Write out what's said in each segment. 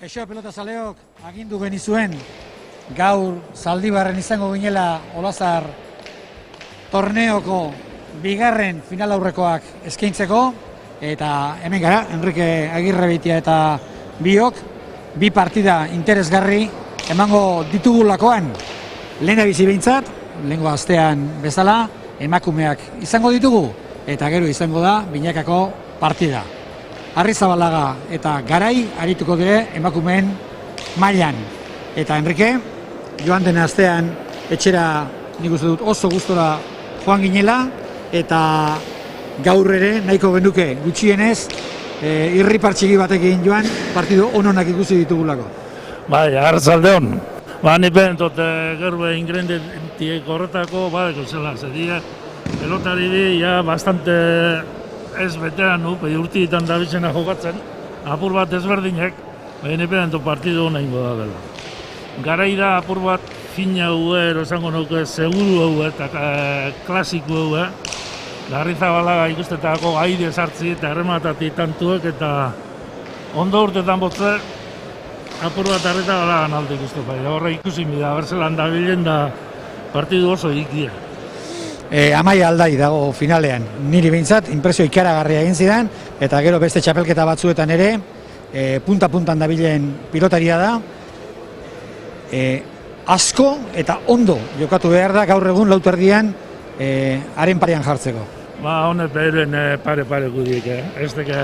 Kaixo pelotazaleok, agindu genizuen gaur Zaldibarren izango ginela Olazar torneoko bigarren final aurrekoak eskaintzeko, eta hemen gara, Enrique Agirrebeitia eta biok, bi partida interesgarri emango ditugulakoan. Lehendabizi behintzat, lehengo astean bezala, emakumeak izango ditugu, eta gero izango da binakako partida. Arrizabalaga eta Garai arituko dire emakumeen mailan. Eta Enrique, joan den astean etxera nik uste dut oso gustora joan ginela, eta gaur ere nahiko genuke gutxienez irripartxiki batekin joan partidu ononak ikusi ditugulako. Bai, arratzaldeon. Nipen tot gerbe ingredientiek horretako badeko zela, zedia pelotari di ja bastante ez veteranu, urtietan dabitzena jokatzen, apur bat ezberdinek, nipen tot partidu hona ingo da dela. Garai da apur bat fina hue, esango nuke seguru hue eta klasiko hue, Arrizabalaga ikustetako aire sartzi eta errematati tantuek eta ondo urtetan botze, apur bat Arrizabalagan alde ikustu bai, horre ikusi mida, berzelan da bilen da partidu oso ikia. Amaia Aldai dago finalean, niri behintzat, impresio ikaragarria egin zidan, eta gero beste txapelketa batzuetan ere, punta-puntan dabilen pilotaria da, asko eta ondo jokatu behar da gaur egun lauterdian haren parean jartzeko. Honet behren pare gudiek, ez deke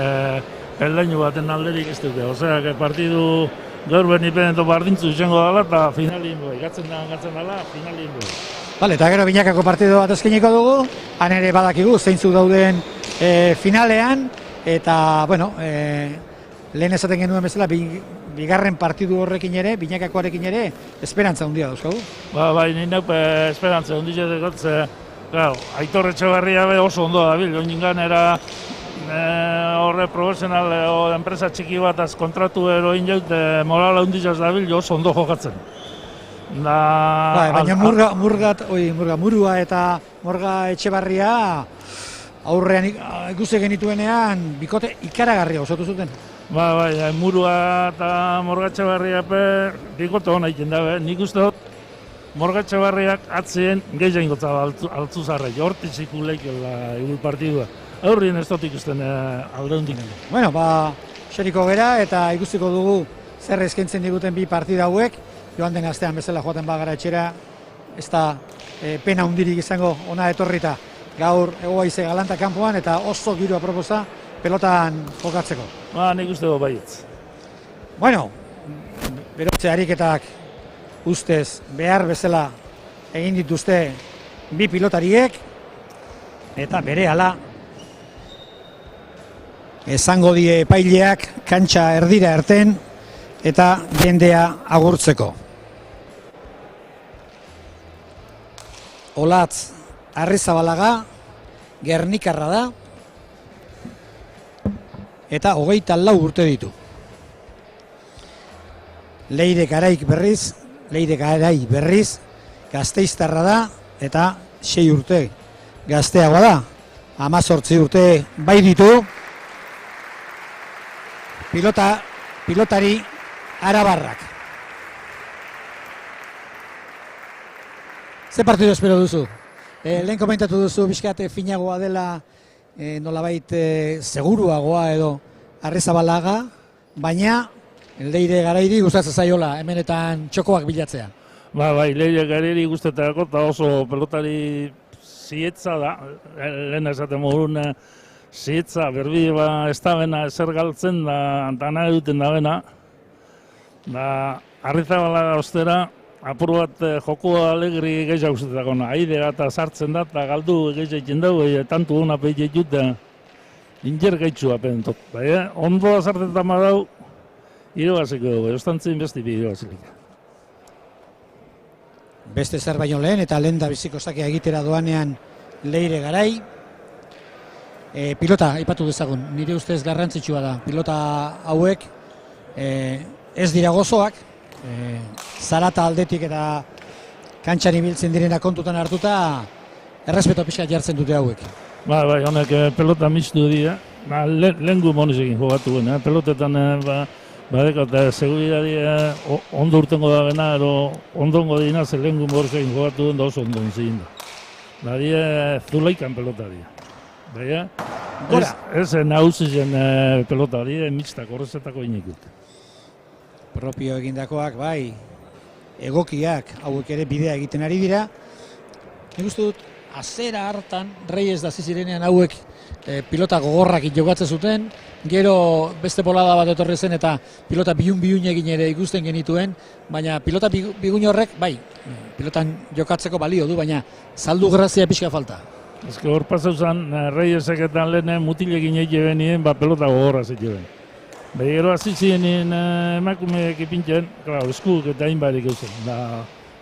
peldainu baten alderik ez duke, osea, partidu gaur benipenento bardintzu izango dela eta finalin boi, gatzen dela, finalin boi. Bale, eta gero binakako partidu bat eskeniko dugu, han ere badakigu zeintzuk dauden finalean, eta, bueno, lehen esaten genuen bezala, bigarren partidu horrekin ere, binakakoarekin ere, esperantza handia dauzkagu. Bai, nineu esperantza handia dekotze, Aitor Etxebarria oso ondo dabil, oingan era horre profesional o enpresa txiki bat az kontratu eroin jaut, morala handia dabil, oso ondo jokatzen. Baina Murua eta Morga Etxebarria aurrean ikusi genituenean bikote ikaragarria osatu zuten. Bai, Murua eta Morga Etxebarria bikote hona egiten dabe. Nik uste dut Morga Etxebarriak atzien gehiago ingotza altzuzarrek, hortitzik uleikela egul partidua. Aurrien ez dut ikusten aldeundik. Bueno, xeriko gera eta ikusiko dugu zer eskaintzen diguten bi partida hauek. Joan den astean bezala joaten bagara etxera, ez da pena hundirik izango ona etorrita. Gaur Hego-Haize galanta kanpoan eta oso giro aproposa pelotan jokatzeko. Nik uste dut baietz. Bueno, berotze ariketak ustez behar bezala egin dituzte bi pilotariek, eta berehala esango die epaileak kantxa erdira erten eta jendea agurtzeko. Olatz Arrizabalaga Gernikarra da eta 24 urte ditu. Leire Garai berriz Gasteiztarra da eta 6 urte gazteagoa da. 18 urte bai ditu. Pilotari arabarrak. Ze partidu espero duzu? Lehen komentatu duzu bizkate finagoa dela nolabait seguruagoa edo Arrizabalaga, baina Leire Garairi gustatzen zaiola hemenetan txokoak bilatzea. Bai, Leire Garairi gustatzeko eta oso pelotari zietza da, lehen esaten modun zietza, berbi ez da bena ezer galtzen da nahi duten da bena. Arrizabalaga ostera, apur bat joko alegri gehiago ustetak ona. Aire eta sartzen da eta galdu gehiago egiten dugu, tantu hona peite jute inger gaitxua pentot. Ondo azartetan badau, irabaziko dugu, ostantzin besti bi irabazilik. Beste zer baino lehen eta lehen da biziko zakia egitera doanean Leire Garai. Pilota, aipatu dezagun, nire ustez garrantzitsua da. Pilota hauek ez dira gozoak, zarata aldetik eta kantxan ibiltzen direna kontutan hartuta, errespeto pixkat jartzen dute hauek. Bai, honek pelota mixtu dira, lehen gu monezekin jogatu guen, pelotetan Badeko, eta seguridadia ondo urtengo da bena, ero ondongo dina, zer lehen gumorzein jogatu den da oso ondon zin da. Badia zulaikan pelotaria. Baina, ez nauzien pelotaria, mixtak, horrezetako inikut. Propio egindakoak, bai, egokiak, hauek ere bidea egiten ari dira. Nik uste dut, azera hartan, Reyes da zizirenean hauek pilota gogorrak jokatzen zuten, gero beste bolada bat etorri zen eta pilota biun egin ere ikusten genituen, baina pilota bigun horrek, bai, pilotan jokatzeko balio du, baina saldu grazia pixka falta. Ez que hor pasau zen, Reyesek eta lehen mutilekin egin benien, pelota gogorra zituen. Gero hasi ziren emakumeek ipintzen, eskuk eta hainbarik eusen.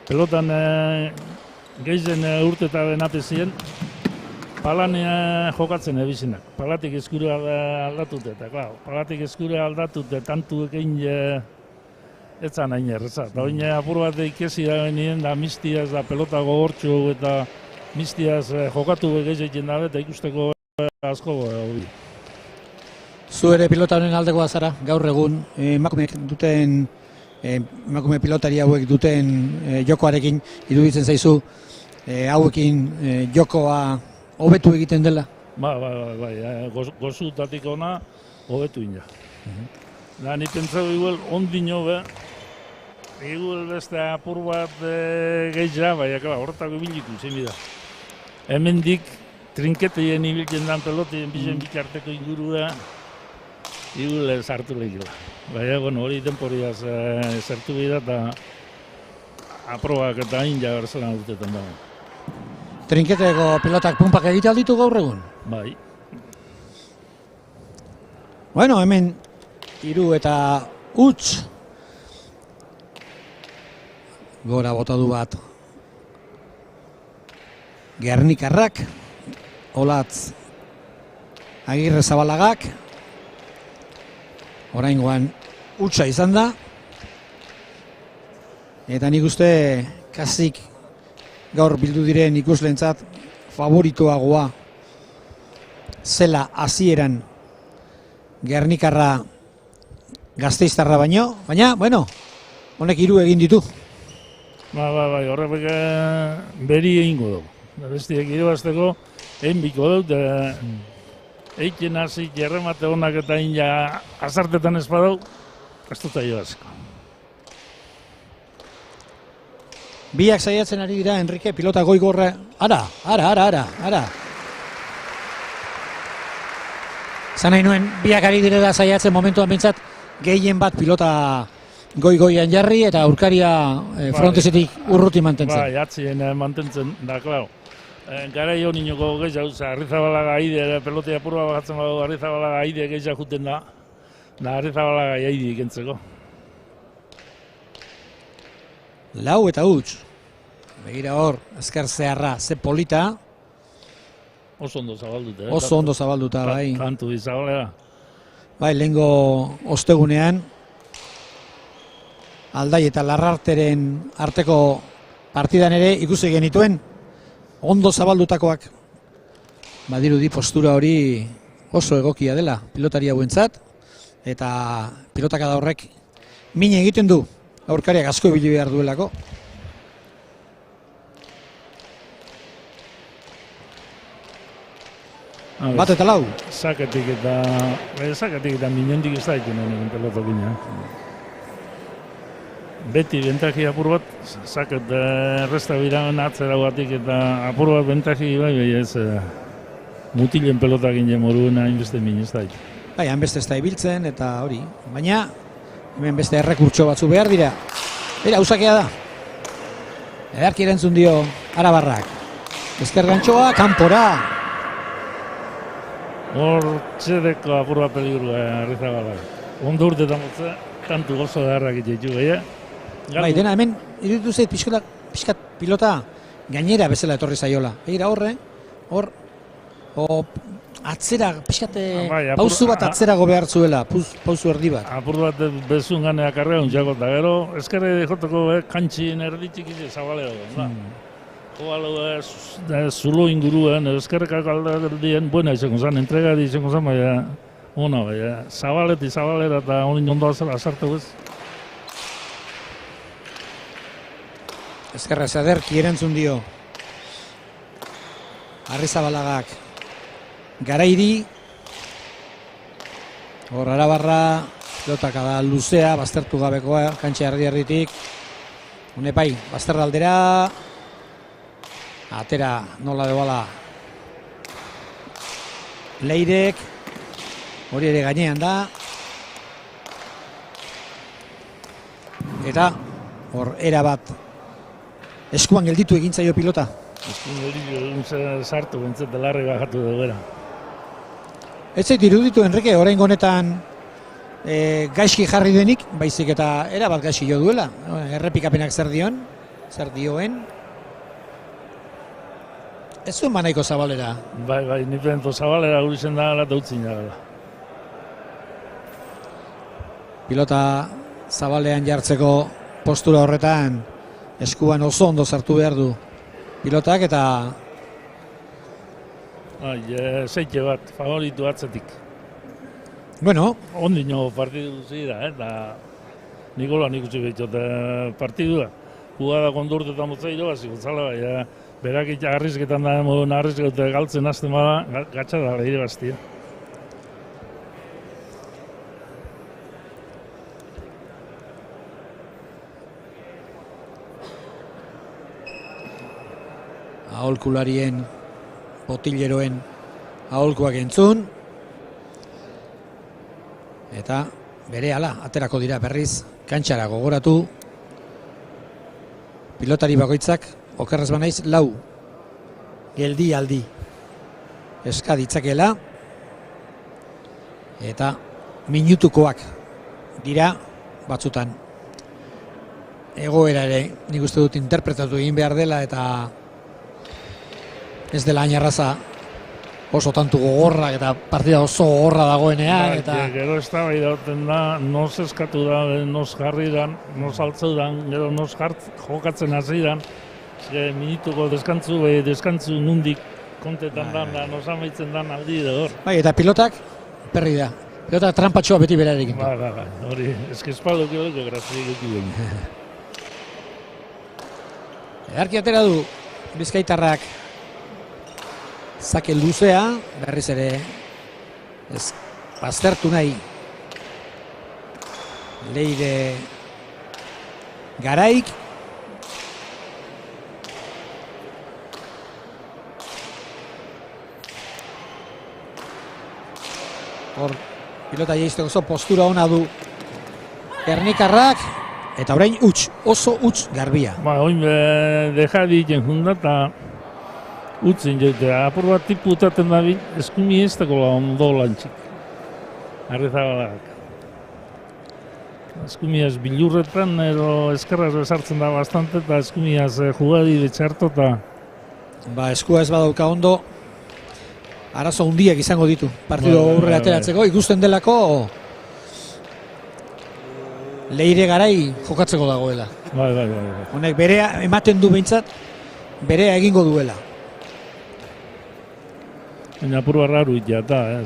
Pelotan gehien urteta benate ziren, palanea jokatzen ebizinak. Palatik eskure aldatut eta, palatik eskure aldatut tantu egin etzan hain erreza. Eta oin apur bat ikesi da benien, da mistiaz, da pelota gogortxu eta mistiaz jokatu egin dabe eta ikusteko asko hori. Zu ere pilota honen aldekoa zara, gaur egun emakume pilotari hauek duten jokoarekin iruditzen zaizu hauekin jokoa hobetu egiten dela? Bai, gozutatik ona hobetu ina. Da, ni pentsatu igual ondino be, igual beste apur bat gehiago, baina horretako ibilitu zen da. Hemendik trinketeien ibiltzen dan pelotien bizen bitarteko ingurua, igual sartu lehiola. Baina, hori denporiaz sartu bida eta aprobak eta hain jagarzelan urtetan dago. Trinketeko pilotak pumpak egite alditu gaur egun? Bai. Bueno, hemen 3 eta huts. Gora botadu bat. Gernikarrak, Olatz Agirre Zabalagak. Oraingoan hutsa izan da. Eta nik uste kasik gaur bildu diren ikuslentzat favoritoagoa zela hasieran Gernikarra Gasteiztarra baina, bueno, honek 3 egin ditu. Bai, horrek beri egingo dugu. Bestiek irabazteko egin biko dugu, eiken hasi jerremate honak eta ina azartetan ez badau, ez dut aioazko. Biak saiatzen ari dira, Enrique, pilota goigorra. Ara. Zan nahi nuen, biak ari direla saiatzen momentuan bintzat, gehien bat pilota goigoian jarri eta aurkaria frontesetik urruti mantentzen. Bai, atzien mantentzen, da, klau. Gara jo niñoko gehiago, Arrizabalaga aide, pelotea purua bagatzen badu, Arrizabalaga aide gehiago juten da Arrizabalaga aide ikentzeko. 4 eta huts. Begira hor, ezker zeharra, ze polita. Oso ondo zabalduta. Oso ondo zabalduta, bai. Kantu izabalea. Bai, lehengo ostegunean, Aldai eta Larrarteren arteko partidan ere ikusi genituen, ondo zabaldutakoak. Badirudi postura hori oso egokia dela pilotari hauentzat, eta pilotakada horrek min egiten du aurkariak asko ibili behar duelako. Bat eta 4. Saketik eta minendik ez da ikenen pelotokina. Beti bentaki apur bat, saket erresta biramen atzera batik eta apur bat bentaki bai ez mutilen pelotak inen moruena hainbeste min ez da. Bai, hainbeste ez da ibiltzen eta hori, baina hemen beste errekurtso batzu behar dira. Bera, ausakea da. Edarki erantzun dio Arabarrak. Ezker gantxoa, kanpora. Hor txedeko apur bat peligurua Arrizabalaga. Ondo urtetan motza, tantu gozo beharrak itxaitu gehiago. Bai, dena hemen, iruditu zait pixkat pilota gainera bezala etorri zaiola. Egira horre, hor atzera, pixkat pauzu bat atzerago behar zuela, pauzu erdi bat. Apur bat bezun ganea karrea untxako, eta gero ezkerre joteko kantxin erditzik izan zabaleo. Zulo inguruen, ezkerrekak alderdien, buena izango zen, entregari izango zen, baina Ona, zabaleti zabalera eta honin ondo azartu ez. Ezkerra Zaderki erantzun dio. Arrizabalagak Garairi. Hor Arabarra, pilotaka da luzea, baztertu gabekoa, kantxe erdi-erditik. Unepai, bazterra aldera. Atera nola debala. Leirek. Hori ere gainean da. Eta hor erabat eskuan gelditu egin zaio pilota. Hori sartu bentzet delarri bajatu dugu. Ez zait iruditu Enrique, oraingo honetan gaizki jarri denik, baizik eta erabat gaizki jo duela. Errepikapenak zer dioen. Ez zuen banaiko zabalera. Bai, nipento zabalera guri zen da eta utzin da. Pilota zabalean jartzeko postura horretan eskuan oso ondo sartu behar du pilotak eta zeite bat, favoritu atzetik. bueno, Ondino partidu zira, eta Nikola ikusi behitxot partidua. Jugada kondurtetan motzailo, baziko zala, baina berak arrizketan da, modun arrizketan galtzen azten bada, gatsa da, behire bastia. aholkularien, botileroen aholkuak entzun. Eta berehala aterako dira berriz kantxara gogoratu. Pilotari bakoitzak, okerrez banaiz, 4 geldialdi eska ditzakela. Eta minutukoak dira batzutan. Egoera ere nik uste dut interpretatu egin behar dela eta ez dela hain erraza oso tantu gogorra eta partida oso gogorra dagoenean. Eta gero ez da bai dauten da, noz eskatu da, noz jarri dan, noz altzeu dan, gero noz jokatzen hasi dan. Minutuko deskantzu nundik kontetan dan, noz amaitzen dan aldi da hor. Bai, eta pilotak perri da. Pilota trampatxoa beti berarekin. Bai, hori, espaldok edoko graziak egin. Edarki atera du Bizkaitarrak zake luzea, berriz ere ez baztertu nahi Leire Garaik. Hor pilota jaizteko oso postura ona du Gernikarrak eta orain oso huts garbia. Oin deja diken junda eta utzin joite, apur bat tipu utaten da eskumi ez dagoela ondo lantxik. Arrezabalak. Eskumiaz bilurretan edo eskerraz bezartzen da bastante eta eskumiaz jugadi betxarto eta... Eskua ez badauka ondo, arazo hundiak izango ditu. Partido aurrera ateratzeko, ikusten delako Leire Garai jokatzeko dagoela. Bai. Honek berea ematen du behintzat, berea egingo duela. Baina apur barraru eta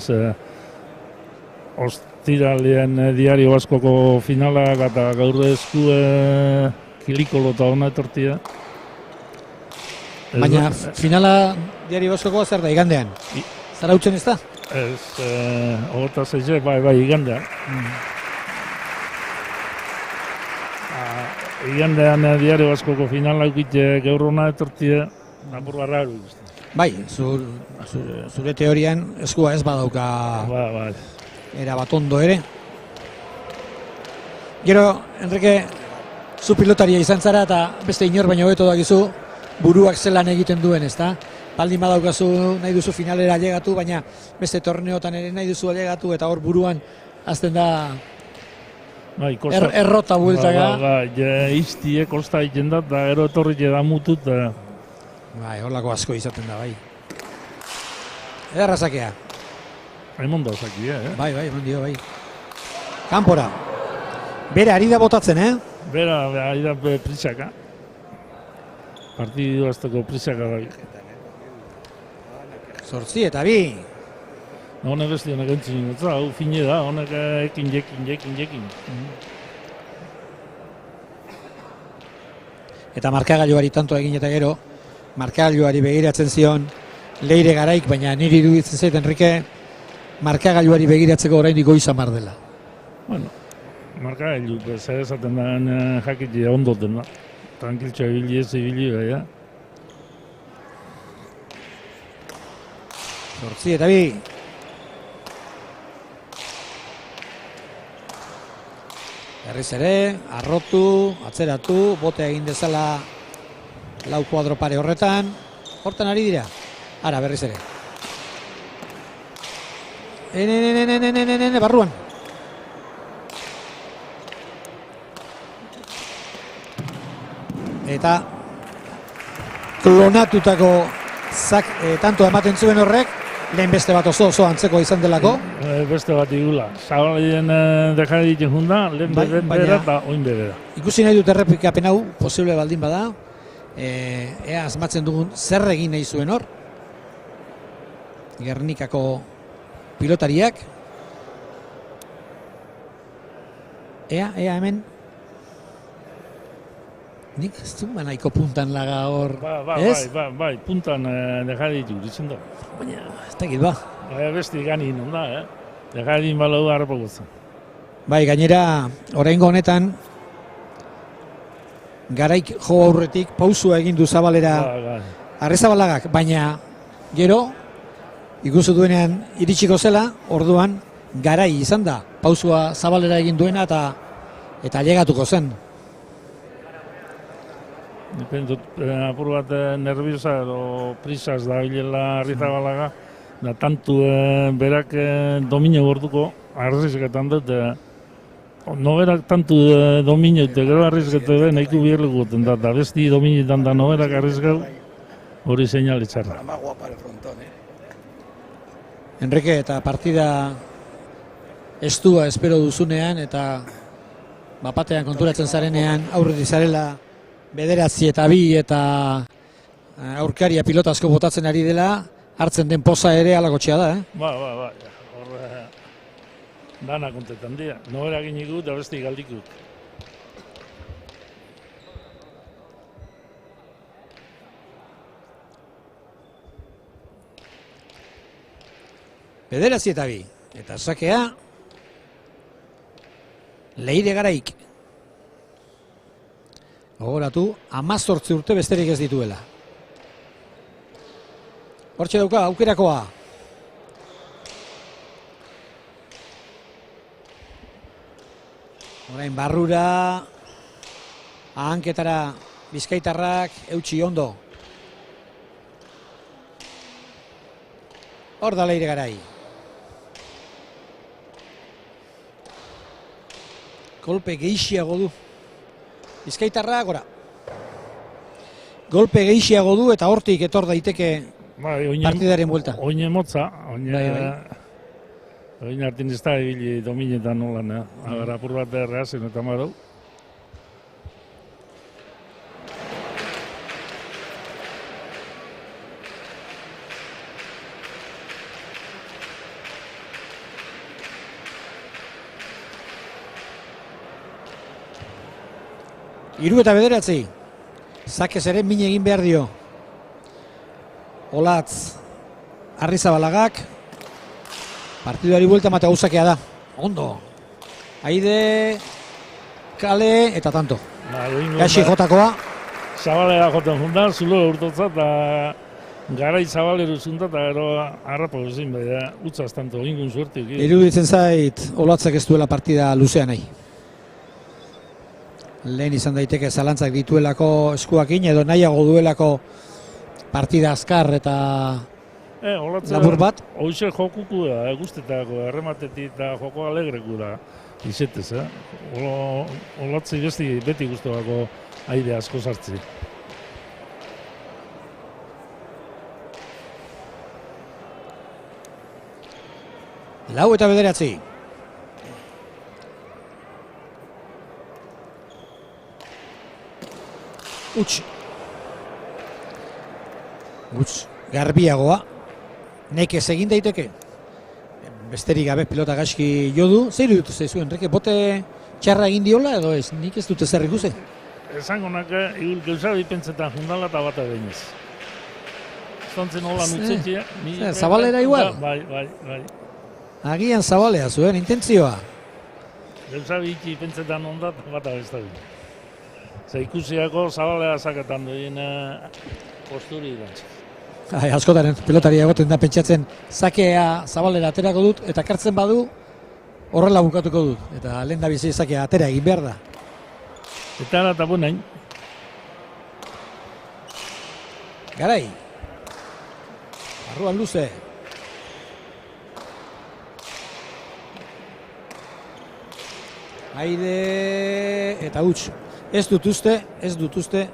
ostiralean Diario Baskoko finalak eta gaur esku kilikolo eta hona etortia. Baina finala Diario Baskokoa zer da, igandean? Zarautzen ez da? Ez, 26, bai, igandean. Igandean Diario Baskoko finalak gaur hona etortia, apur barraru. Bai, zure teorian eskua ez badauka era bat ondo ere. Gero, Enrique, zu pilotaria izan zara eta beste inor baino hobeto dakizu buruak zelan egiten duen, ezta? Baldin badaukazu nahi duzu finalera ailegatu, baina beste torneotan ere nahi duzu ailegatu eta hor buruan azten da errota bueltaka. Iztie kosta egiten da eta gero etorri da mutut. Bai, horlako asko izaten da, bai. Ederra zakea. Emondo zakia, Bai, emondio, bai. Kanpora. Bera, ari da botatzen, Bera, ari da prisaka. Partidu azteko prisaka bai. 8 eta 2. Honek beste honek entzun gotza, hau fine da, honek ekin. Eta markagailuari tanto egin eta gero, markagailuari begiratzen zion Leire Garaik, baina niri iruditzen zait, Enrique, markagailuari begiratzeko oraindik goiz amar dela. Bueno, markagailu, zer esaten da jakitea ondoten da. Tranquiltxoa ibili ez ibili, baina. 8-2. Berriz ere, arrotu, atzeratu, bote egin dezala lau kuadro pare horretan. Hortan ari dira. Ara, berriz ere. Barruan. Eta klonatutako tanto ematen zuen horrek, lehen beste bat oso antzeko izan delako. Beste bat igula. Zabalien deja egiten junda, lehen bera eta oin bera. Ikusi nahi dut errepikapen hau, posible baldin bada. Ea asmatzen dugun zer egin nahi zuen hor. Gernikako pilotariak. Ea hemen. Nik ez du nahiko puntan laga hor, ez? Bai, puntan deja ditu, ditzen da. Baina, ez dakit ba. Beste gani non da, deja din balau harrapa guztan. Bai, gainera, oraingo honetan, Garaik jo aurretik pausua egin du Zabalera Arrizabalaga, baina gero, ikusi duenean iritsiko zela, orduan Garai izan da, pausua Zabalera egin duena eta llegatuko zen. Dipendut, apur bat nerviosa edo prisaz da bilela Arrizabalaga, da tantu berak domine gorduko, arrizketan dut, noberak tantu domine eta gero arrizketan dut, nahiku bierlegoten da, besti dominetan da noberak arrizkau, hori seinale txarra. Enrique, eta partida estua espero duzunean, eta bapatean konturatzen zarenean, aurretik zarela, 9-2 eta aurkaria pilotazko botatzen ari dela, hartzen den poza ere alagotxea da, Ba, hor dana kontetan dira. Nobera giniku eta beste galdiku. Bederatzi eta 2. Eta sakea Leire Garaik. Gogoratu, 18 urte besterik ez dituela. Hortxe dauka, aukerakoa. Orain barrura, ahanketara bizkaitarrak, eutxi ondo. Hor da Leire Garai. Golpe gehiago du. Bizkaitarra gora. Golpe gehiago du eta hortik etor daiteke partidaren buelta. Oine motza, oine hartin ez da ebili dominetan nolan, agar apur bat erreazen eta marau. Hiru eta 9. Zakez ere min egin behar dio. Olatz Arrizabalagak. Partiduari buelta mate gauzakea da. Ondo. Aide, kale eta tanto. Gaxi jotakoa. Zabalera joten jundan, zulo urtotza eta Garai Zabaleru zunta eta gero harrapa guzin, baina utzaz tanto ingun suertik. Iruditzen zait Olatzak ez duela partida luzea nahi. Lehen izan daiteke zalantzak dituelako eskuakin edo nahiago duelako partida azkar eta labur bat. Hoxe jokuku da, guztetako errematetik eta joko alegreku da izetez. Olatzei beti guztuako aide asko sartzi. Lau eta 9. Garbiagoa. Nekez egin daiteke. besterik gabe pilota gaizki jodu. Zer iruditu zaizu, Enrique, bote txarra egin diola edo ez? Nik ez dute zer ikusi. Esango naka, igul gauza bipentzetan jundala eta bat eginez. Zontzen hola nutzetia. Zabalera igual? Bai. Agian zabalea zuen, intentzioa. Gauza biki pentsetan ondat, bat abestari. Zer ikusiako zabalera zaketan duen posturi irantzik. Askotaren pelotari egoten da pentsatzen zakea zabalera aterako dut eta kartzen badu horrela bukatuko dut. Eta lehen da bizi zakea atera egin behar da. Eta ara eta buenain. Garai. Barruan luze. Aide eta huts. Ez dut uste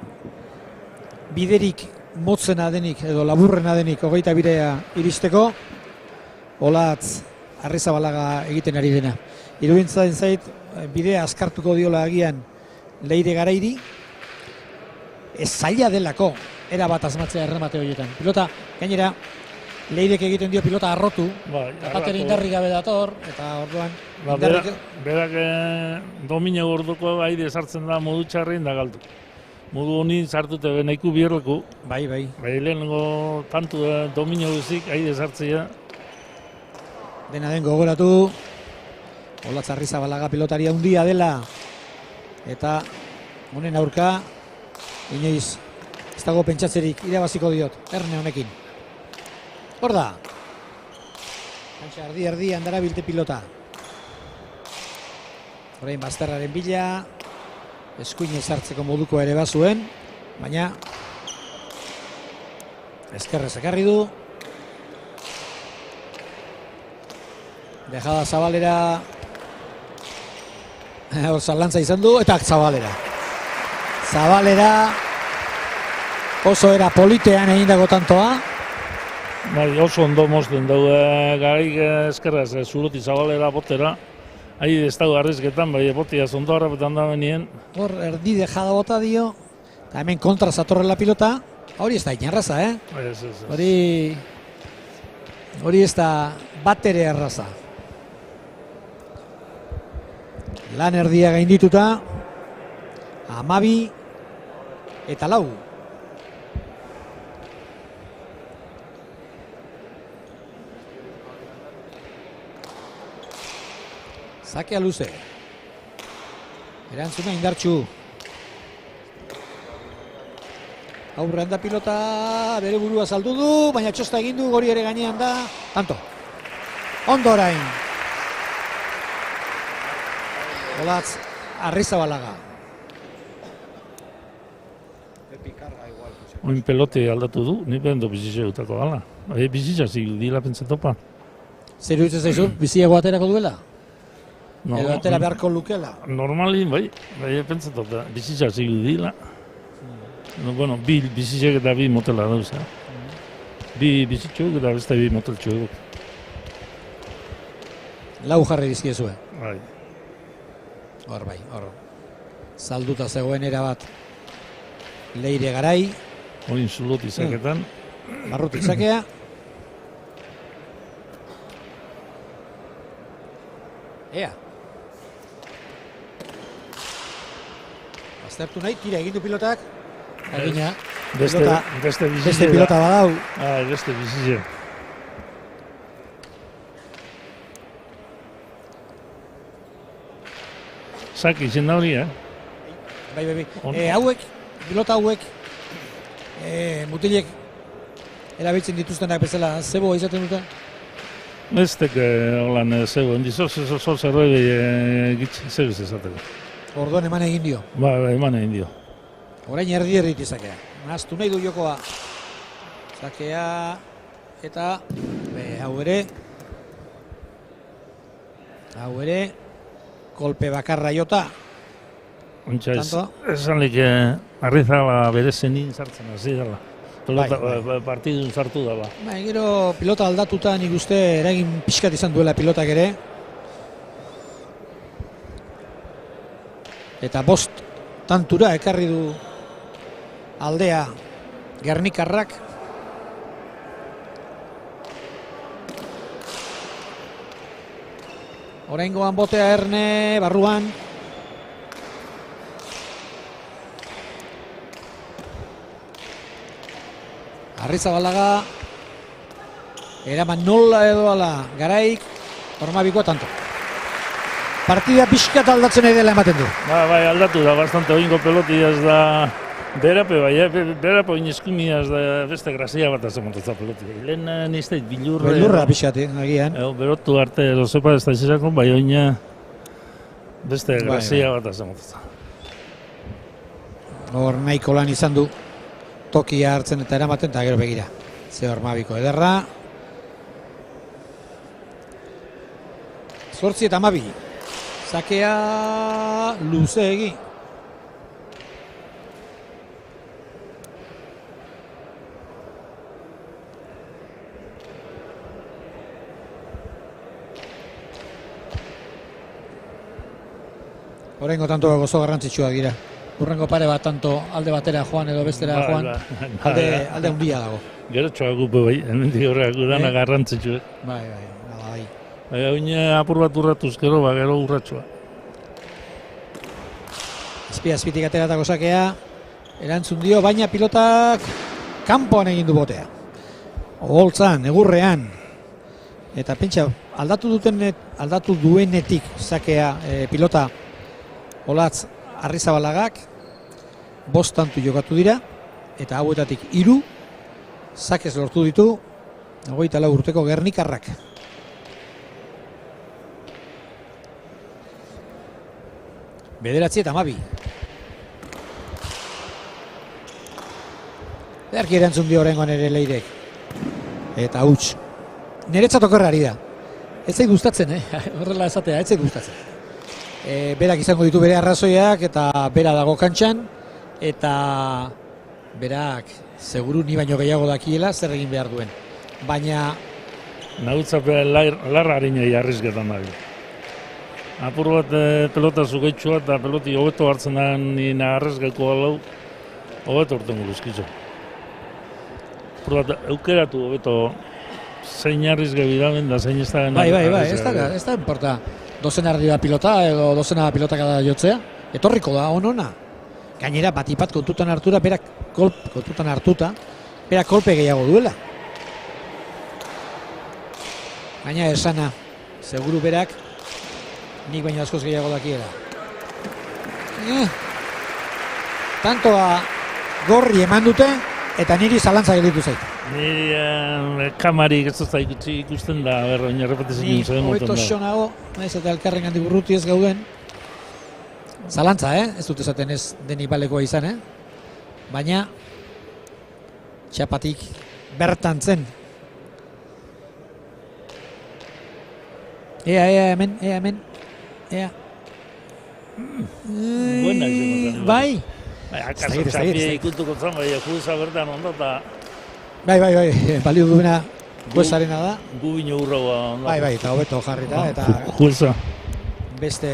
biderik motzena denik edo laburrena denik 22 iristeko Olatz Arrizabalaga egiten ari dena. Iruditzen zait bidea askartuko diola agian Leire Garairi. Ez zaila delako erabat asmatzea erremate horietan. Pilota gainera Leirek egiten dio pilota arrotu. Batere indarrik gabe dator eta orduan berak domina gorduko aire sartzen da modu txarrein da galdu. Modu honi sartute benaiku bierleku. Bai. Lehenengo tantu domina guzik aire sartzea. Dena den gogoratu. Olatz Arrizabalaga pilotari handia dela. Eta honen aurka inoiz ez dago pentsatzerik irabaziko diot erne honekin. Hor da. Kantxa erdi darabilte pilota. Orain bazterraren bila. Eskuine sartzeko moduko ere bazuen, baina ezkerrez ekarri du. Dejada Zabalera. Hor zalantza izan du, eta Zabalera. Zabalera oso era politean egindako tantoa. Bai, oso ondo mozten daude garaik eskerraz, Zuruti Zabalera botera. Ahi ez dago arrizketan, bai, botia zondo harrapetan da benien. Hor erdi dejada bota dio, eta hemen kontra zatorrela pilota. Hori ez da inarraza, Ez. Hori ez da batere erraza. Lan erdia gaindituta, 12 eta 4. Zakea luze. Erantzuna indartxu. Aurrean da pilota, bere burua saldu du, baina txosta egin du, gori ere gainean da. Tanto. Ondo orain. Olatz Arrizabalaga. Oin pelote aldatu du, ni bendo bizitza dutako gala. Bizitza zigudila pentsatopa. Zer duitzen zaizu, biziago aterako duela? No, edo atera beharko lukela? Normalin, bai pentsatopa, bizitza zigudila. No, bueno, bi bizitzak eta bi motela dauz. Bi bizitzuk eta beste bi moteltxuk. Lau jarri dizkiezue. Bai. Hor. Salduta zegoen erabat Leire Garai. Oin Zulut izaketan. Barrut izakea. Ea. Aztertu nahi, tira egin du pilotak. Agina. Beste pilota badau. Beste bizitze. Saki izen da hori, Bai. Pilota hauek, mutilek erabiltzen dituztenak bezala, zebo izaten dute? Ez teke holan zebo, endizoz zerbait gitz zegoz ezateko. Orduan eman egin dio. Ba, eman egin dio. Orain erdi izakea. Naztu nahi du jokoa. Zakea eta hau ere kolpe bakarra jota. Ontsa esan lik Arrizabalaga bere zenin sartzen hasi dela. Partidun sartu dela. Gero pilota aldatuta nik uste eragin pixkat izan duela pilotak ere. Eta 5 tantura ekarri du aldea Gernikarrak. Oraingoan botea Erne, barruan. Arrizabalaga. Eraman nola edo ala Garaik. Ormabiko tanto. Partida pixkat aldatzen nahi dela ematen du. Bai, aldatu da, bastante oingo peloti ez da berape, berape oin eskumia ez da beste grazia bat azemontza peloti. Lehen nizteit bilurre... Beldurra pixkat, agian. Berotu arte edo zepa ez da izanako, bai oina beste grazia bat azemontza. Hor nahiko lan izan du tokia hartzen eta eramaten, eta gero begira. Ze Ormabiko ederra. 8 eta 12. Sakea luzeegi. Horrengo tanto gozo garrantzitsua dira. Urrengo pare bat tanto alde batera joan edo bestera joan. Alde handia dago. Gero txoakupe bai, hemendik horreak udana garrantzitsu. Bai. Oina apur bat urratuz gero, gero urratxua. Azpitik ateratako Sakea, erantzun dio, baina pilotak kanpoan egin du botea. Oholtzan, egurrean. Eta pentsa, aldatu duenetik Sakea pilota Olatz Arrizabalagak 5 tantu jokatu dira, eta hauetatik 3 Sakez lortu ditu 24 urteko Gernikarrak. Bederatzi eta 12. Derki erantzun dio horrengoan ere Leirek. Eta huts. Niretzat okerrari da. Ez zait gustatzen, horrela esatea, ez zait gustatzen. Berak izango ditu bere arrazoiak eta bera dago kantxan. Eta berak seguru ni baino gehiago dakiela zer egin behar duen. Baina... Nahutzapea larra harinei arrizketan dago. Apur bat pelota zugaitxua eta peloti hobeto hartzen da nina arrezgeko alau, hobeto urten guruzkitzu. Apur bat eukeratu hobeto zein arrizge bidamen da zein ez da... Bai, ez da importa dozena ardi da pilota edo dozena pilotaka da jotzea, etorriko da onona. Gainera batipat kontutan hartuta, berak kolpe gehiago duela. Gaina esana, seguru berak, nik baina askoz gehiago dakiela. Tantoa gorri eman dute, eta niri zalantza gelditu zait. Niri kamarik ez da ikusten da, oina repetizio zen moten da. Hobeto xonago, naiz eta elkarren gandik urruti ez gauden. Zalantza, ez dut esaten ez deni balekoa izan, baina txapatik bertan zen. Ea, hemen. Ea. Buena izan. Bai. Akaso txapia ikuntuko zan, bai, jueza bertan ondo eta... Bai, balio duena juezarena da. Gubino urraua ondo. Bai, eta hobeto jarrita, eta... Jueza. Beste...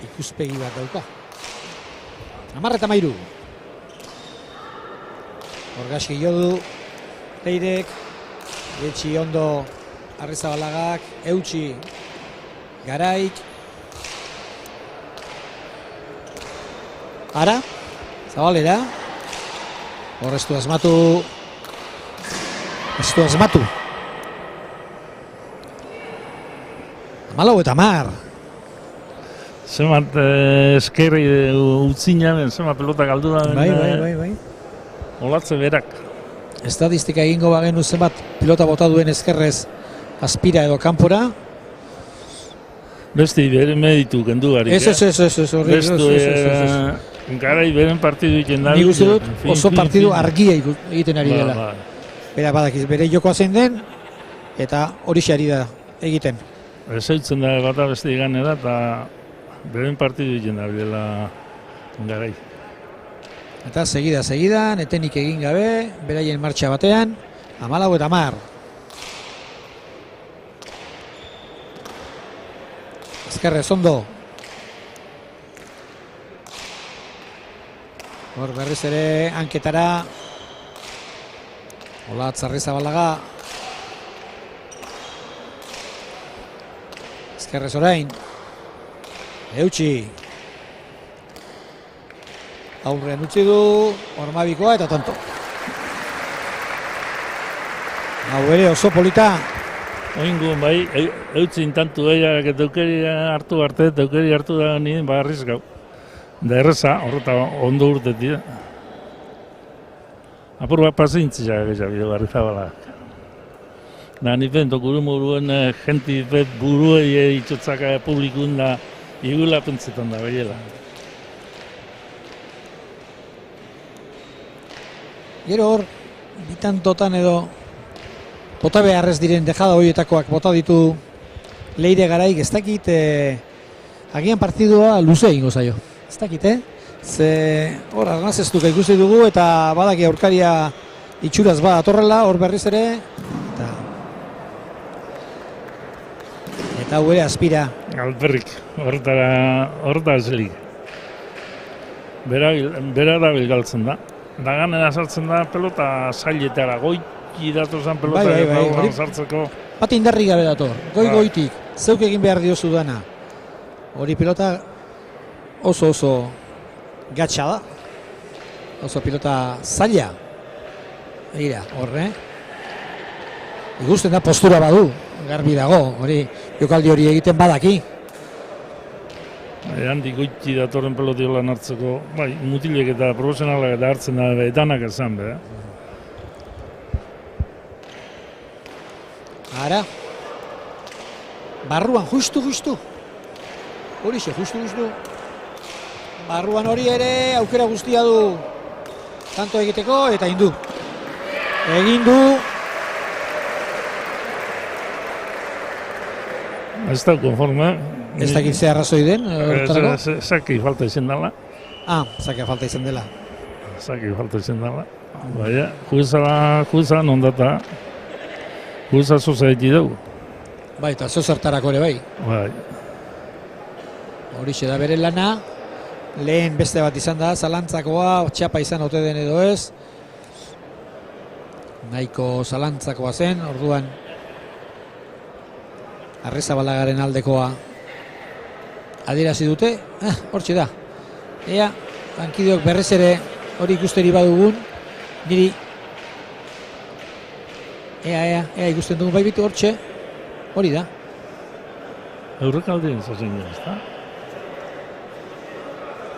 ikuspegi bat dauka. 10 eta 13. Orgaski jodu, Leirek, Getxi ondo Arrizabalagak, Eutxi, Garaik. Ara, Zabalera. Hor ez du asmatu. Amalau eta 10. Zemat eskerri utzina ben, zemat pelota galdu da ben. Bai. Olatze berak. Estatistika egingo bagenu zenbat pilota bota duen ezkerrez azpira edo kanpora. Beste bere meditu kendu garik. Ez, horri. Garai beren partidu egiten da. Nik uste dut oso partidu argia egiten ari dela. Bera badakiz, bere jokoa zein den, eta hori ari da egiten. Ez eutzen da bata beste igane da, eta beren partidu egiten da dela garai. Eta segidan, etenik egin gabe, beraien martxa batean, 14 eta 10. Ezkerrez ondo. Hor berriz ere hanketara. Olatz Arrizabalaga. Ezkerrez orain. Eutxi. Aurrean utzi du, Ormabikoa eta tonto. Hau ere oso polita. Oingun bai, eutzin tantu daiak eta eukeri hartu arte, eta eukeri hartu da nien barriz gau. Da erreza, horreta ondo urtetik. Apur bat pazintzia gehiago barri zabalak. Da nipen tokuru moruen jenti buruei itxotzaka publikun da igula pentsetan da behiela. Gero hor, bitan totan edo bota beharrez diren dejada horietakoak bota ditu Leire Garaik, ez dakit agian partidua luze egingo zaio. Ez dakit, Ze hor arnazeztuka ikusi dugu eta badaki aurkaria itxuraz atorrela, hor berriz ere. Eta hau ere aspira. Alperrik, horretara zelik. Bera da bilgaltzen da. Daganera sartzen da pelota zailetara, goiti datozan pelota bai, sartzeko. Bat indarri gabe dator, goitik, zeuk egin behar diozu dana. Hori pelota oso gatsa da. Oso pilota zaila. Egira, horre. Ikusten da postura badu, garbi dago, hori jokaldi hori egiten badaki. Handik goiti datorren pelotiolan hartzeko, bai, mutilek eta profesionalak eta hartzen da, danak esan be. Ara. Barruan, justu. Horixe, justu. Barruan hori ere, aukera guztia du tanto egiteko, eta egin du. Ez da konforma. Ez dakit ze arrazoi den? Zaki falta izan dela. Zaki falta izan dela. Baina, jueza nondata, jueza zoza egi dugu. Bai, eta zozartarako ere bai. Bai. Horixe da bere lana. Lehen beste bat izan da, zalantzakoa, txapa izan ote den edo ez. Nahiko zalantzakoa zen, orduan Arrizabalagaren aldekoa adierazi dute. Hortxe da. Ea, lankideok berrez ere hori ikusteri badugun, niri ea ikusten dugun bai bitu hortxe, hori da. Eurrek aldeen zazen ez da?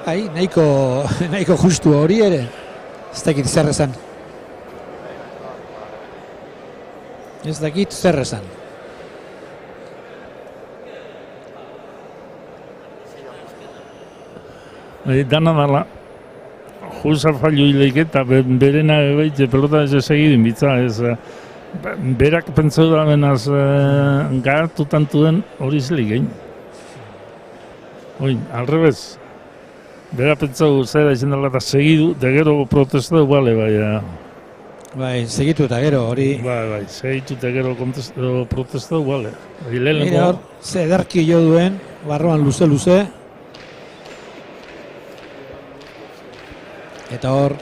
Bai, nahiko justu hori ere, ez dakit zer esan. Ez dakit zer esan. Dana dala, juza fallo hileik eta berena ebaitze pelota ez egidin bitza, berak pentsau da benaz gartu tantu den hori zelik egin. Alrebez, berak pentsau zera izan dela eta segidu, da gero protesta du bale, Bai, segitu eta gero hori. Bai, segitu eta gero protesta du bale. Mira hor, ze ederki jo duen, barroan luze. Eta hor,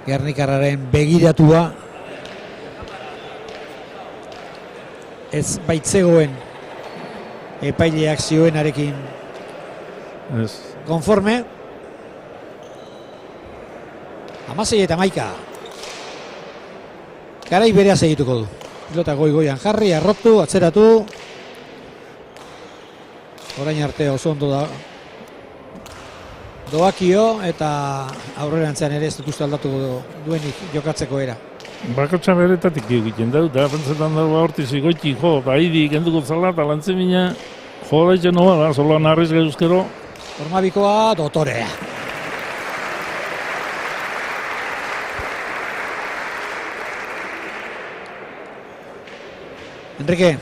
Gernikarraren begiratua ez baitzegoen epaileak zioenarekin konforme. 16 eta 11. Garai berea segituko du. Pilota goian jarri, arrotu, atzeratu. Orain arte oso ondo da. Doakio eta aurrerantzean ere ez dut uste aldatuko duenik jokatzeko era. Bakotxa beretatik egiten dut, da pentsetan dago hortiz igoiti jo, eta hidi kenduko zala eta lantzen mina jo da itxen noa da, zolan arriz gauzkero. Ormabikoa dotorea. Enrique,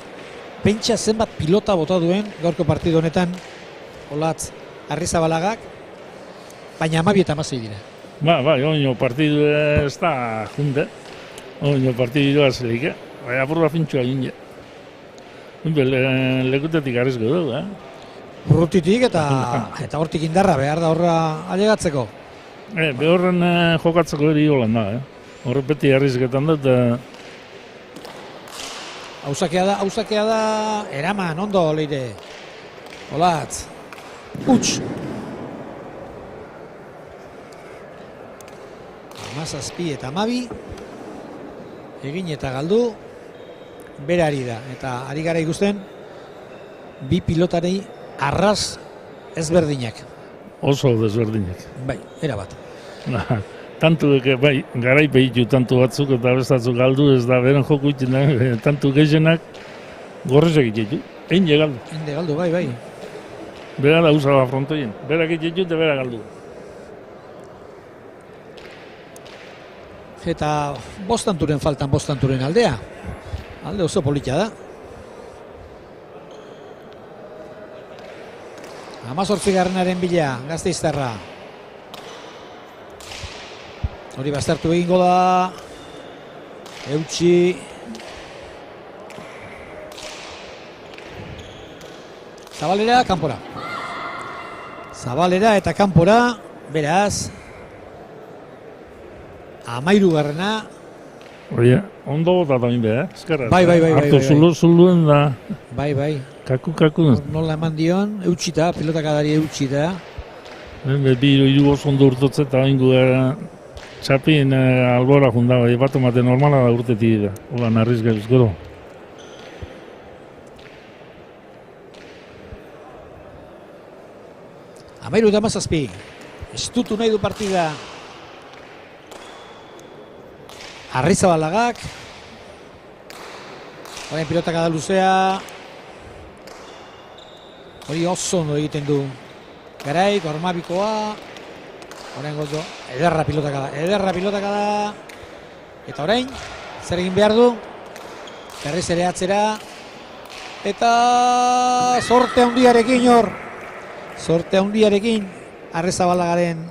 pentsa zenbat pilota bota duen gaurko partidu honetan Olatz Arrizabalagak, baina 12 eta 16 dira. Bai, oino partidu ez da junte. Oino partidu azelik, bai, apurra fintxua egin. Lekutetik arrizko dugu, Urrutitik eta hortik indarra behar da horra alegatzeko. Behorren jokatzeko eri holan da, Horrepeti arrizketan dut, Hauzakea da, eraman, ondo, Leire. Olatz. Huts. 17 eta 12. Egin eta galdu. Berari da. Eta ari gara ikusten, bi pilotari arras ezberdinak. Oso desberdinak. Bai, erabat. Tantu bai, garaipe ditu tantu batzuk eta bestatzuk galdu ez da beren joku itzen da, tantu gehienak gorrezak ditu. Eine galdu. Eine galdu, bai. Bera da usaba frontoien. Berak ditu eta bera galdu. Eta bostanturen faltan bostanturen aldea. Alde oso polita da. 18. bila, Gasteiztarra. Hori baztertu egingo da. Eutsi. Zabalera, kanpora. Zabalera eta kanpora, beraz. 13. Oie, ondo bota da minbe, eskerra. Bai. Arto zuluen da. Bai. Kaku. Nola eman dion, eutxita, pilotakadari eutxita. Biro oso ondo urtotze eta oingu gara txapin albora junda, bai, bat emate normala da urtetik da. Ola, narriz gauz gero. Amairu eta mazazpi. Estutu nahi du partida. Arrizabalaga. Horrein pilotakada luzea. Hori oso ondo egiten du. Garaik, Ormabikoa. Horrein gozo, ederra pilotakada. Eta orain, zer egin behar du? Berriz ere atzera. Eta sorte handiarekin hor. Sorte handiarekin Arrizabalagaren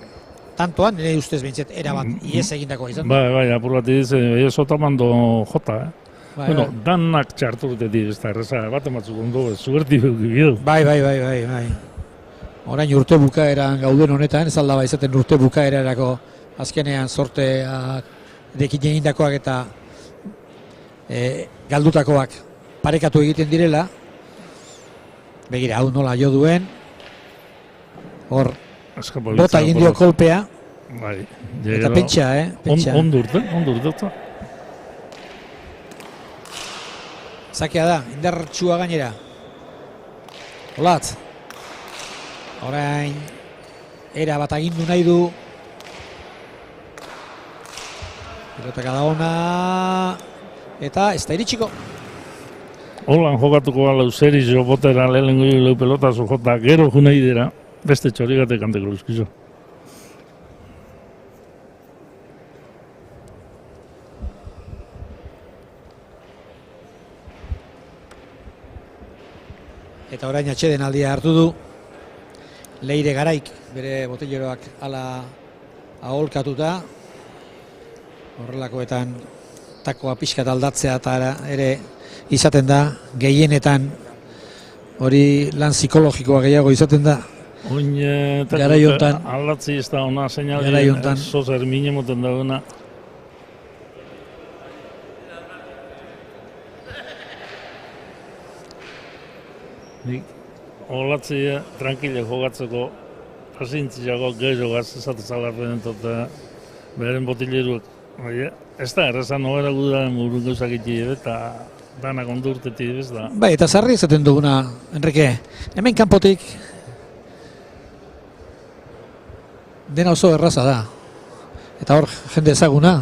tantoan, nire ustez behintzet, erabat, iez egindako izan. Bai, apur bat diz, sotamando jota, Bai, bueno, danak txartu dutetik, ez da, erreza, bat ematzuk ondo, zuerti behukibidu. Bai. Orain urte bukaeran gauden honetan, ez aldaba izaten urte bukaerarako azkenean sorteak dekin egindakoak eta galdutakoak parekatu egiten direla. Begira, hau nola jo duen. Hor, bota egin dio kolpea. Bai. Eta pentsa, pentsa. Ondo urte. Zakea da, indartxua gainera. Olatz. Orain, era bat agindu nahi du. Pilotaka da ona. Eta ez da iritsiko. Holan jokatuko gala useriz jo botera lehenengo lau pelotazo jota gero junei dira. Beste txorigate kanteko luzkizo. Eta orain atxeden aldia hartu du. Leire Garaik, bere botelleroak ala aholkatuta. Horrelakoetan takoa pixkat aldatzea eta ere izaten da, gehienetan hori lan psikologikoa gehiago izaten da. Oin Garaiontan aldatzi ez da ona seinale Garaiontan zozer mine moten dagoena. Olatzi tranquile jogatzeko pasintziago gero gaz esatu zalarren eta beren botileruak. Ez da, errezan nobera gudaren burun gauzak iti eta danak ondo urtetik ez da. Bai, eta zarri izaten duguna, Enrique, hemen kanpotik dena oso erraza da. Eta hor, jende ezaguna,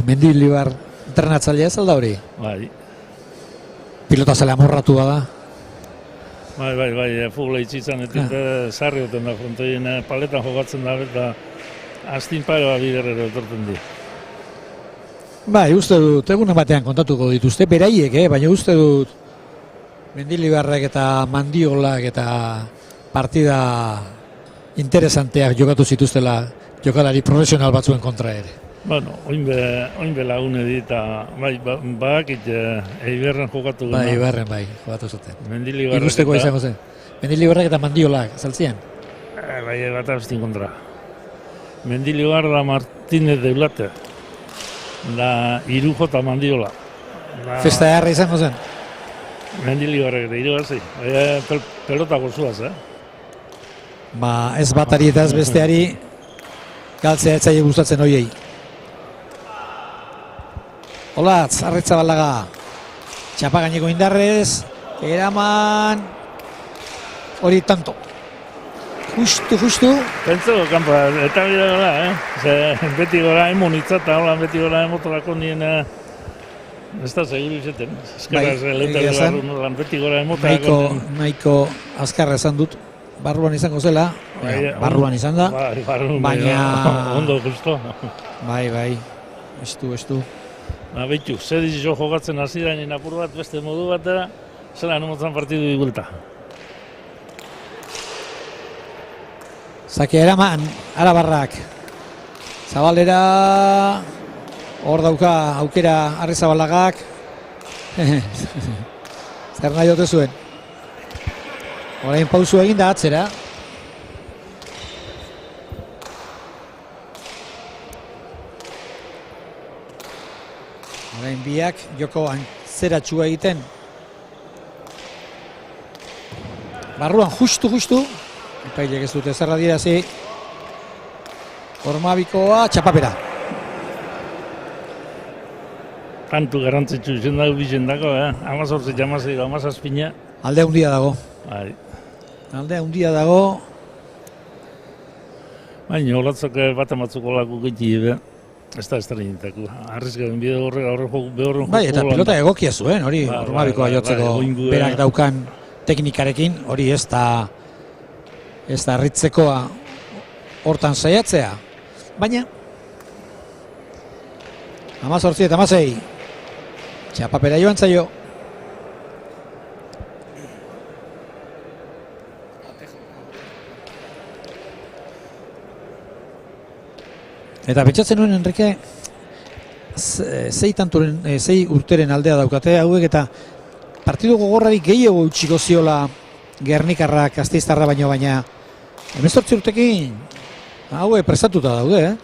Mendilibar entrenatzailea ez alda hori. Bai. Pilota zela amorratua da. Bai, futbola itxitzan, eta sarri duten da frontoien paletan jokatzen da, eta astin pare bat biderrero etorten di. Bai, uste dut, egunen batean kontatuko dituzte, beraiek, baina uste dut Mendilibarrek eta Mandiolak eta partida interesanteak jokatu zituztela jokalari profesional batzuen kontra ere. Bueno, oinbe lagune dit, eta bakit Eiberren jokatu gana. Bai, Eiberren bai, jokatu zuten. Mendilibarrek Ikusteko izango zen. Mendilibarrek eta Mandiolak, saltzian? Bai, bat abstin kontra. Mendilibar da Martínez de Blate, da Irujo eta Mandiola. festa jarra izango zen. Mendili horrek, irugazi. Pelota gozuaz, Ba, ez batari eta ez besteari galtzea etzaile gustatzen hoiei. Olatz, Arrizabalaga. Txapa gaineko indarrez. Eraman. Hori tanto. Justu. Pentsako kanpa, eta bida gora, Ze beti gora emunitzata, hola beti gora emotorako nien ez da seguru izaten. Eskerraz, lan beti gora emotorako. Nahiko azkarra esan dut. Barruan izango zela. Barruan izan da. Baina... Ondo, justo. Bai. Estu. Beitu, zer dizo jokatzen hasi da nien apur bat, beste modu bat da, zela numotzan partidu igulta. Zake eraman, Arabarrak. Zabalera, hor dauka aukera Arrizabalagak. Zer nahi ote zuen. Orain pausu egin da atzera. Orain biak joko antzeratxua egiten. Barruan justu. Epailek ez dute zerra dirazi. Ormabikoa txapapera. Kantu garantzitsu izen dago bizendako, 18 jamazei, 17. Alde handia dago. Bai. Alde handia dago. Baina, olatzak bat amatzuko lako giti, ez da estrenitako. Arrizkaren bide horre behorren Bai, eta pilota egokia zuen, hori Ormabikoa jotzeko berak daukan teknikarekin, hori ez da harritzekoa hortan saiatzea. Baina 18 eta 16 txapapera joan zaio. Eta pentsatzen nuen, Enrique, 6 urteren aldea daukate hauek, eta partidu gogorrarik gehiago utxiko ziola Gernikarrak Gasteiztarra baina 18 urtekin hauek prestatuta daude,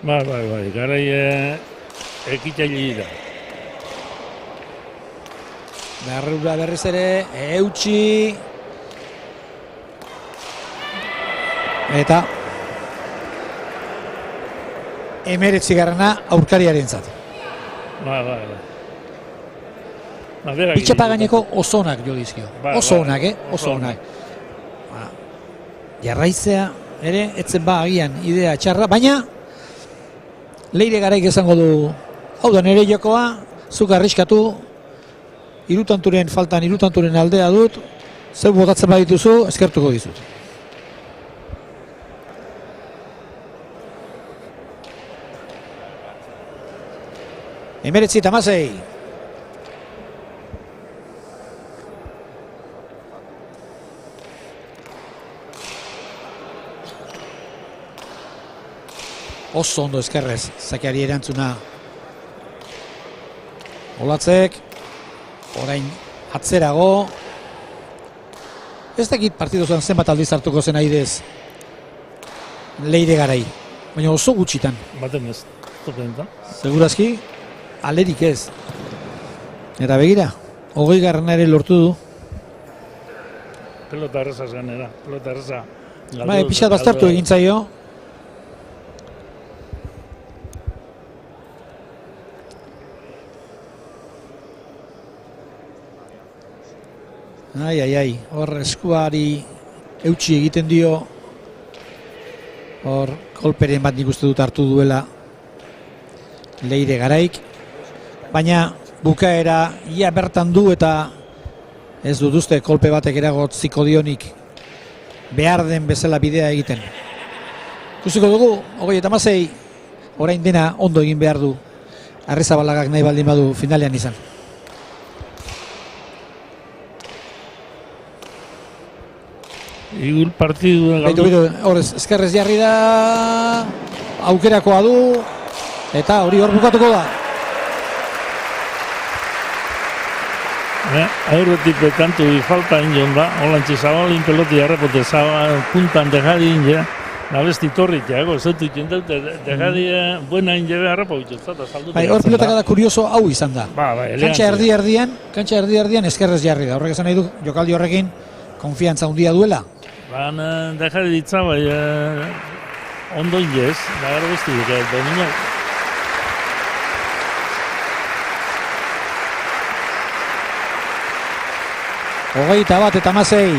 Bai, garai ekitzaile da. Barrura berriz ere, eutxi. Eta 19. aurkariaren zat. Bai. Bitxapa gaineko oso onak jo dizkio. Oso onak, oso onak. Jarraizea ere, etzen agian idea txarra, baina Leire Garaik esango du, hau da nire jokoa, zuk arriskatu, irutanturen aldea dut, zeu botatzen badituzu, eskertuko dizut. Emeretzi eta 16. Oso ondo eskerrez, zakeari erantzuna. Olatzek, orain atzerago. Ez dakit partiduan zenbat aldiz hartuko zen aidez Leire Garai, baina oso gutxitan. Baten ez, topentan. Segurazki, alerik ez. Eta begira, 20. ere lortu du. Pelota erreza zanera, pelota erreza. Bai, pixat baztertu egin zaio. Ai, hor eskuari eutxi egiten dio. Hor kolperen bat nik uste dut hartu duela Leire Garaik. Baina bukaera ia bertan du eta ez dut uste kolpe batek eragotziko dionik behar den bezala bidea egiten. Ikusiko dugu, 36, orain dena ondo egin behar du. Arrizabalagak nahi baldin badu finalean izan. Igul partidu Baitu, hor eskerrez jarri da, aukerakoa du, eta hori hor bukatuko da. Aurretik bekantu falta inion da, holantxe zabalin peloti harrepote puntan dejari inge, nabesti torritiago, ez dut ikendut, degadie buena injebe harrapa bituzat, azaldu. Bai, hor pilotaka da kurioso hau izan da. Bai, Kantxa erdi erdian eskerrez jarri da. Horrek esan nahi du, jokaldi horrekin, konfiantza handia duela. Baina, dejari ditza, bai, ondo inez, da gara besti duk, domina. Hogeita bat eta Masei.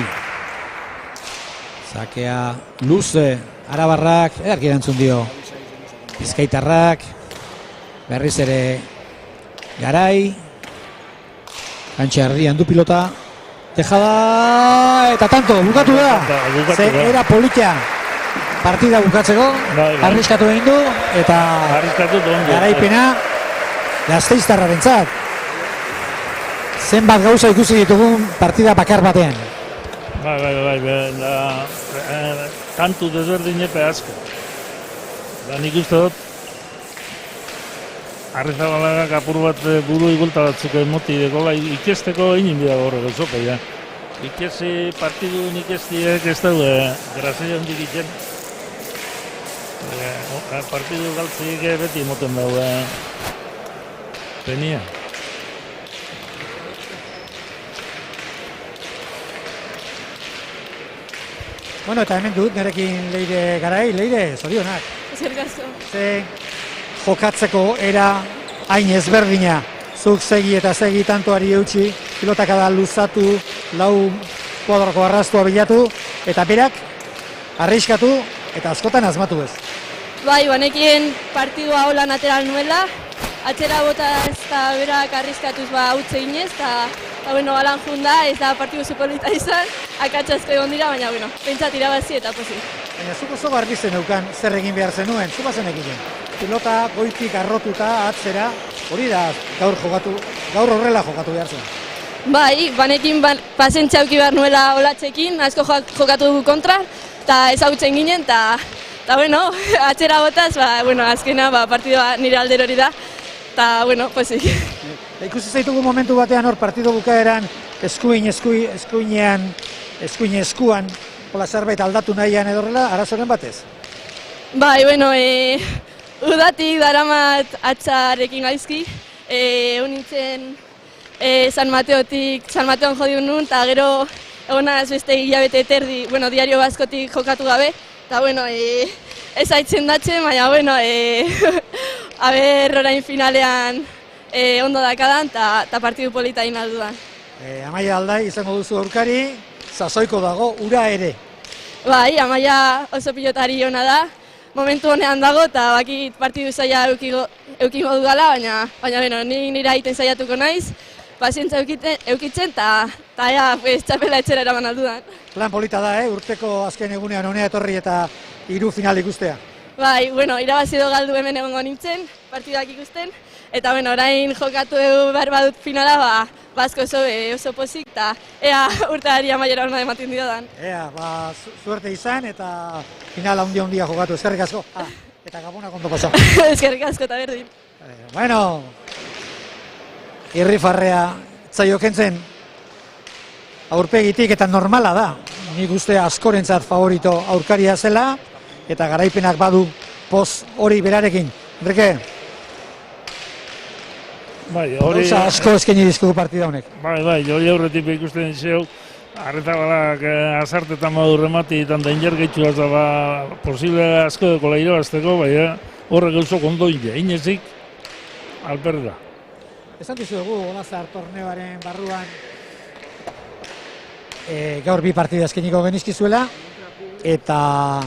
Zakea luze, Arabarrak, edarki erantzun dio. Bizkaitarrak, berriz ere Garai. Kantxa erdian du pilota. Dejada eta tanto, bukatu da. Ze era polita partida bukatzeko, arriskatu egin du eta garaipena Gasteiztarrarentzat. Zenbat gauza ikusi ditugun partida bakar batean. Bai, kantu desberdinepe asko. Da nik uste dut, Arrizabalaga apur bat buru igulta batzuk emoti dekola ikesteko egin bida horrek ezope, ja. Ikesi partidu ikestiek ez daude grazia hondik itzen. Partidu galtzik beti emoten daude penia. Bueno, eta hemen dut, nerekin Leire Garai, Leire, zorionak. Eskerrik asko. Ze jokatzeko era hain ezberdina. Zuk segi eta segi tantoari eutxi, pilotak da luzatu, lau kuadroko arrastua bilatu, eta berak arriskatu eta askotan asmatu ez. Bai, banekien partidua holan ateral nuela, atxera bota ez da berak arriskatuz utze ginez, eta bueno, balan junda, ez da partidu superlita izan, akatzazko egon dira, baina bueno, pentsat irabazi eta posi. Baina zuk oso garbi zeneukan zer egin behar zenuen, zu bazen egiten. Pilota goitik arrotuta atzera, hori da gaur horrela jokatu behar zen. Bai, banekin pasentzia auki behar nuela olatzekin, asko jokatu dugu kontra, eta ezagutzen ginen, eta bueno, atxera botaz, azkena partidua nire aldero hori da, eta bueno, pozik. Ikusi zaitugu momentu batean hor partido bukaeran eskuin eskuan, hola zerbait aldatu nahian edorrela, arazoren batez? Bai, bueno, udatik daramat atxarekin gaizki, nintzen San Mateon jodiun nun, eta gero egonaz beste hilabete eterdi, bueno, diario baskotik jokatu gabe, eta bueno, ez haitzen datzen, baina bueno, orain finalean ondo dakadan, eta partidu polita inaldudan. Amaia Aldai izango duzu aurkari, sasoiko dago, ura ere. Bai, Amaia oso pilotari ona da, momentu honean dago, eta bakit partidu zaila eukiko dudala, baina bueno, nire egiten saiatuko naiz, pazientza eukitzen, eta txapela etxera eraman aldudan. Plan polita da, urteko azken egunean honea etorri eta 3 final ikustea. Bai, bueno, irabazi edo galdu hemen egongo nintzen, partiduak ikusten, eta bueno, orain jokatu behar badut finala, asko oso pozik, eta ea urteari amaiera hona ematen diodan. Ea, suerte izan eta finala handia jokatu, eskerrik asko. Eta Gabonak ondo paso. Eskerrik asko eta berdin. Bueno, irrifarrea zaio kentzen aurpegitik eta normala da. Nik uste askorentzat favorito aurkaria zela eta garaipenak badu poz hori berarekin. Enrique? Bai, hori... Gauza asko eskaini dizkugu partida honek. Bai, hori aurretik ikusten zeu, Arrezabalak azartetan modu remati eta danger gehitxu posible asko dekola irabazteko, bai, horrek gauzok ondo inezik alperda. Esan dizuegu, Olazar torneoaren barruan gaur 2 partida eskeniko genizkizuela eta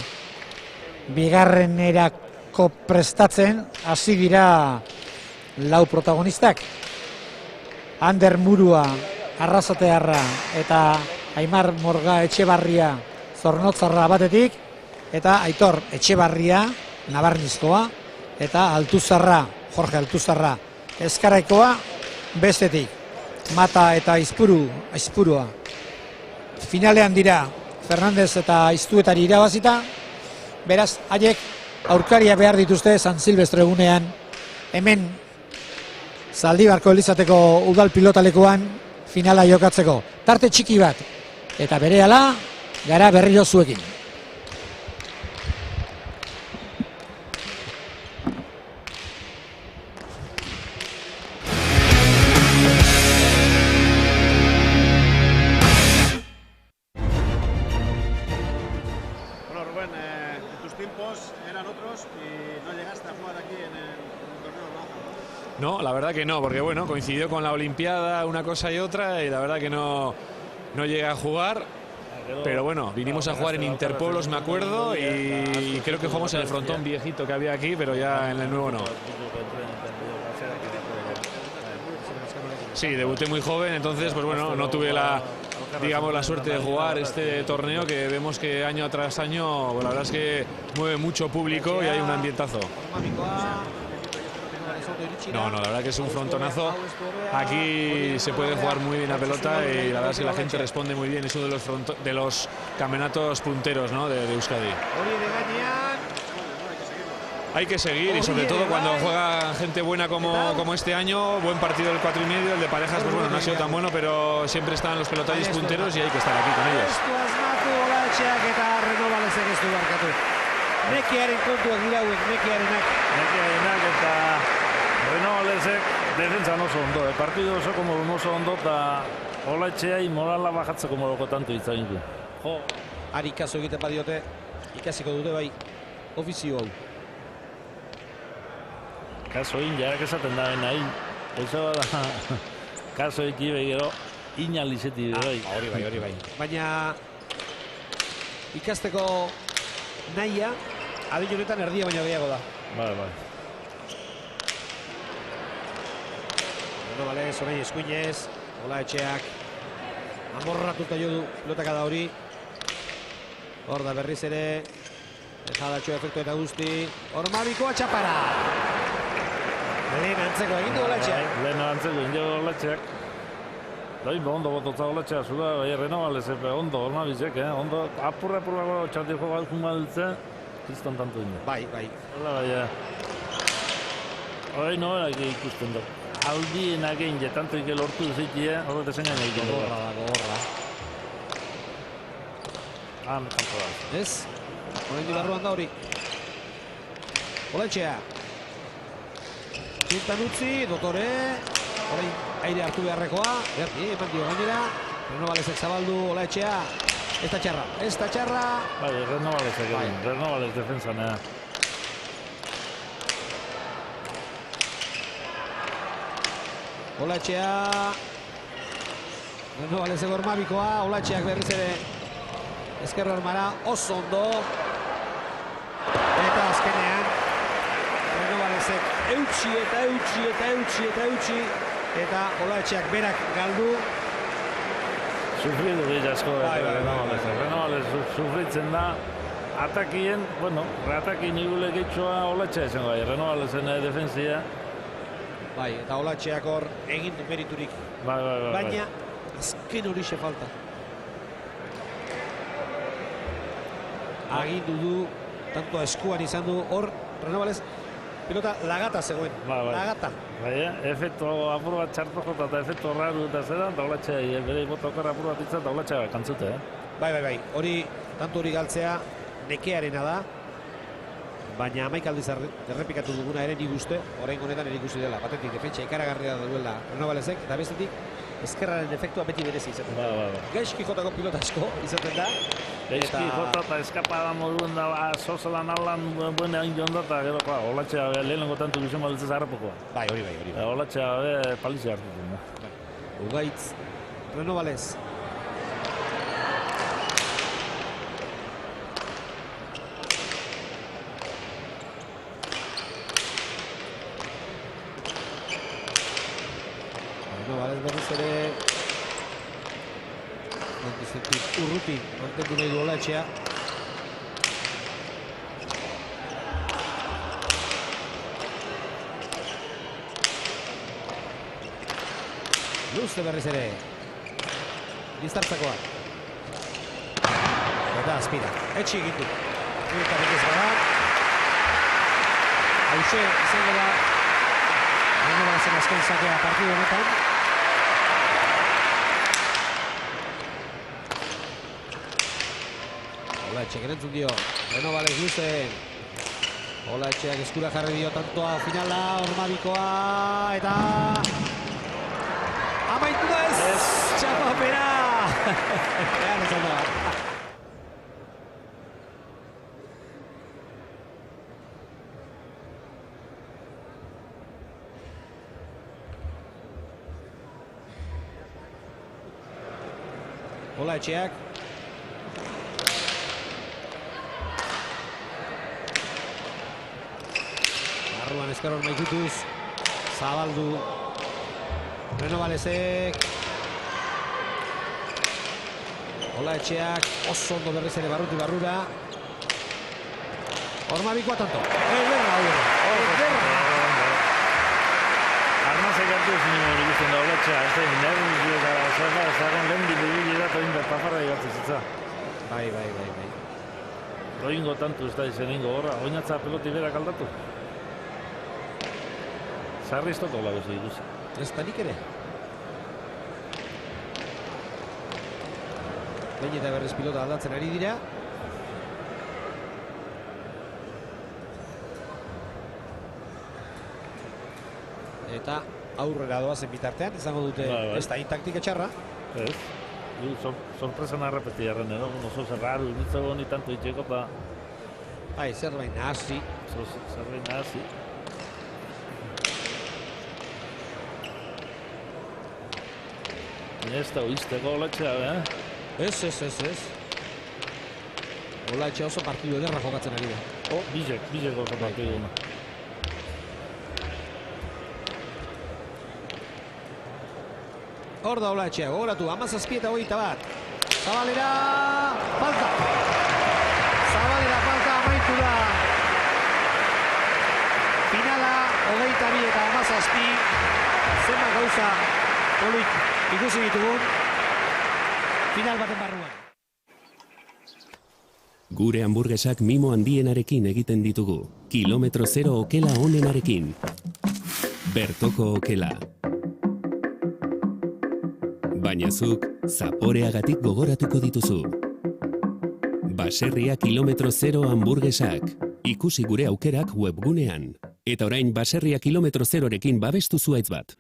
bigarrenerako prestatzen hasi dira 4 protagonistak. Ander Murua, Arrasatearra eta Aimar Morga Etxebarria Zornotzarra batetik eta Aitor Etxebarria Nabarnizkoa eta Altuzarra, Jorge Altuzarra Ezkaraikoa bestetik. Mata eta Aizpurua finalean dira Fernandez eta Aiztuetari irabazita, beraz haiek aurkaria behar dituzte San Silvestre egunean hemen Zaldibarko Elizateko udal pilotalekuan finala jokatzeko. Tarte txiki bat eta berehala gara berriro zuekin. Rubén, tus tiempos eran otros y no llegaste a jugar aquí en el torneo de Baja. No, la verdad que no, porque bueno, coincidió con la Olimpiada una cosa y otra y la verdad que no llegué a jugar. Pero bueno, vinimos a jugar en Interpueblos, me acuerdo, y creo que jugamos en el frontón viejito que había aquí, pero ya en el nuevo no. Sí, debuté muy joven, entonces pues bueno, no tuve la suerte de jugar este torneo que vemos que año tras año, la verdad es que mueve mucho público y hay un ambientazo. No, la verdad que es un frontonazo. Aquí se puede jugar muy bien la pelota y la verdad es que la gente responde muy bien. Es uno de los campeonatos punteros, ¿no? de Euskadi. Hay que seguir y sobre todo cuando juega gente buena como este año. Buen partido del 4,5, el de parejas pues bueno, no ha sido tan bueno, pero siempre están los pelotaris punteros y hay que estar aquí con ellos. Nekiarenak eta Renovalesek defentsan oso ondo, partidu osoko modun oso ondo eta Olatxeai morala bajatzeko modoko tanto izan du. Jo, ari kaso egiten badiote, ikasiko dute bai ofizio hau. Kaso jarak esaten da nahi, oso da kaso ekibe gero inalizeti bai. Hori bai. Baina ikasteko nahia adin honetan erdia baina gehiago da. Bai. Bale, orain eskuinez, Olaetxeak amorratuta jo du pelotaka da hori. Hor da berriz ere, jadatxo efektu eta guzti. Ormabikoa txapara. Lehen antzeko egin du Olaetxeak. Lehen antzeko egin du Olaetxeak. Doi, ondo bototza Olaetxea zura, bai, Renovales, ondo, Ormabizek, ondo, apurra txartiko bat jumaltze, kriston tanto dine. Bai. Hola, bai, hori nobera ikusten du. Aldienak egin tanto ike lortu zitia, horret esan gaina egin. Gogorra. Kanpo da. Ez? Horrein dibarruan da hori. Olaetxea. Txintan utzi, dotore. Horrein aire hartu beharrekoa. Eman dio gainera. Renovalesek zabaldu, Olaetxea. Ez da txarra. Bai, Renovalesek egin. Renovales defensan, Olaetxea. Renovalesek Ormabikoa. Olaetxeak berriz ere ezkerro armara. Oso ondo. Eta azkenean Renovalesek eutxi. Eta Olaetxeak berak galdu. Sufridu gehi asko Bai. Renovales sufritzen da. Atakien, reatakin igule gehitxoa Olaetxea izango bai. Renovalesen defensia. Bai, eta Olaetxeak hor egin du meriturik. Bai. Baina azken horixe falta. Agindu du, tanto eskuan izan du hor Renovales pilota lagata zegoen. Lagata. Bai, efektu apur bat txartu jota eta efektu raru eta zera, eta Olaetxea bere botokar apur bat izan, eta Olaetxea kantzute, Bai. Hori, tanto hori galtzea nekearena da. Baina amaik aldiz errepikatu duguna ere nik uste, orain honetan ere ikusi dela. Batetik defentsa ikaragarria duela Renovalesek, eta bestetik ezkerraren efektua beti berezi izaten da. Bai. Gaizki jotako pilota asko izaten da. Gaizki jota eta eskapada moduen da, sozalan alan buena indion da, eta gero, Olaetxea lehenengo tantu bizon balitzez harrapokoa. Bai, hori. Olaetxea palizia hartu du. Ugaitz, Renovales. Renovales berriz ere urruti mantendu nahi du Olaetxea. Luze berriz ere Liztartzakoa. Eta azpira, etxi egitu. Minutarrik ez bada. Hauxe izango da Renovalesen azken zakea partidu honetan. Olaetxeak erantzun dio, Renovales luze. Olaetxeak eskura jarri dio tantoa finala, Ormabikoa, eta amaitu da ez! Txapapera! Egan ez da. Ola Etxeak. Barruan Ezkerron maikutuz. Zabaldu. Renovalezek. Ola Etxeak oso ondo berriz ere barruti barrura. Ormabikoa tanto. Armazek hartu ez nimo ikusten da Olatxea, ez da, nerviz eta zagon lehen bide da toin bertafarra egatzen zitza. Bai. Roingo tantu ez da izen ingo horra, oinatza peloti berak aldatu. Zarri ez toko lagoz ikusi. Ez da nik ere. Behin eta berriz pilota aldatzen ari dira. Eta aurrera doazen bitartean, izango dute ez da intaktik etxarra. Ez, sorpresan arrepeti jarren edo, oso zerrar, unitzago honi tanto itxeko eta... Bai, zerbait nahasi. Zerbait nahasi. Ez da oizteko Olatxea, Ez. Ola Etxea oso partidu ederra jokatzen ari da. Bizek oso partidu duna. Hor da Ola Etxea, gogoratu, 17:21. Zabalera, falta! Zabalera falta amaitu da. Finala, 22 eta 17. Zenbat gauza polit ikusi ditugun. Final baten barruan. Gure hamburguesak mimo handienarekin egiten ditugu. Kilometro zero okela onenarekin. Bertoko okela. Baina zuk, zaporeagatik gogoratuko dituzu. Baserria kilometro zero hamburguesak. Ikusi gure aukerak webgunean. Eta orain baserria kilometro zerorekin babestu zuaitz bat.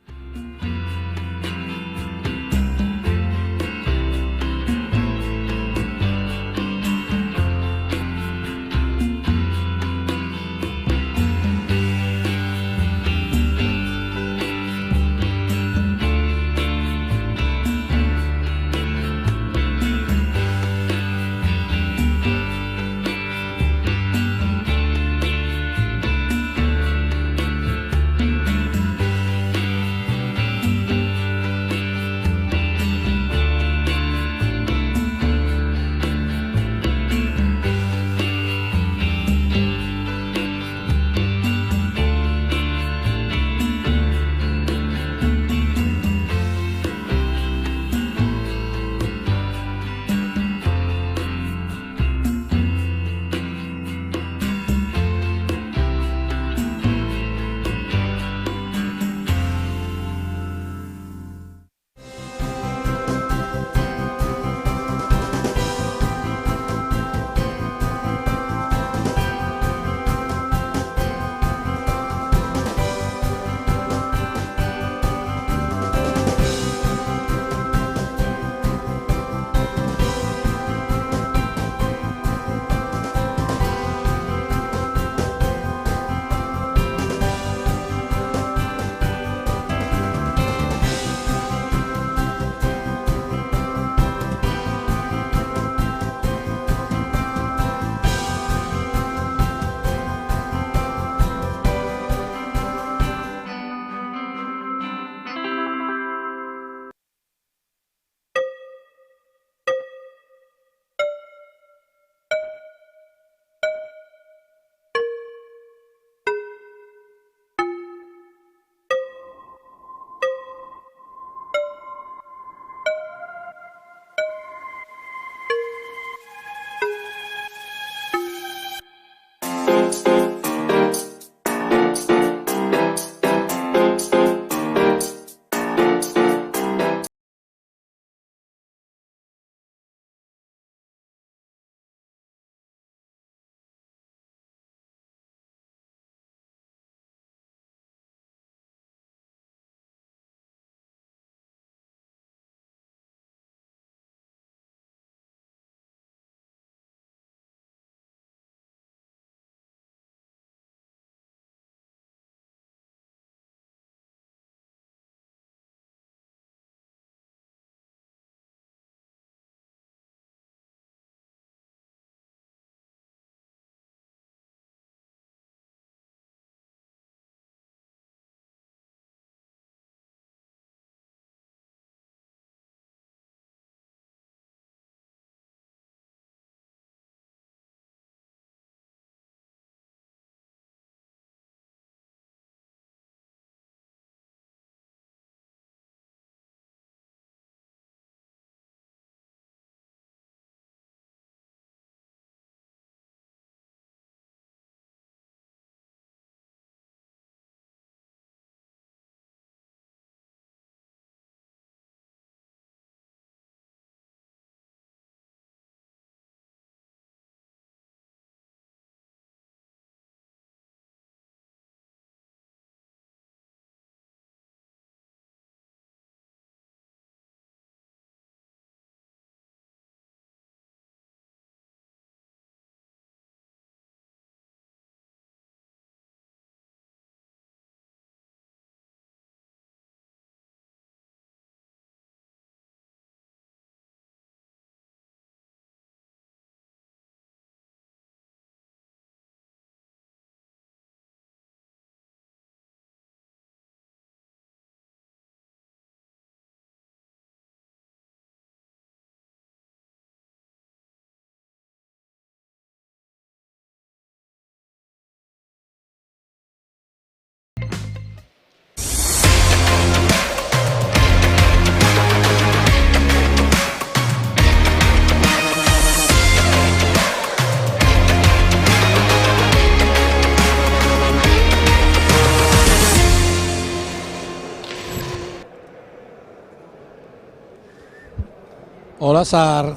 Olazar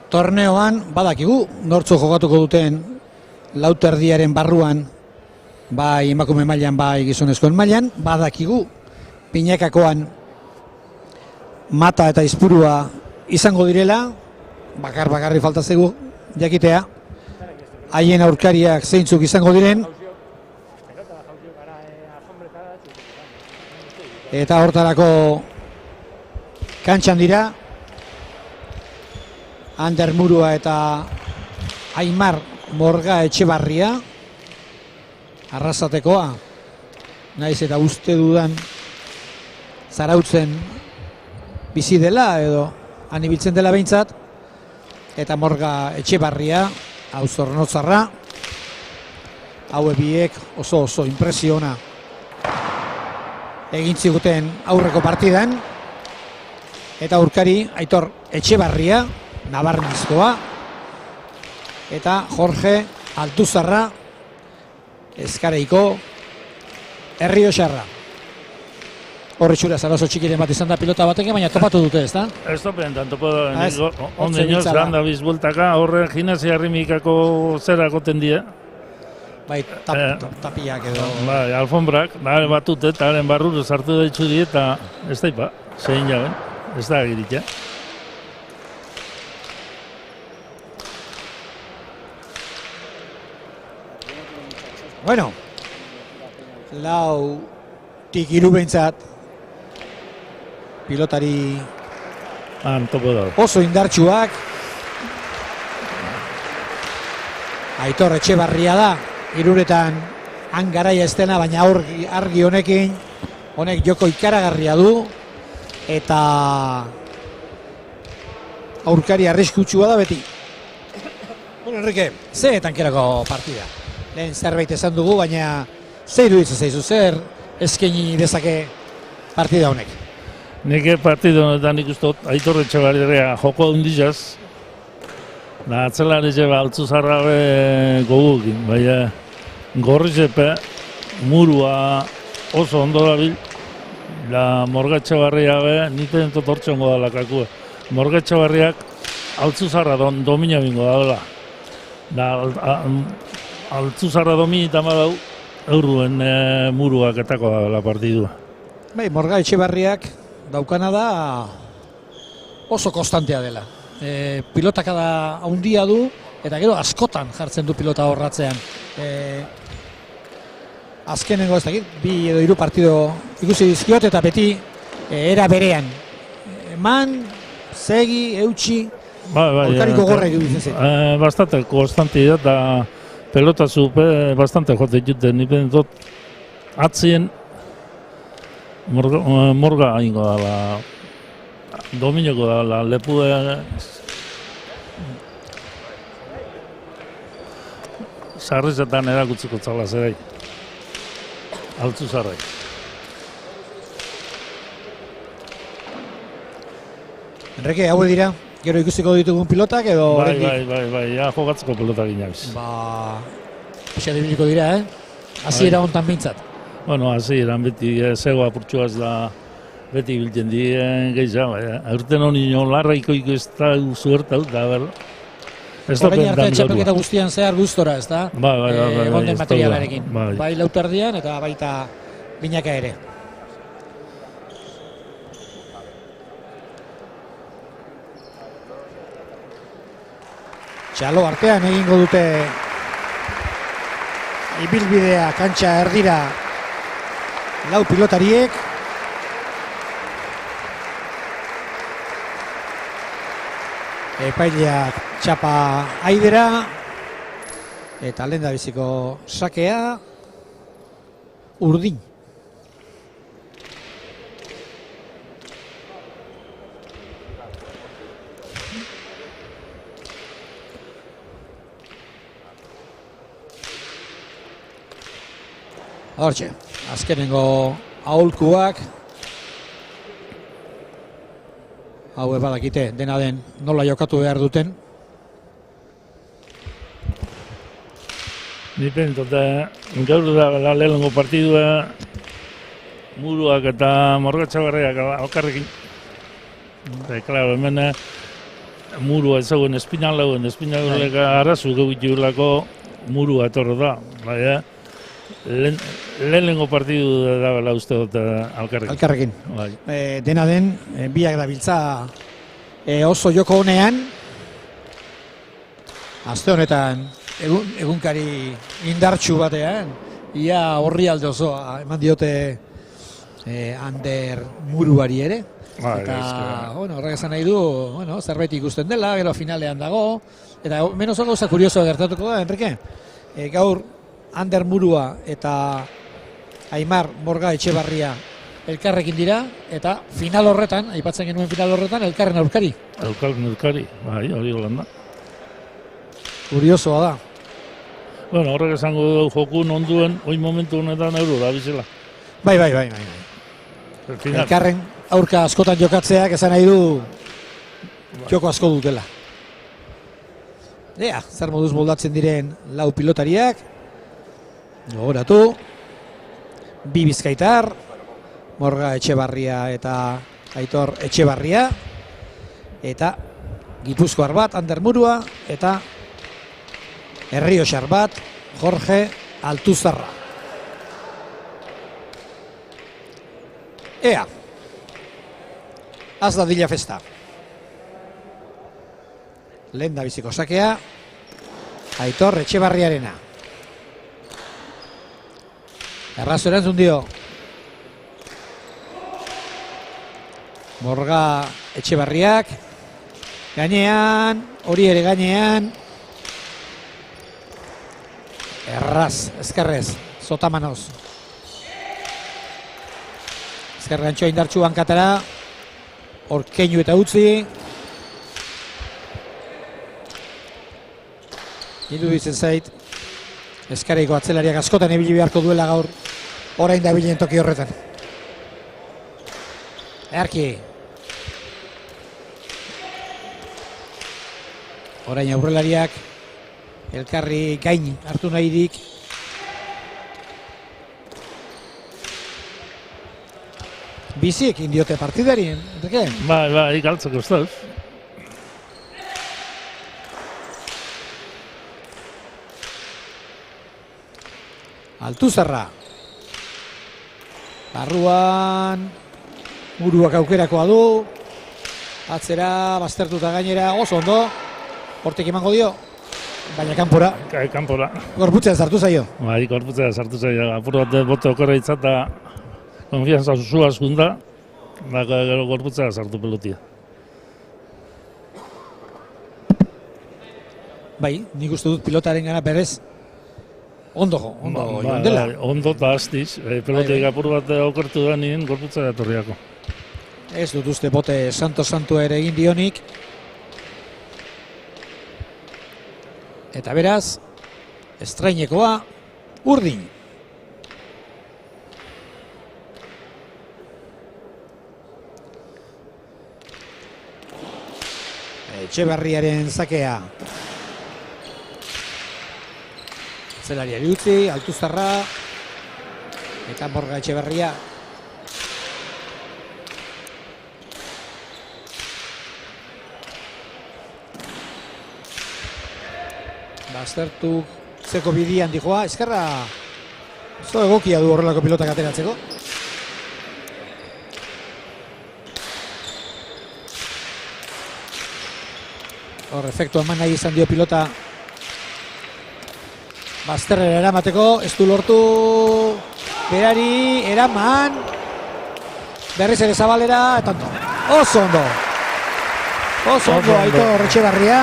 torneoan badakigu nortzu jokatuko duten lauterdiaren barruan, bai emakume mailan, bai gizonezkoen mailan, badakigu Pinakakoan Mata eta Izpurua izango direla, bakarri falta zaigu jakitea haien aurkariak zeintzuk izango diren, eta hortarako kantxan dira Ander Murua eta Aimar Morga Etxebarria, Arrasatekoa, naiz eta uste dudan Zarautzen bizi dela edo han ibiltzen dela behintzat, eta Morga Etxebarria, hau Zornotzarra, haue biek oso impresiona egin ziguten aurreko partidan, eta aurkari Aitor Etxebarria, Nabarnizkoa, eta Jorge Altuzarra, Ezkareiko Errioxarra. Horretxura zarazo txikiren bat izan da pilota batekin, baina topatu dute, ez da? Ez topean, topo ondo inoz, ganda bizbultaka, horre gimnasia arrimikako zerako tendia. Bai, tapiak edo... Bai, alfombrak, batut eta haren barruru sartu da itxudi eta ez daipa, zein jaben, ez da agiritza. Bueno, lau tikiru behintzat pilotari topo da. oso indartsuak. Aitor Etxebarria da, hiruretan han garaia ez dena, baina argi honekin, honek joko ikaragarria du, eta aurkari arriskutsua da beti. Bueno, Enrique, ze tankerako partida? Lehen zerbait esan dugu, baina ze iruditzen zaizu, zer eskaini dezake partida honek? Nik partida honetan ikustot Aitor Etxebarria joko handizaz, da atzelari jeba Altzuzarra gogukin, baina Gorrizepe Murua oso ondo dabil, la Morga Etxebarria niten totortxongo da lakakua. Morga Etxebarriak Altzuzarra domina bingo da. Da Altzuzarra domina badau eurruen Muruak etako da partidua. Bai, Morga Etxebarriak daukana da oso konstantea dela. Pilotakada handia du, eta gero askotan jartzen du pilota horratzean. Azkenengo ez dakit, 2 edo 3 partido ikusi dizkiot, eta beti era berean. Eman, segi, eutxi, aurkariko gorra iruditzen zen. Bastante konstanti da, eta pelota zupe bastante jote juten, nipen dut atzien Morga ingo da, dominoko da, lepu sarrizetan erakutziko zala zerai. Altzuzarrai. Enrique, hau dira, gero ikusiko ditugun pilotak edo... Bai, ja jokatzeko pilotak inabiz. Pixa dibiliko dira, hasiera hontan bintzat. Bueno, hasieran beti zego apurtxuaz da beti biltzen dien gehiago. Aurten honi larraiko ez da zuertau, da berro. Horrein arte txapelketa guztian zehar gustora, ez da? Bai. Gonden materialarekin. Bai lauterdian eta baita binaka ere. Txalo artean egingo dute ibilbidea kantxa erdira lau pilotariek. Epaileak txapa aidera eta lehen biziko sakea urdin. Hortxe, azkenengo aholkuak. Hau badakite dena den nola jokatu behar duten. Nipen, gaur da lehenengo partidua Muruak eta Morga Etxebarriak okarrekin. Claro, hemen murua ezagun espinalek arazu gehiagulako murua etorro da. Baina, lehenengo partidu da bela uste dut Alkarrekin. Bai. Dena den, biak da biltza oso joko honean, aste honetan egunkari indartsu batean, ia horri alde osoa eman diote Ander muruari ere. Eta, horrek esan nahi du, zerbait ikusten dela, gero finalean dago, eta menos gauza kuriosoa gertatuko da, Enrique. Gaur, Ander murua eta Aimar Morga Etxebarria elkarrekin dira, eta final horretan, aipatzen genuen final horretan, elkarren aurkari. Elkarren aurkari, bai, hori golanda. Kuriosoa da. Bueno, horrek esango du jokun onduen, oin momentu honetan euro da bizela. Bai. Elkarren aurka askotan jokatzeak esan nahi du joko asko dutela. Zer moduz moldatzen diren lau pilotariak. Gogoratu. Bi bizkaitar. Morga Etxebarria eta Aitor Etxebarria. Eta Gipuzkoar bat, Ander Murua. Eta Errioxar bat, Jorge Altuzarra. Az da dila festa. Lehen da biziko sakea, Aitor Etxebarriarena. Errazo erantzun dio. Morga Etxebarriak. Gainean, hori ere gainean. Erraz, ezkerrez, Sotamanoz. Ezker gantxoa indartxu bankatara. Orkeinu eta utzi. Iruditzen zait, Ezkareiko atzelariak askotan ebili beharko duela gaur, orain da bilen toki horretan. Earki. Orain aurrelariak elkarri gain hartu nahirik. Biziek indiote partidarien, enteke? Bai, galtzeko ez da. Altuzarra. Barruan Muruak aukerakoa du. Atzera, baztertuta gainera, oso ondo. Hortik emango dio. Baina kanpora. Kanpora. Gorputzean sartu zaio. Bai, gorputzean sartu zaio. Apur bat bote okorra itzata konfianza zuzua zunda. Gero gorputzean sartu pelotia. Bai, nik uste dut pilotaren gana berez ondo joan dela. Ondo eta astiz. Pelotik apur bat okertu da nien gorputzea etorriako. Ez dut uste bote santua ere egin dionik. Eta beraz, estrainekoa urdin. Etxebarriaren zakea. Zelariari utzi, Altuzarra. Eta Morga Etxebarria. Baztertu zeko bidian dijoa, eskerra zo egokia du horrelako pilotak ateratzeko. Hor, efektu eman nahi izan dio pilota bazterrera eramateko, ez du lortu berari, eraman berriz ere zabalera, eta oso ondo Aitor Etxebarria.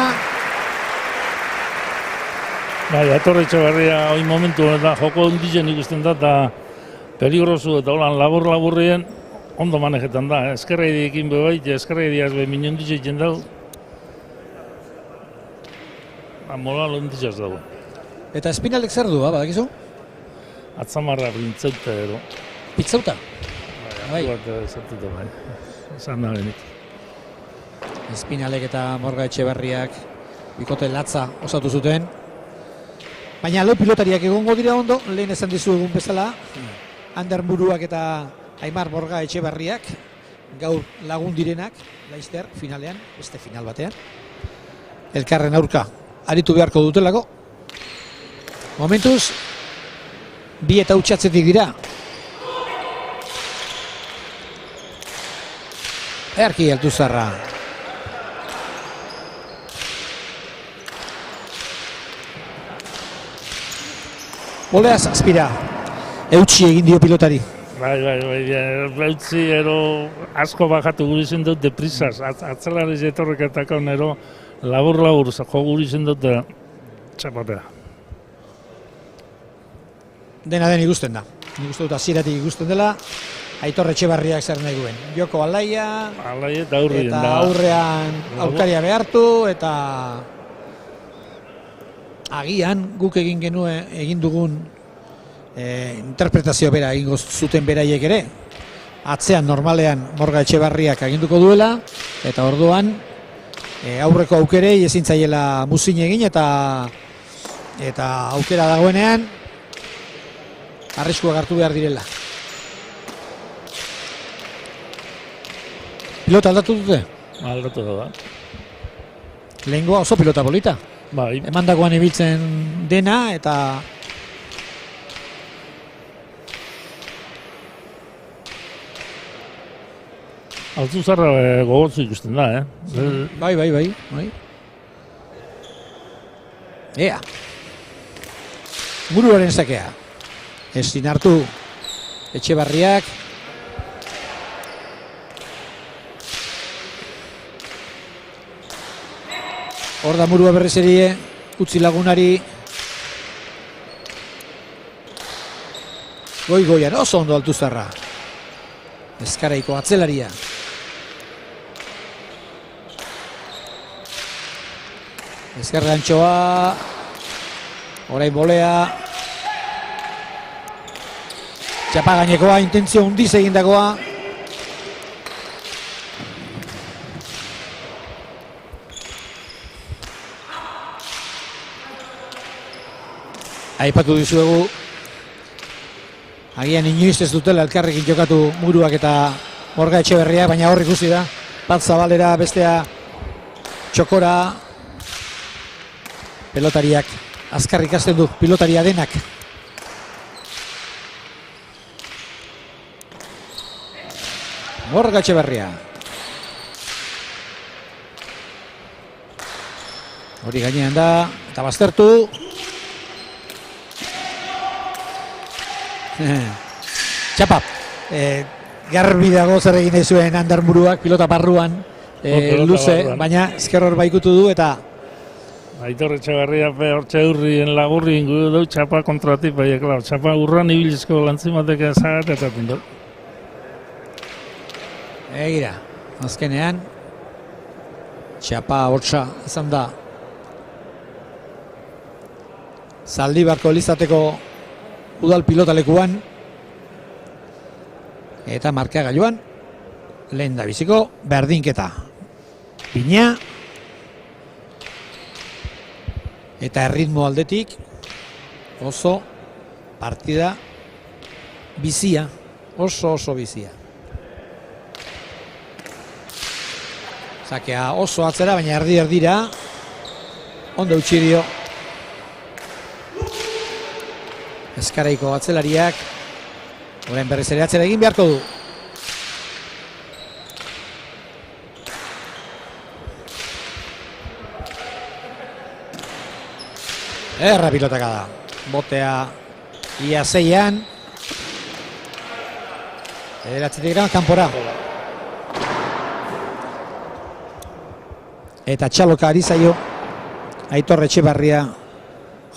Bai, Aitor Etxebarria oin momentu honetan joko ondizen ikusten da, eta peligrosu eta holan labur-laburrien ondo manejetan da. Eskerreidekin bebait, eskerreideaz be minonditze egiten dau. Moral ondizaz dago. Eta Espinalek zer du, badakizu? Atzamarra rintzauta edo. Pitzauta? Bai. Zertuta bai. Esan da benik. Espinalek eta Morga Etxebarriak bikote latza osatu zuten. Baina lau pilotariak egongo dira ondo, lehen esan dizu egun bezala. Ander Muruak eta Aimar Morga Etxebarriak gaur lagun direnak, laizter finalean, beste final batean. elkarren aurka aritu beharko dutelako. Momentuz, 2 eta utxatzetik dira. Erki Altuzarra. Boleaz azpira. Eutxi egin dio pilotari. Bai, eutxi ero asko bajatu guri zen dut deprisaz. Atzelari etorreketako nero labur zako guri zen dut txapatea. Dena den ikusten da. Nik uste dut hasieratik ikusten dela. Aitor Etxebarriak zer nahi duen. Joko alaia eta aurrien eta da. aurrean aurkaria behartu eta agian guk egin dugun interpretazio bera egingo zuten beraiek ere. Atzean normalean Morga Etxebarriak aginduko duela eta orduan aurreko aukerei ezin zaiela muzin egin eta aukera dagoenean arriskuak hartu behar direla. Pilota aldatu dute? Aldatu da. Lehengoa oso pilota polita. Bai. Emandakoan ibiltzen dena eta Altuzarra gogotzu ikusten da, Bai. Ea. Muruaren sakea. Ezin hartu Etxebarriak. Hor da murua berriz erie, utzi lagunari. Goian, oso ondo Altuzarra. Ezkaraiko atzelaria. Ezkerra antxoa. Orain bolea. Txapa gainekoa, intentzio hundiz egindakoa. Aipatu dizuegu agian inoiz ez dutela elkarrekin jokatu Muruak eta Morga Etxeberria, baina hor ikusi da bat Zabalera, bestea Txokora. Pelotariak azkar ikasten du, pilotaria denak. Morga Etxeberria. Hori gainean da, eta baztertu. Txapa, garbi dago zer egin zuen Ander Muruak pilota barruan, luze, baina ezker hor baikutu du eta Aitor Etxebarria hortxe urrien lagurri ingudu du txapa kontratik, baina, klar, txapa urran ibilizko lantzimatek ezagatatzen du. Egira, azkenean, txapa hortza izan da Zaldibarko Elizateko udal pilotalekuan eta markagailuan lehen da biziko berdinketa. Pina eta erritmo aldetik oso partida bizia, oso bizia. Zakea oso atzera, baina erdira ondo utzi dio Ezkaraiko atzelariak. Orain berriz ere atzera egin beharko du. Erra pilotaka da. Botea ia 6an. Eratzetik gara kanpora. Eta txaloka ari zaio Aitor Etxebarria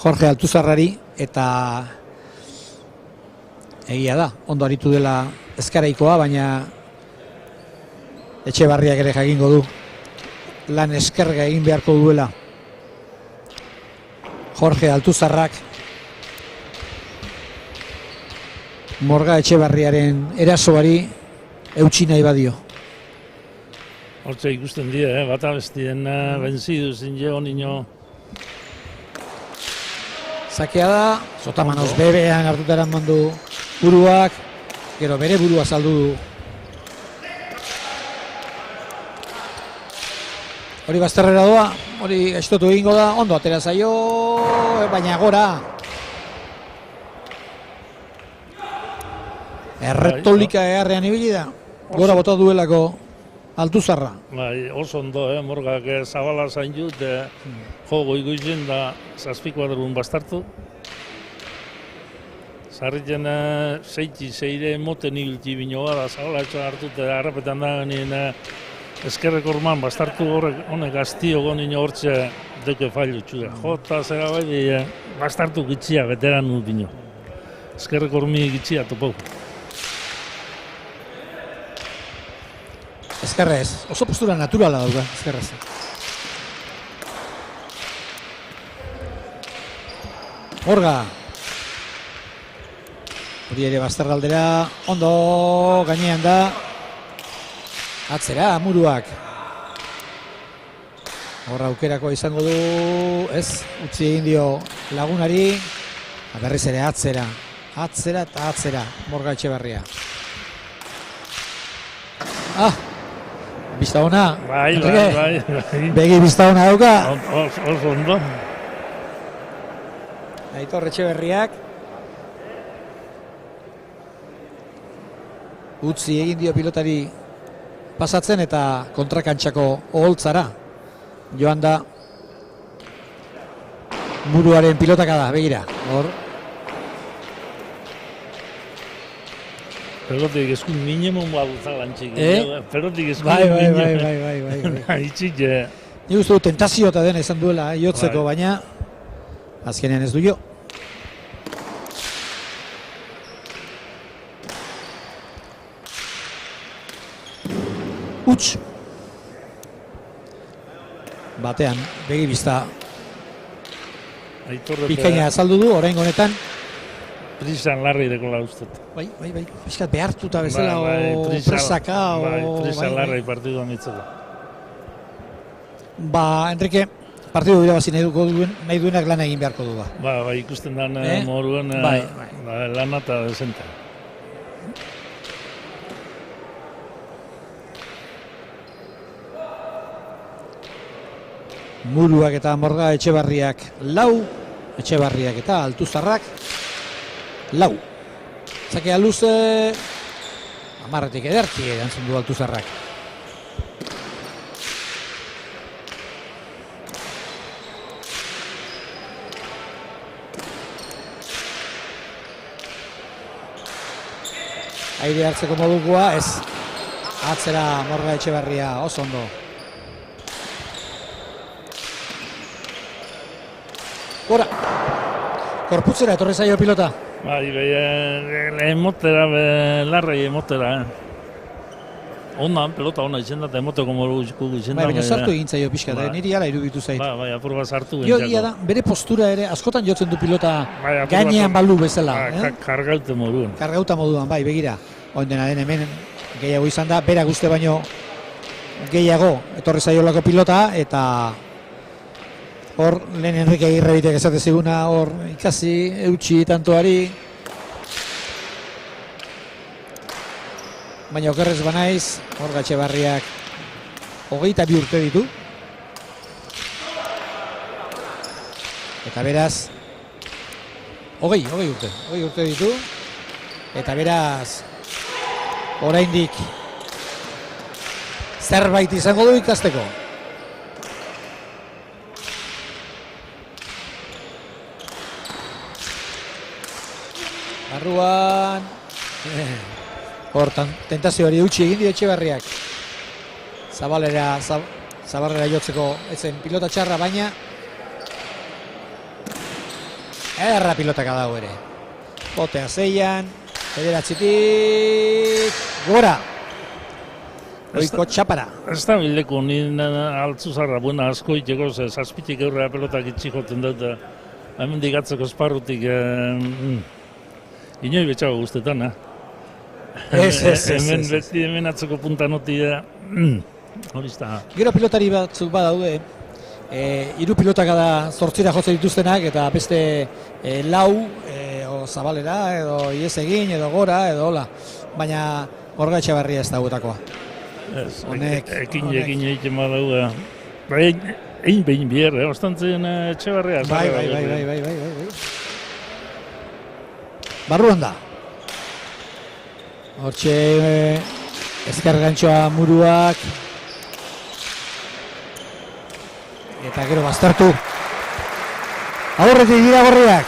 Jorge Altuzarrari eta egia da, ondo aritu dela Ezkaraikoa, baina Etxebarriak ere jakingo du lan eskerga egin beharko duela Jorge Altuzarrak Morga Etxebarriaren erasoari eutsi nahi badio. Hortze ikusten dira, bata bestien benzidu zin jo nino. Zakea da, Sotamanoz bebean hartutaran mandu buruak, gero bere burua saldu du. Hori bazterrera doa, hori estotu egingo da, ondo atera zaio, baina gora. Erretolika eharrean ibili da, gora bota duelako Altuzarra. Bai, oso ondo, Morgak zabala zain dut, jo goigoizen da zazpiko adurun bastartu. Zarritzen zeire moten ibilti binoa da, zabala etxan hartu eta harrapetan da nien eskerrek orman bastartu honek aztio gonin hortze deke failu txuda. Jota zera bai, bastartu gitxia, veteran nu bino. Eskerrek ormi gitxia topau. Ezkerrez, oso postura naturala dauka, ezkerrez. Morga. Hori ere bazterraldera, ondo gainean da. Atzera, muruak. Horra aukerako izango du, ez, utzi egin dio lagunari. Berriz ere atzera, atzera eta atzera, Morga Etxebarria. Bista ona, Bai. begi bista ona dauka. Oso ondo. Aitor Etxeberriak. Utzi egin dio pilotari pasatzen eta kontrakantxako oholtzara. Joan da muruaren pilotaka da, begira. Hor. Pelotik eskun minimum badutza lantxik. Pelotik eskun Bai. Itxik. Ni uste du tentazio eta dena izan duela jotzeko, baina azkenean ez du jo. Uts. Batean, begi bizta bikaina azaldu du, orain honetan. Prisan larri dekola ustet. Bai, fiskat behartuta bezala, o presaka, o... Prisan larri partidu amitzeko. Enrique, partidu irabazi nahi duenak lan egin beharko du ba. Bai, ikusten dan moruen lana eta desente. Muruak eta Morga Etxebarriak 4, Etxebarriak eta Altuzarrak 4. Zakea luze, 10 ederki erantzun du Altuzarrak. Aire hartzeko modukoa, ez. Atzera Morga Etxebarria, oso ondo. Gora. Korputzera etorri zaio pilota. Bai, emotera, larrei emotera. Ondan, pelota ona izen da, eta emoteko moru izen da. Baina sartu egin zaio pixka, niri ala iruditu zait. Bai, apurba sartu. Jo, egia da, bere postura ere, askotan jotzen du pilota gainean balu bezala. Kargaute moduan. Kargauta moduan, bai, begira. Oindena den hemen gehiago izan da, bera guzti baino gehiago etorri zaiolako pilota, eta hor, lehen Enrique Agirrebitek esate ziguna, hor ikasi, eutxi tantoari. Baina okerrez banaiz, Morga Etxebarriak 22 urte ditu. Eta beraz, 20 urte ditu. Eta beraz, oraindik zerbait izango du ikasteko. Barruan, hortan tentazioari eutxi egin dio Etxebarriak. Zabalera jotzeko ezen pilota txarra, baina erra pilotaka dago ere. Botea zeian, bederatzitik, gora! Oiko txapara. Ez da bileko, nien Altuzarra buena asko iteko, zazpitik eurrea pelotak itxikoten dut, hemen digatzeko esparrutik, inoi betxago guztetan, Hemen beti hemen atzeko punta noti hori da. Gero pilotari batzuk badaude, 3 pilotaka da 8 jotzen dituztenak, eta beste 4 Zabalera, edo ies egin, edo gora, edo hola. Baina Morga Etxebarria ez dagoetakoa. Ekin egiten badaude. Egin behin biher, ostantzen Etxebarria. Bai. Barruan da. Hortxe ezker gantxoa Muruak. Eta gero baztertu. Aurretik dira gorriak.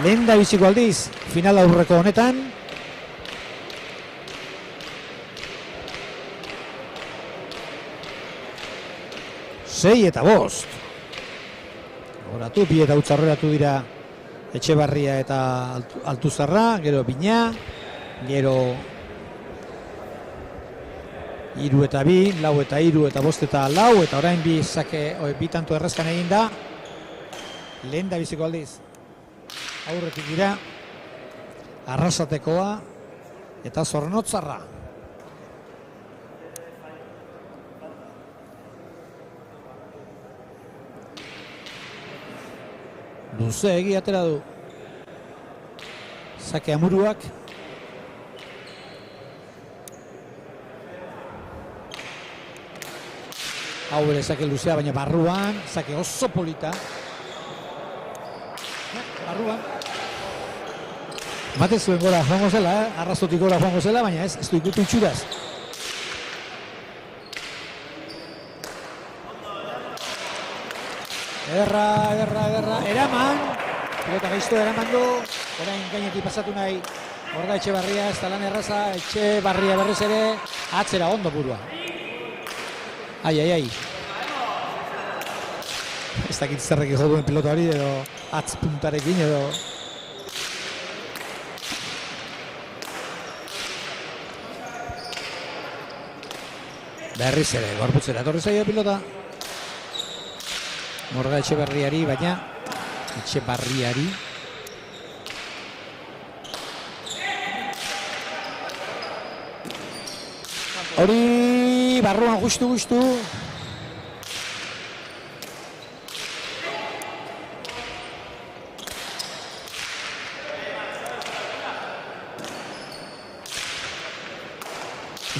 Lehen da biziko aldiz, final aurreko honetan. Sei eta bost. Horatu, bi eta utza horreratu dira Etxebarria eta Altuzarra, gero Bina, gero 3 eta 2, 4 eta 3 eta 5 eta 4, eta orain bi tanto errezkan egin da. Lehen da biziko aldiz. Aurretik dira Arrasatekoa eta Zornotzarra. Luze egi atera du. Sake Muruak. Hau ere sake luzea, baina barruan, sake oso polita. Barruan. Mate zuen gora joango zela, Arrazotik gora joango zela, baina ez du ikutu itxuraz. Ederra, eraman. Pilota gaizto eraman du. Orain gainetik pasatu nahi. Morga Etxebarria, ez da lan erraza. Etxebarria berriz ere. Atzera ondo burua. Ai. Ez dakit zerrek jo duen pilota hori edo atz puntarekin edo. Berriz ere, gorputzera etorri zaio pilota. Morga Etxebarriari, baina Etxebarriari. Hori barruan justu.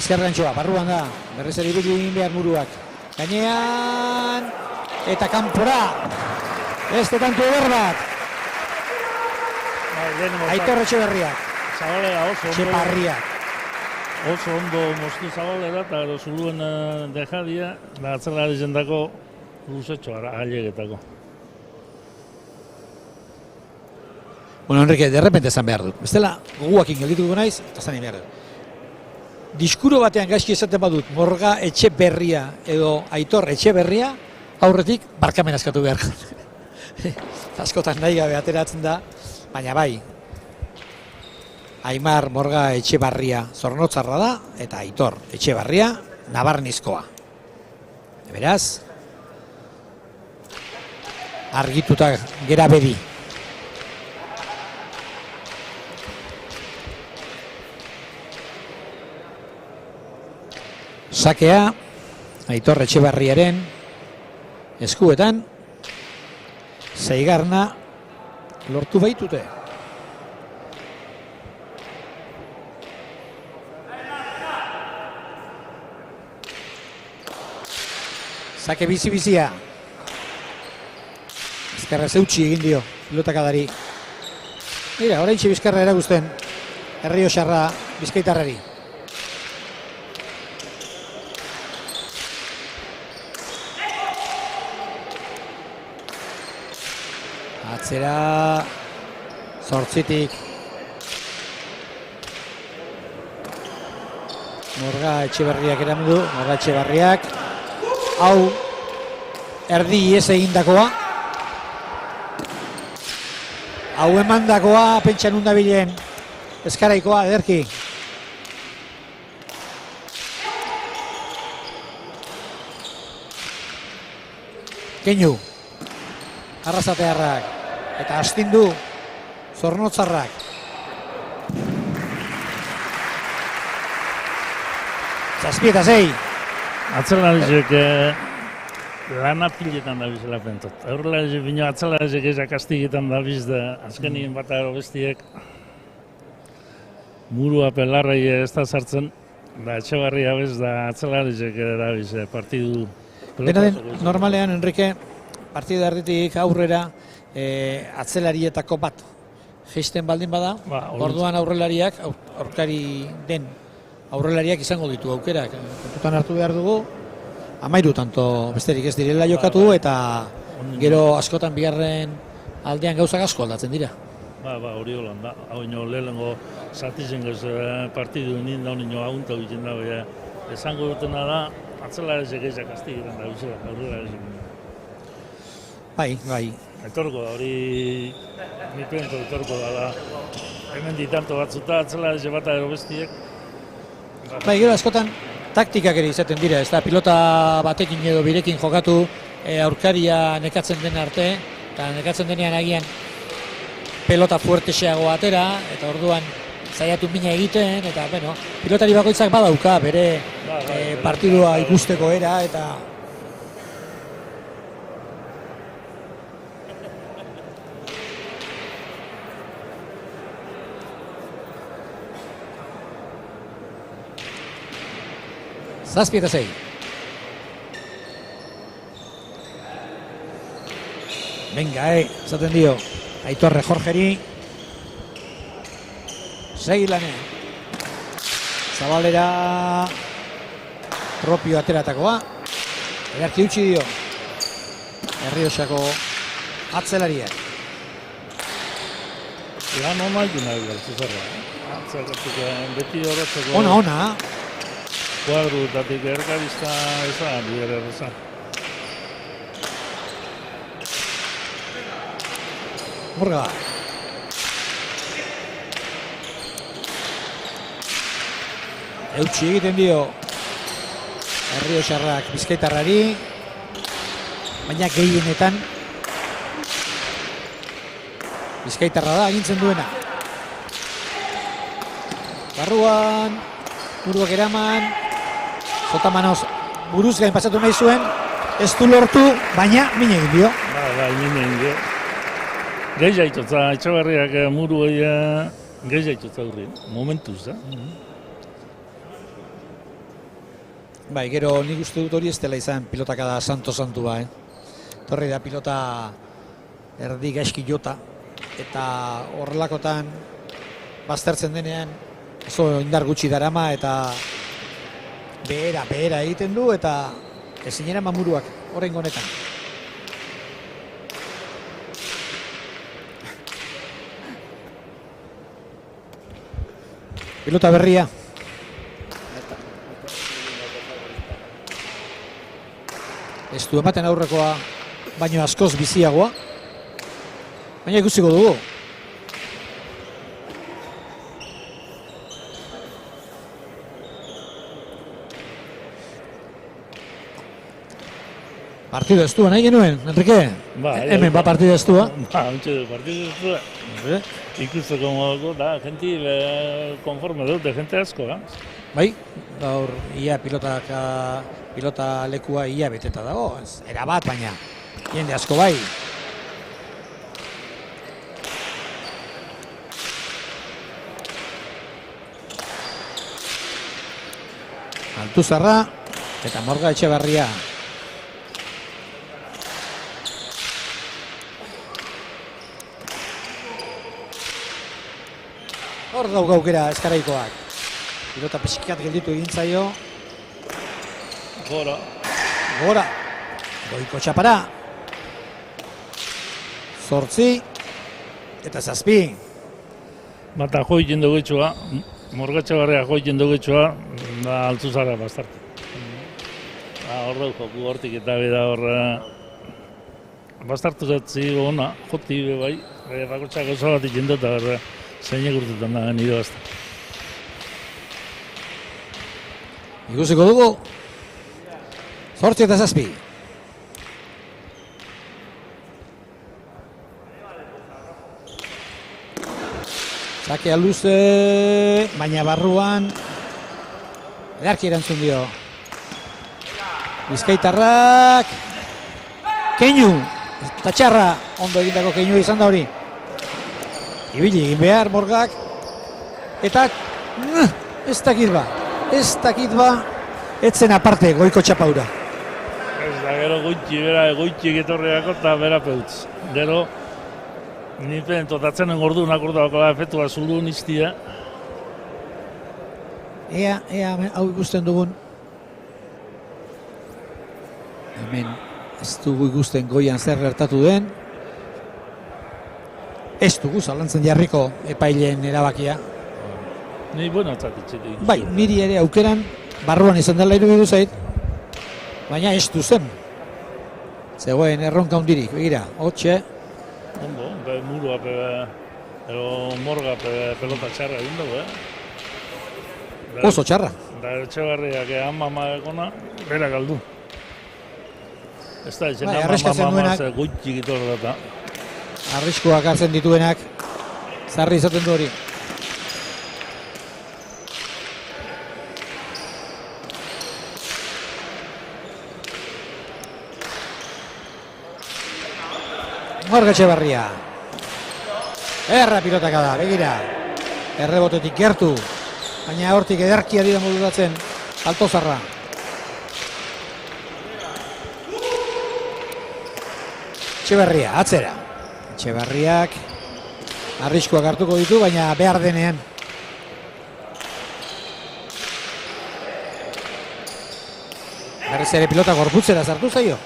Izkerrantxoa, barruan da. Berriz ere ibili behar Muruak. Gainean eta kanpora. Beste tanto eder bat. Aitor Etxebarriak. Zabalera oso ondo. Etxebarriak. Oso ondo moztu zabalera eta zuluen dejadia, da atzelari zendako luzetxo ailegetako. Bueno, Enrique, de repente esan behar dut. Bestela, goguakin geldituko naiz, eta zan behar dut. Diskuro batean gaizki esaten badut, Morga Etxebarria edo Aitor Etxebarria, aurretik barkamen askatu behar. Askotan nahi gabe ateratzen da, baina bai. Aimar Morga Etxebarria Zornotzarra da, eta Aitor Etxebarria Nabarnizkoa. Beraz, argituta gera bedi. Sakea Aitor Etxebarriaren eskuetan, zeigarna lortu baitute. Sake bizi-bizia. Bizkarra zeutxi egin dio, pilotakadari. Mira, oraintxe Bizkarra eragusten, Errioxarra Bizkaitarrari. Atzera, zortzitik. Morga Etxebarriak eraman du, Morga Etxebarriak. Hau, erdi ies egindakoa. Hau emandakoa, pentsan undabilen. Eskaraikoa, ederki. Keinu. Arrasatearrak. Eta astindu. Zornotzarrak. Zazpi eta zei. Atzelarizek lana piletan dabizela pentot. Aurrelarizek bino atzelarizek ezak astigetan dabiz da azkenien bat ero bestiek Murua pelarrei ez da sartzen, da Etxebarria bez da atzelarizek ere dabiz partidu Dena den, normalean, Enrique, partida erditik aurrera atzelarietako bat geisten baldin bada, orduan aurrelariak, aurkari den aurrelariak izango ditu aukerak. Kontutan hartu behar dugu, 13 tanto besterik ez direla jokatu eta gero askotan bigarren aldean gauzak asko aldatzen dira. Hori holan da. Hau ino lehenengo zatizen gaz partidu nien da honi agunta egiten da. Esango dutena da, atzelarezek ezak aztigiren da, aurrelariak. Bai. Etorko da, hori nipento etorko da. Hemen ditanto batzuta atzelarezek bat ero bestiek. Bai, gero askotan taktikak ere izaten dira, ez da, pilota batekin edo birekin jokatu aurkaria nekatzen den arte, eta nekatzen denean agian pelota fuertexeago atera, eta orduan zaiatu mina egiten, eta bueno, pilotari bakoitzak badauka bere partidua ikusteko era, eta Zazpi eta 6. Venga, esaten dio. Aitorre Jorgeri. Segi lanean. Zabalera propio ateratakoa. Edarki utzi dio. Errioxako atzelariak. Egan ona egin nahi galtzu zerra. Atzergatik beti horretzeko... Ona. Kuadrutatik erkabizta ezan, bidera errezan. Morga. Eutsi egiten dio Errioxarrak Bizkaitarrari, baina gehienetan Bizkaitarra da agintzen duena. Barruan, buruak eraman, Zotamanoz buruz gain pasatu nahi zuen, ez du lortu, baina min egin dio. Min egin dio. Gehi jaitotza, Etxabarriak muru gehi jaitotza hurri, momentuz da. Bai, gero nik uste dut hori ez dela izan pilotakada santua, Torri da pilota erdi gaizki jota, eta horrelakotan baztertzen denean oso indar gutxi darama eta behera egiten du eta ezinera mamuruak horrengo honetan. Pilota berria. Ez du ematen aurrekoa, baino askoz biziagoa. Baina ikusiko dugu. Partido estua nahi genuen, Enrique? Hemen ba partido estua. Partido estua. Ikusteko modoko da, jenti konforme dute, jente asko, Bai, gaur ia pilota lekua ia beteta dago, erabat baina, jende asko bai. Altuzarra eta Morga Etxebarria. Hor dauka aukera Ezkaraikoak. Pilota pesikat gelditu egin zaio. Gora. Goiko txapara. 8 eta 7. Bata joitzen dugu etxua, Morga Etxebarria joitzen dugu etxua, da Altuzarra bastartu. Hor dut joku hortik eta beda hor bastartu zatzi ona, joti bai, errakotxak oso bat ikendu eta zeinek urtetan da nire bastartu. Ikusiko dugu, 8 eta 7. Sakea luze, baina barruan, edarki erantzun dio. Bizkaitarrak, keinu, eta txarra, ondo egindako keinu izan da hori. Ibili egin behar Morgak, eta ez dakit ba, etzen aparte Goiko txapaura. Ez da, gero goitxik etorriako eta bera peutz. Gero, nipen totatzenen ordunak efektua zulu niztia. Ea, hau ikusten dugun. Hemen ez dugu ikusten goian zer gertatu den. Ez dugu zalantzen jarriko epaileen erabakia. Ni buena txatitxetik. Bai, niri ere aukeran barruan izan dela iruditu zait. Baina ez du zen. Zegoen erronka hundirik, begira, hotxe. Ondo, murua, ero morga pelota txarra egin dugu, Oso txarra. Da Etxebarriak ama egona, bera galdu. Ez da, izan ama goitxik itorra data. Arriskuak hartzen dituenak, zarri izaten du hori. Morga Etxebarria. Erra pilotaka da, begira. Errebotetik gertu. Baina hortik ederkia dira modulatzen Altozarra. Etxebarria, atzera. Etxebarriak arriskuak hartuko ditu, baina behar denean. Berriz ere pilota gorputzera sartu zaio.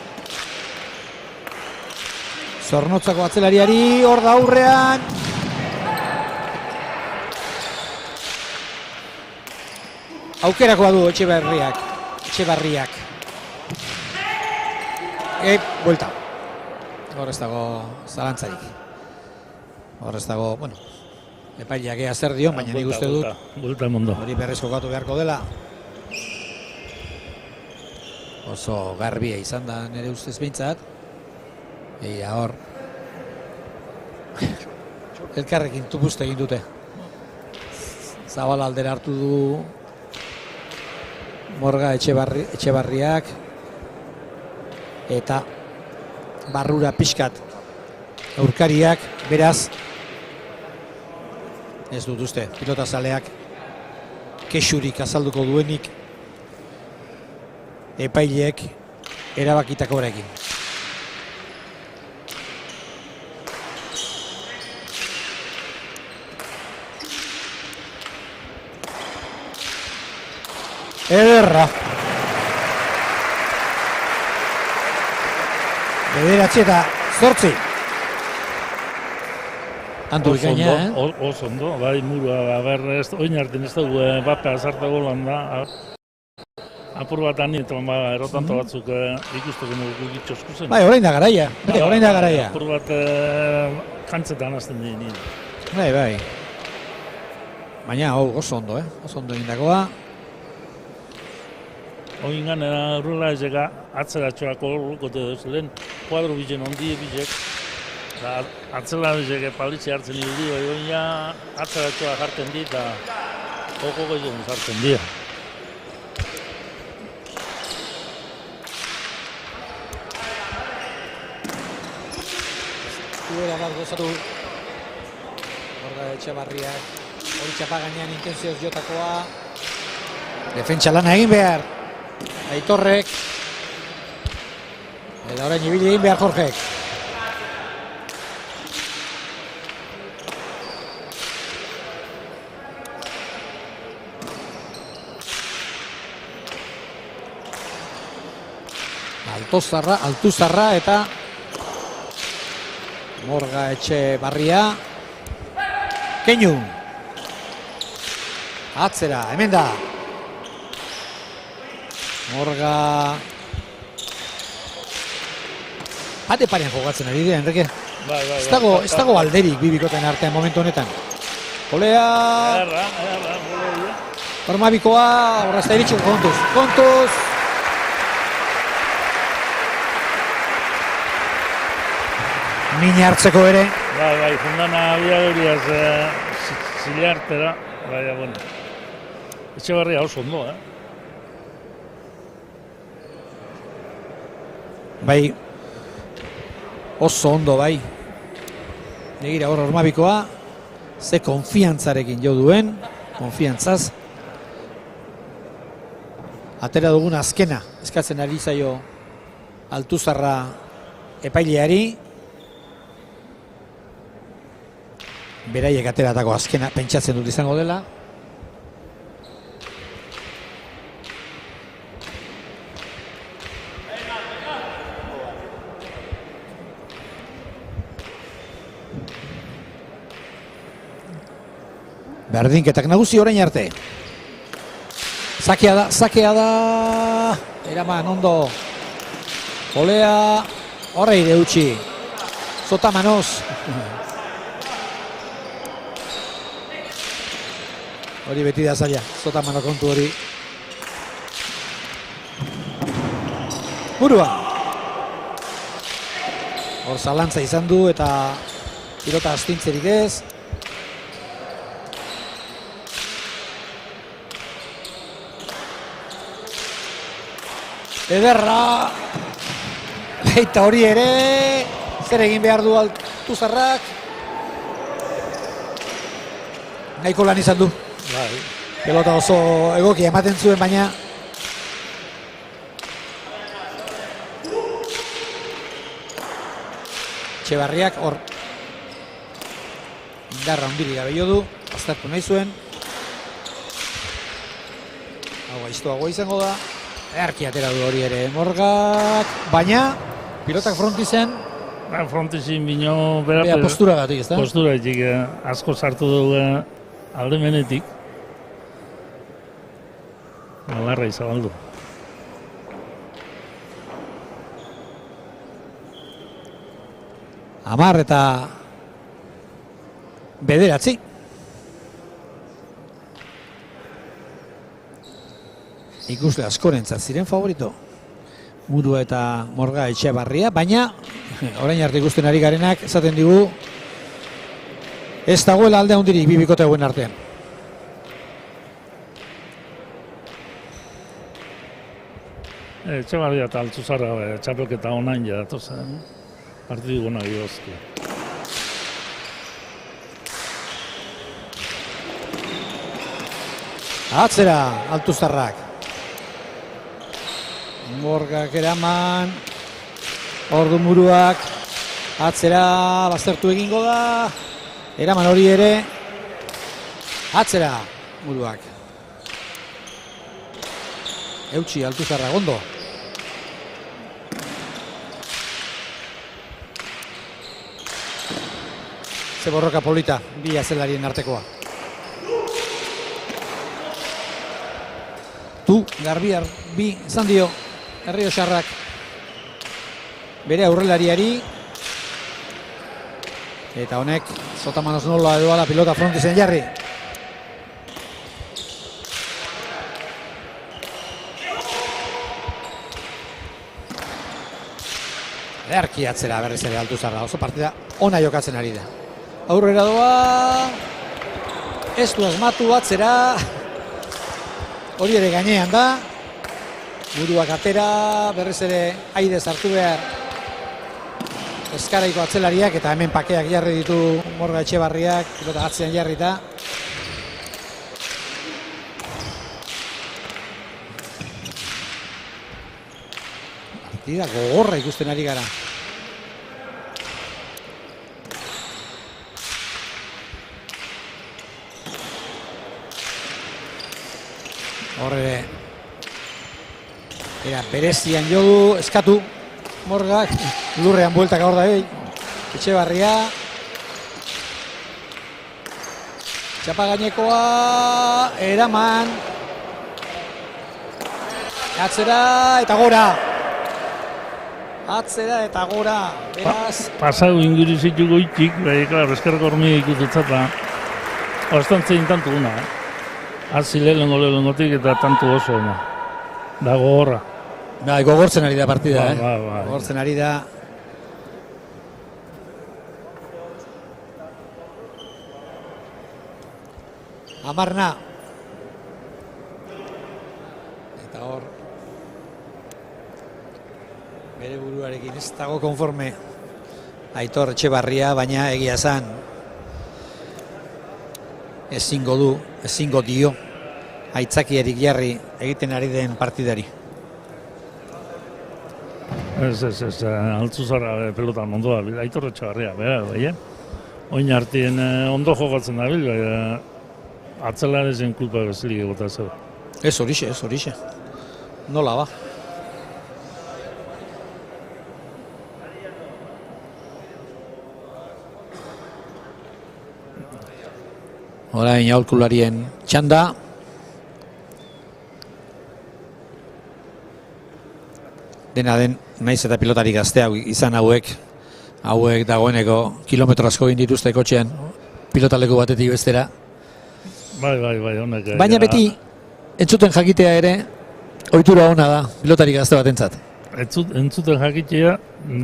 Zornotzako atzelariari, hor da aurrean. Aukerakoa du Etxebarriak. Buelta. Hor ez dago zalantzarik. Hor ez dago, bueno, epaileak ea zer dion, baina nik uste dut. Buelta mondo. Hori berriz jokatu beharko dela. Oso garbia izan da nire ustez behintzat. Eira hor. Elkarrekin tupuzte egin dute. Zabal aldera hartu du Morga Etxebarriak. Eta barrura pixkat aurkariak, beraz ez dut uste pilotazaleak kexurik azalduko duenik epaileek erabakitako horrekin. Ederra. Bederatzi eta 8. Tanto bikaina, Oso ondo, bai murua, oin hartin ez dugu, bapea sartago lan da. Apur bat ani eta erotanto batzuk ikustuko nugu gitxosku zen. Bai, orain da garaia. Apur bat kantzetan azten dien. Bai. Baina oso ondo, oso ondo egindakoa. Oingan urrela ezeka atzeratxoako lukote duz lehen kuadro bizen ondie bizek. Atzela ezeke palitze hartzen dira, oina atzeratxoa jartzen di eta joko gehiago jartzen dira. Duela bat gozatu Morga Etxebarriak. Hori txapa gainean intenzioz jotakoa. Defentsa lana egin behar Aitorrek. Eta orain ibili egin behar Jorgek. Altuzarra eta Morga Etxebarria. Keinu. Atzera, hemen da. Morga bate parean jokatzen ari dira, Enrique. Ez dago alderik bibikoten artean momentu honetan. Kolea. Hormabikoa, horrazta iritxiko kontuz. Mina hartzeko ere. Bai, fundana abiaduriaz ziliartera. Baina, bueno. Etxebarria oso ondo, Bai, oso ondo bai. Negira hor Hormabikoa, ze konfiantzarekin jo duen, konfiantzaz. Atera dugun azkena, eskatzen ari zaio Altuzarra epaileari. Beraiek ateratako azkena pentsatzen dut izango dela. Berdinketak nagusi orain arte. Sakea da. Eraman ondo. Olea. Horre ide utxi. Sotamanoz. Hori beti da zaila. Sotamano kontu hori. Burua. Hor zalantza izan du eta pilota astintzerik ez. Ederra. Eta hori ere. Zer egin behar du Altuzarrak. Nahiko lan izan du. Pelota oso egokia ematen zuen, baina Etxebarriak hor indarra ondiri gabe jo du. Aztertu nahi zuen. Hau gaiztoagoa izango da. Erki atera du hori ere Morgak, baina pilotak frontizen. Frontizin bino bera postura gatik, ez da? Postura gatik, asko sartu dugu alde menetik. Galarra izabaldu. Amar eta bederatzi. Ikusle askorentzat ziren favorito. Murua eta Morga Etxebarria, baina orain arte ikusten ari garenak esaten digu ez dagoela alde handirik bi bikote hauen artean. Etxebarria eta Altuzarra txapelketa onain ja datoz. Partidu gona giozki. Atzera Altuzarrak. Morgak eraman. Ordu Muruak. Atzera baztertu egingo da. Eraman hori ere. Atzera Muruak. Eutxi Altuzarrak ondo. Ze borroka polita, bi azelarien artekoa. Tu, Garbiar, bi, izan dio, Errioxarrak bere aurrelariari. Eta honek, Sotamanoz nola edo ala pilota frontizen jarri. Erki atzera berriz ere Altuzarra, oso partida ona jokatzen ari da. Aurrera doa, ez du asmatu atzera, hori ere gainean da, Muruak atera, berriz ere aide sartu behar Eskaraiko atzelariak eta hemen pakeak jarri ditu Morga Etxebarriak, pilota atzean jarrita. Partida gogorra ikusten ari gara. Horre era berezian jo du, eskatu Morgak, lurrean bueltak hor da Etxebarria. Txapa gainekoa, eraman. Atzera eta gora. Atzera eta gora. Beraz. Pasau inguru zitu goitik, klar, eskerrako hormi ikututzata. Ostantzen tantu guna, Hazi lehengotik eta tantu oso ona. Da gogorra. Gogortzen ari da partida, Ba. Gogortzen ari da. Amarna. Eta hor bere buruarekin ez dago konforme Aitor Etxebarria, baina egia zan ezingo dio aitzakiarik jarri egiten ari den partidari. Ez, altzu zara pelotan ondo da, Aitor Etxabarria, bai, oin artien ondo jokatzen da, bai, atzelarezen kulpa bezilik egota zeu. Ez horixe. Nola ba? Orain aholkularien txanda. Dena den, naiz eta pilotari gazte izan hauek dagoeneko kilometro asko egin dituzte kotxean, pilotaleku batetik bestera. Bai, honek. Baina beti, entzuten jakitea ere, ohitura ona da, pilotari gazte batentzat. Entzuten jakitea,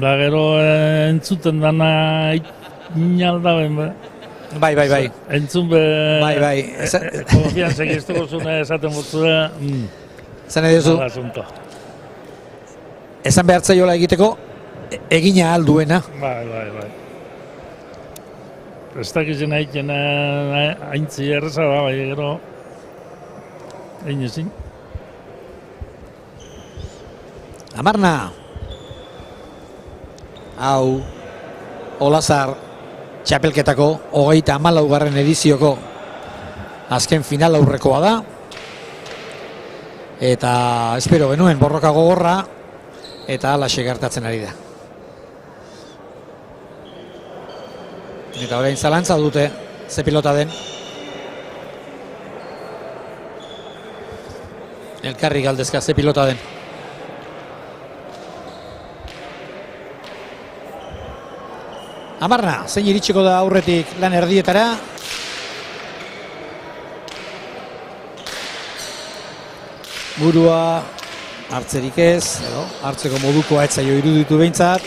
da gero entzuten dana inaldaben, Bai. Entzun be... Bai. Konfiantzak iztuko zune esaten botzura... Zan edo esan behar zaiola egiteko, egina alduena. Bai. Ez dakizen haiten haintzi erreza da, bai gero... Egin ezin. Amarna. Hau, Olazar txapelketako 34. edizioko azken final aurrekoa da. Eta espero genuen borroka gogorra eta alaxe gertatzen ari da. Eta orain zalantza dute ze pilota den. Elkarri galdezka ze pilota den. Amarna, zein iritsiko da aurretik lan erdietara. Burua hartzerik ez, edo hartzeko modukoa ez zaio iruditu behintzat.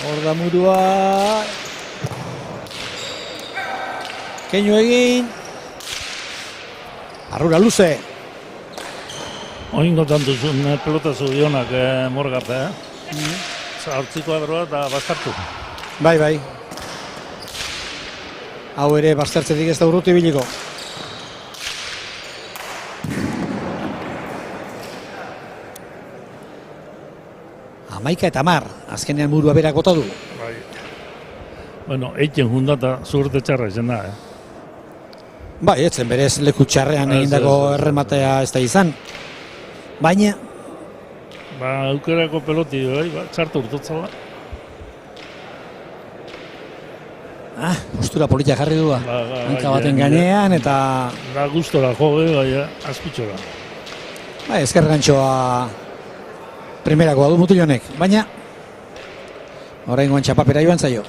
Hor da burua. Keinu egin. Arrura luze. Oingotan duzun pelota zubionak morgate, Hortziko adroa eta bastartu. Bai. Hau ere bastartzetik ez da urruti biliko. Amaika eta Mar, azkenean burua berak bota du. Bai. Bueno, eiken jundata zurte txarra izan da, Bai, etzen berez leku txarrean egindako errematea ez da izan. Baina... aukerako peloti, txartu urtotzala. Postura polita jarri du. Hanka baten gainean eta... Da gustora joge, askutxora. Ezker gantxoa primerakoa du mutil honek, baina orain guan txapapera joan zaio.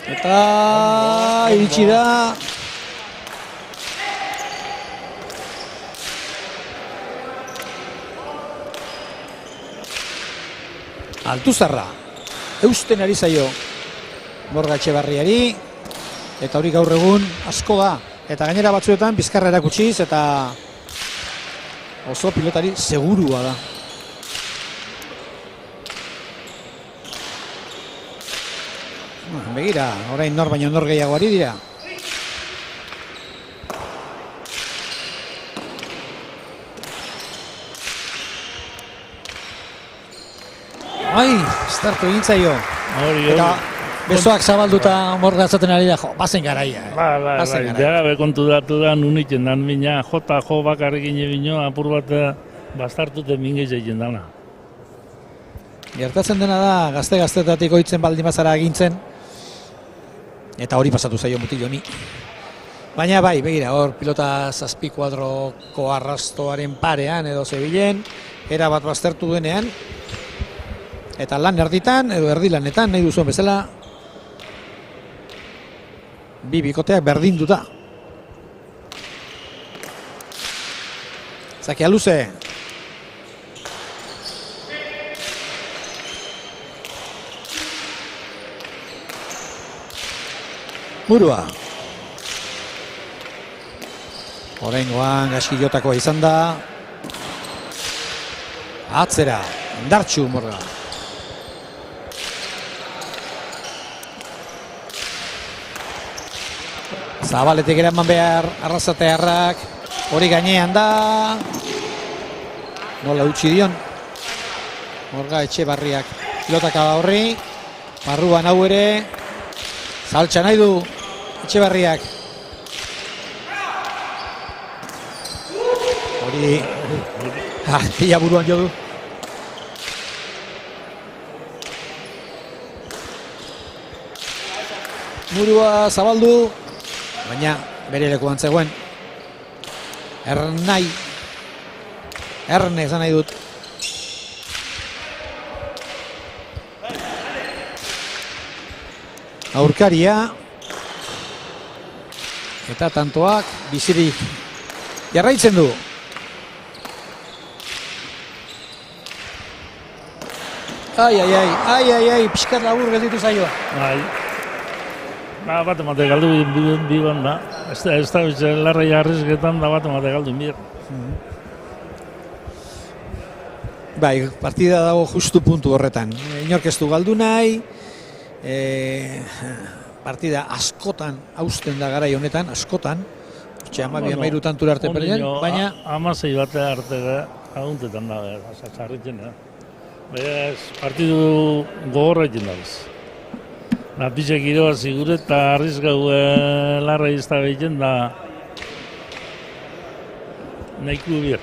Eta iritsi da. Altuzarra. Eusten ari zaio Borga Etxebarriari. Eta hori gaur egun asko da. Eta gainera batzuetan bizkarra erakutsiz eta oso pilotari segurua da. Begira, orain nor baino nor gehiago ari dira. Startu egin zaio. Eta besoak zabalduta morgatzaten ari da, bazen garaia. Ba, kontu datu da, nunitzen dan bina, jo bakarrekin ebino, apur bat bastartute mingeiz egin dana. Gertatzen dena da, gazte-gaztetatik oitzen baldin bazara egintzen, eta hori pasatu zaio mutil honi. Baina bai, begira, hor pilota zazpi kuadroko arrastoaren parean edo zebilen, era bat baztertu denean, eta lan erditan edo erdilanetan nahi duzuen bezala, bi bikoteak berdinduta. Zakia luze. Burua. Oraingoan gaskilotakoa izan da. Atzera, indartsu Morga. Zabaletik eraman behar Arrasatearrak, hori gainean da. Nola utzi dion. Morga Etxebarriak pilotaka horri. Barruan hau ere. Saltxa nahi du Etxebarriak. Hori pila buruan jo du. Murua zabaldu, baina bere lekuan zegoen. Erne esan nahi dut. Aurkaria. Eta tantoak bizirik jarraitzen du. Ai, pixkat labur gelditu zaioa. Bai. Bat emate galdu bigon da. Ez da larrai arrizketan da bat emate galdu bier. Bai, partida dago justu puntu horretan. Inork ez du galdu nahi. Partida askotan hausten da garai honetan, askotan. Amairu tantura arte perden, baina... 16 bate arte aguntetan da, sarritzen da. Baina partidu gogorra egin dauz. Napitxek giroa zigure eta arrizgau larra izta behiten da nahiko bier.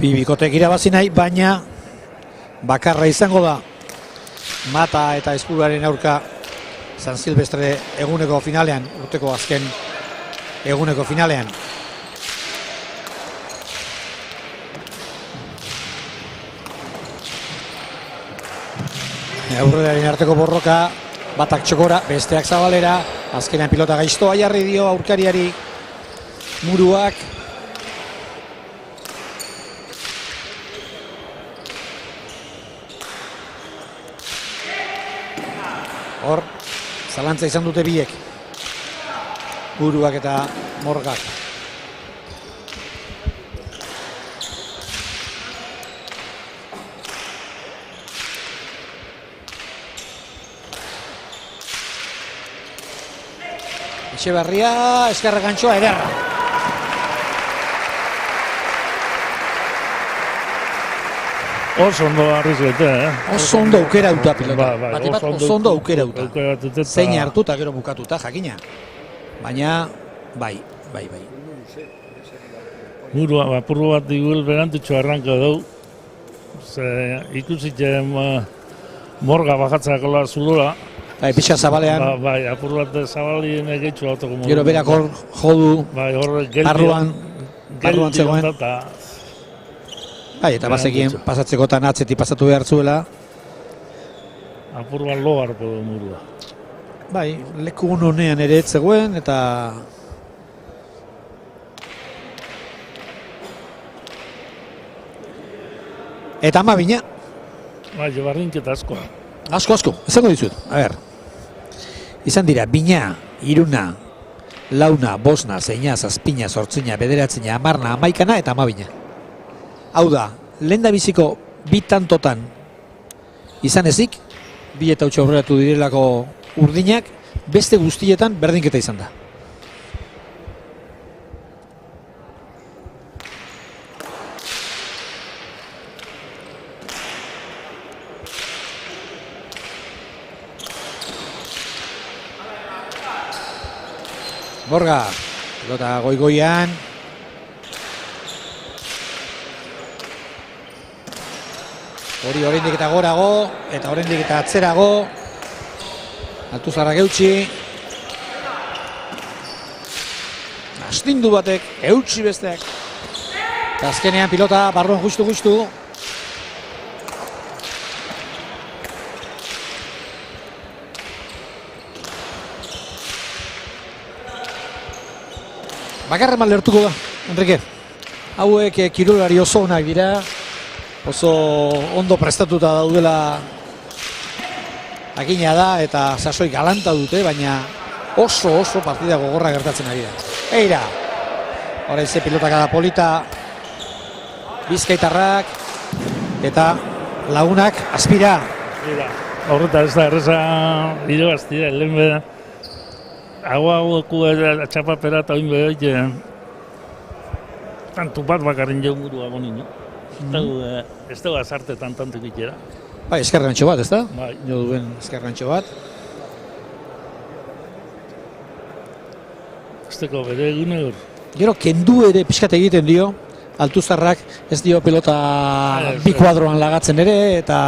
Bikotek irabazi nahi, baina bakarra izango da Mata eta Espuraren aurka San Silvestre eguneko finalean, urteko azken eguneko finalean. Aurreraren arteko borroka, batak txokora, besteak zabalera, azkenean pilota gaiztoa jarri dio aurkariari Muruak. Hor, zalantza izan dute biek. Muruak eta Morgak. Etxebarria, eskerra gantxoa ederra. Oso ondo arrizkete, Oso ondo aukera duta pilota. Bat oso ondo aukera duta. Zein hartuta gero bukatuta, jakina. Baina, bai. Murua, apurru bat iguel berantutxo arranka dugu. Ikusitzen Morga bajatzako zulora. Bai, pixa zabalean. Bai, apurru bat zabalien egitxu autoko. Gero berak hor jodu, arruan zegoen. Bai, eta bazekien pasatzekotan atzetik pasatu behar zuela. Apurruan lo harpo du Murua. Bai, leku honean ere ez zegoen, eta... Eta Amabina. Bai, barrinketa asko. Asko, esango dizut, a ber. Izan dira, Bina, Iruna, Launa, Bosna, Zeina, Zazpina, Zortzina, Bederatzina, Amarna, Amaikana eta Amabina. Hau da, lehen da biziko bi tantotan izan ezik, bi eta utxe aurreratu direlako urdinak, beste guztietan berdinketa izan da. Morga, pelota goigoian. Hori oraindik eta gorago, eta oraindik eta atzerago. Altuzarrak eutxi. Astindu batek, eutxi besteak. Eta azkenean pilota barruan justu. Bakarren mal lertuko da, Enrique. Hauek kirolari oso onak dira. Oso ondo prestatuta daudela akina da eta sasoi galanta dute, baina oso partida gogorra gertatzen ari da. Eira! Horain ze pilotaka da polita. Bizkaitarrak eta lagunak Azpira. Horreta ez da erreza irabaztia, lehen be hauaku txapapera eta oin behar tantu bat bakarren jau burua gonin, no? Ez dugu azartetan tantuk itxera. Bai, eskerrantxo bat, ez da? Bai. Jo duen eskerrantxo bat. Ez dugu bere egune hor. Gero, kendu ere pixkat egiten dio, Altuzarrak ez dio pelota bi kuadroan lagatzen ere, eta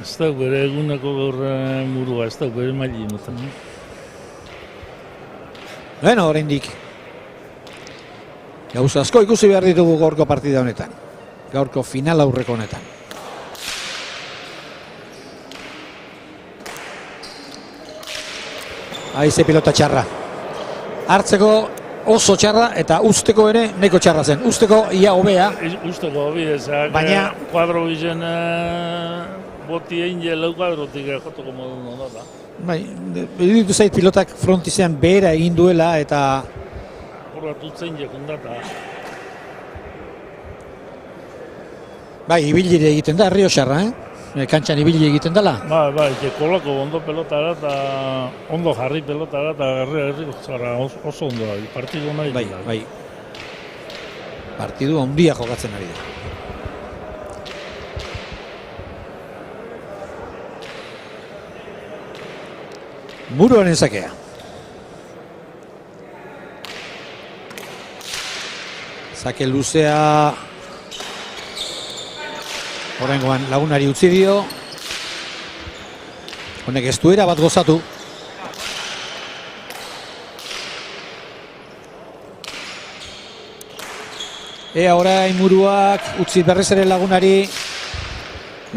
ez dugu bere eguneko gaur murua, ez dugu bere maili imoten. bueno, oraindik gauza asko ikusi behar ditugu gaurko partida honetan. Gaurko final aurreko honetan. Aize pilota txarra. Hartzeko oso txarra eta usteko ere nahiko txarra zen. Usteko ia hobea. Usteko hobi ezak, baina kuadro bizen boti egin lau kuadrotik jotoko modu nola da. Bai, iruditu zait pilotak frontizean behera egin duela eta Horatutzen jekundata. bai, ibilire egiten da, Rio Xarra, kantxan ibili egiten dela. Bai, kolako ondo pelotara eta ondo jarri pelotara eta herri zara oso ondo da, partidu nahi. Bai. Partidu handia jokatzen ari da. Muruaren zakea. Zake luzea horrengoan lagunari utzi dio. Honek ez duera bat gozatu. Ea orain Muruak utzi berriz ere lagunari.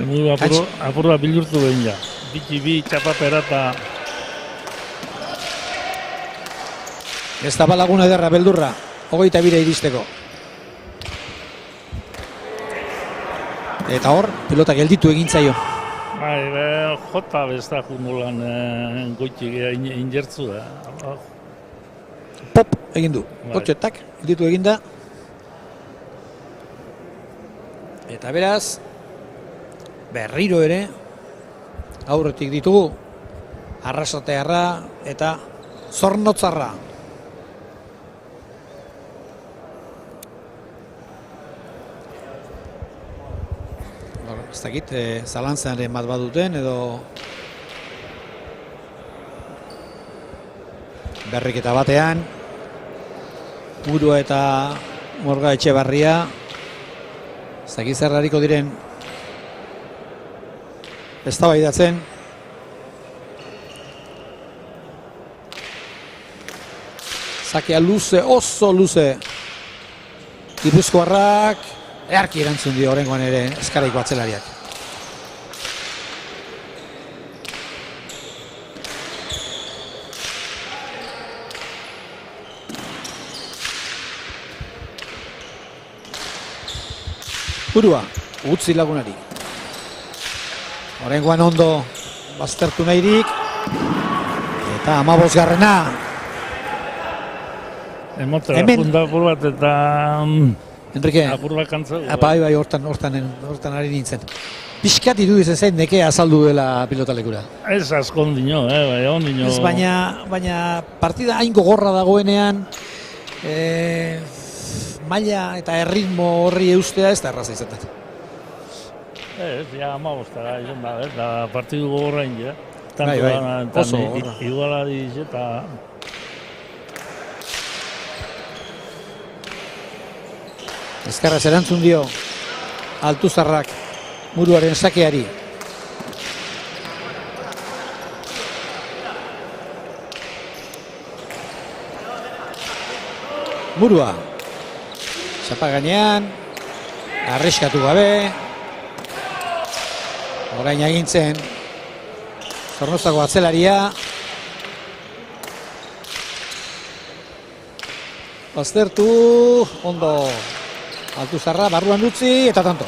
Muru apurra bilurtu behin ja. Biki bi txapapera eta ez da balaguna ederra beldurra, 22 iristeko. Eta hor, pelota gelditu egin zaio. bai, jota bezta jungolan goitik injertzu da. Pop egin du, kotxetak, gelditu egin da. Eta beraz, berriro ere, aurretik ditugu, Arrasatearra eta Zornotzarra. Ez dakit, zalantzaren bat baduten edo berriketa batean Murua eta Morga Etxebarria ez dakit zer hariko diren eztabaidatzen. Zakea luze, oso luze. Gipuzkoarrak earki erantzun dio oraingoan ere Ezkaraiko atzelariak. Murua, utzi lagunari. Oraingoan ondo baztertu nahirik. Eta 15garrena. Hemen apur bat eta Enrique, apur bat kantza. bai, hortan ari nintzen. Piskat iruditzen zain nekea azaldu dela pilotalekura. Ez asko ondino, bai, ondino. Ez, baina partida hain gogorra dagoenean maila eta erritmo horri eustea ez da erraza izaten. Ez, ja 15 izan da, eta partidu gogorra inge. Bai, oso gogorra. Igualari eta Ezkarraz erantzun dio Altuzarrak Muruaren sakeari. Murua txapa gainean, arriskatu gabe, orain agintzen Zornozako atzelaria. Baztertu, ondo Altuzarra barruan utzi eta tanto.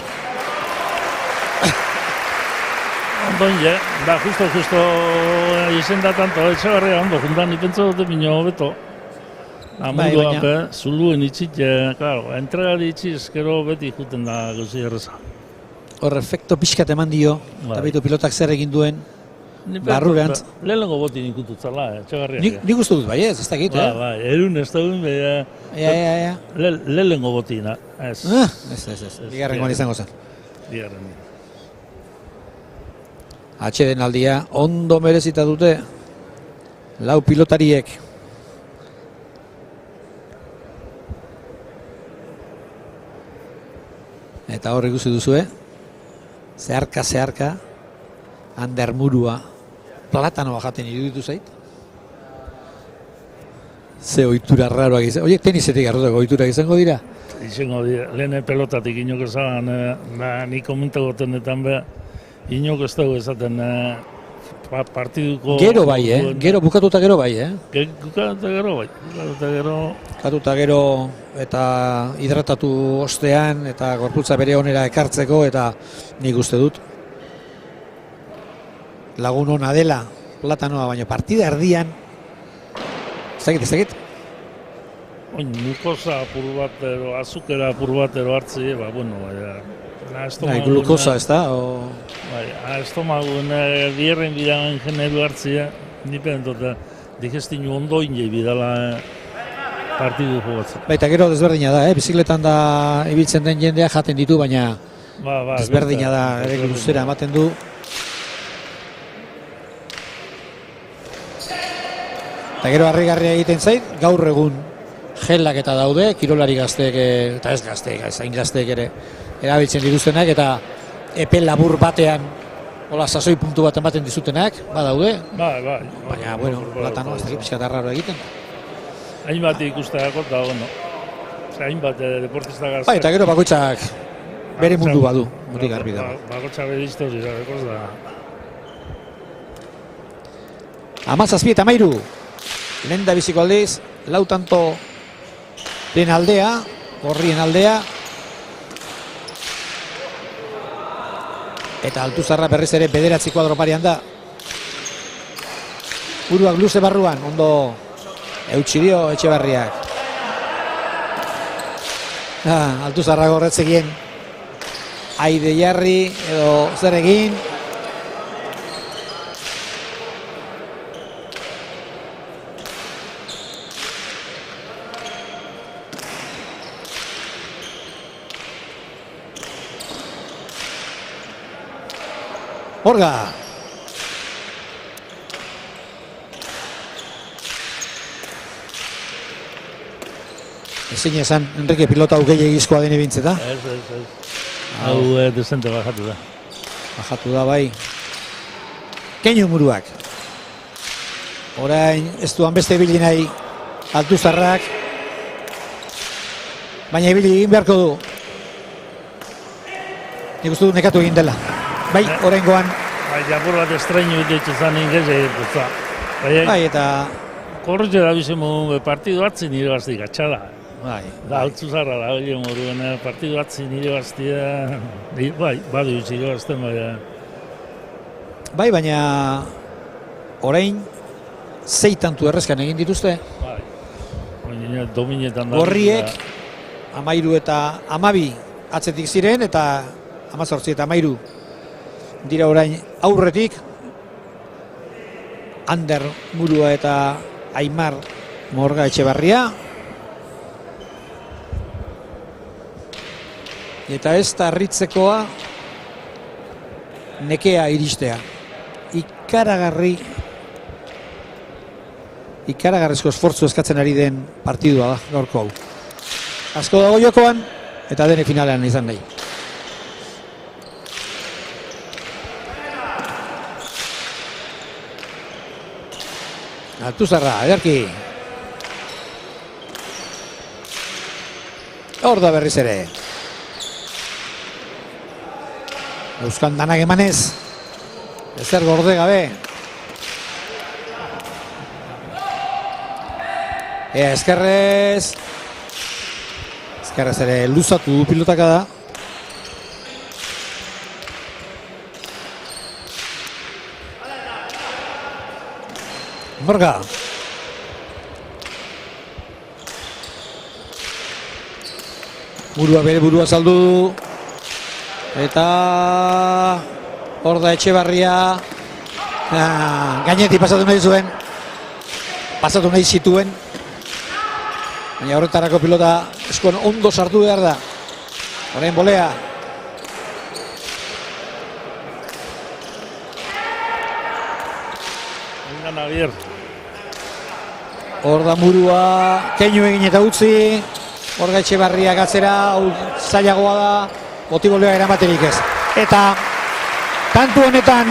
Ondoin, da, justo izen da tanto, Etxebarria ondo, juntan, nipentzo dute minio beto. Amunduan zuluen itxit, claro, entregari itxiz, gero beti juten da gauzi erreza. Hor, efekto pixkat eman dio, eta behitu pilotak zer egin duen, barrurantz. Lehenengo botin ikututzala, etxagarriak. Nik uste dut, bai ez da egit, Erun ez da duen, lehenengo botina. Ez. Ez. Bigarrengoan izango zen. Bigarrengoan. Atxeden aldia, ondo merezita dute, lau pilotariek. Eta hor ikusi duzue, zeharka, Ander Murua, platanoa jaten iruditu zait. Ze ohitura raroak izan, oiek tenisetik arrotako ohiturak izango dira? Izango dira, lehen pelotatik inoko zaban, nik komentagotenetan beha, inoko ez dago esaten partiduko... Gero bai, gero bukatuta gero bai, Bukatuta gero eta hidratatu ostean eta gorputza bere onera ekartzeko eta nik uste dut lagun ona dela platanoa, baina partida erdian ez dakit glukosa apur batero, azukera apur batero hartzi, glukosa ez da? Estomagun bierren bidagen generu hartzia, nipen digestinu ondo inge bidala partidu jogatzen. Baita gero desberdina da, bizikletan da ibiltzen den jendea jaten ditu, baina desberdina da, ere luzera ematen du. Eta gero harrigarria egiten zait, gaur egun gelak eta daude, kirolari gazteek, eta ez gazteek, zain gazteek ere erabiltzen dituztenak, eta epe labur batean hola sasoi puntu bat ematen dizutenak, badaude. Baina, platano, ez da pixkat arraro egiten. Hainbat ikusteako eta, hainbat deportista gazteak. Eta gero bakoitzak bere mundu badu, mutik garbi dago. Bakoitzak bere historia, da. 17-13, lehen da biziko aldiz, lau tanto den aldea, gorrien aldea, eta Altuzarra berriz ere 9 kuadro parean da. Buruak luze barruan, ondo eutsi dio Etxebarriak. Altuzarra gorretzekien Aide Jarri edo zer egin. Orga. Ezin esan, Enrique pilota hau gehiagizkoa dene bintzeta. Ez. Hau desente bajatu da. Bajatu da bai. Keinu Muruak. Orain ez duan beste ibili nahi Altuzarrak. Baina ibili egin beharko du. Nik uste du nekatu egin dela. Bai, oraingoan. Japur bat estreinu ditutzu zan ingeze ditutza. Bai, eta... Korrotxe da bizemu partidu batzi nire bazti gatxada. Bai. Da, Altuzarra da, hori moruen partidu batzi nire baztia... Bai, badu utzi nire bazten, Bai, baina... Orain, 6 tantu errezkan egin dituzte. Bai. Baina dominetan da. Gorriek, 13 eta 12 atzetik ziren, eta 18 eta 13 dira orain aurretik. Ander Murua eta Aimar Morga Etxebarria. Eta ez da harritzekoa nekea iristea. Ikaragarrizko esfortzu eskatzen ari den partidua da gaurko hau. Asko dago jokoan eta dene finalean izan nahi. Altuzarra, ederki. Hor da berriz ere. Euskan danak emanez. Ezer gorde gabe. Eskerrez. Eskerrez ere luzatu du pilotaka da. Morga. bere burua saldu du. Eta hor da Etxebarria. Gainetik pasatu nahi zuen. Pasatu nahi zituen. Baina horretarako pilota eskuan ondo sartu behar da. Orain bolea. Hor da murua, keinu egin eta utzi. Hor da Etxebarriak atzera, zailagoa da, botibolea eramaterik ez. Eta kantu honetan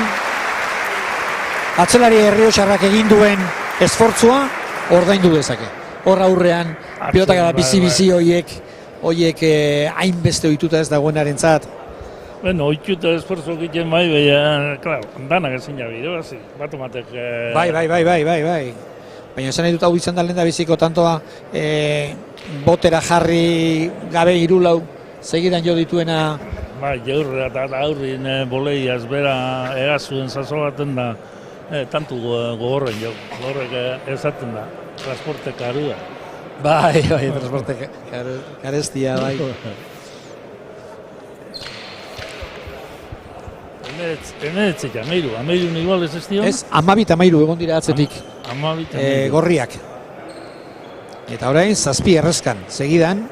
atzelari Errioxarrak egin duen esfortzua ordaindu dezake. Hor aurrean, pilotak gara bizi-bizi horiek hainbeste ohituta ez dagoenarentzat. Bueno, ohituta esfortzu egiten bai, baina, klar, danak ezin jabidu, bat umatek... Bai. Baina esan nahi dut hau izan da lehen da biziko tantoa botera jarri gabe 3-4 segidan jo dituena. Bai, jaurra eta aurrin boleiaz bera egazuen zazo baten da tantu gogorren jo. Horrek ezaten da, transporte karua. Bai, transporte karestia, bai. Emeretzik, ameiru igual ez dio? Ez, 12-13 egon dira atzetik. Gorriak. Eta orain, 7 errezkan, segidan.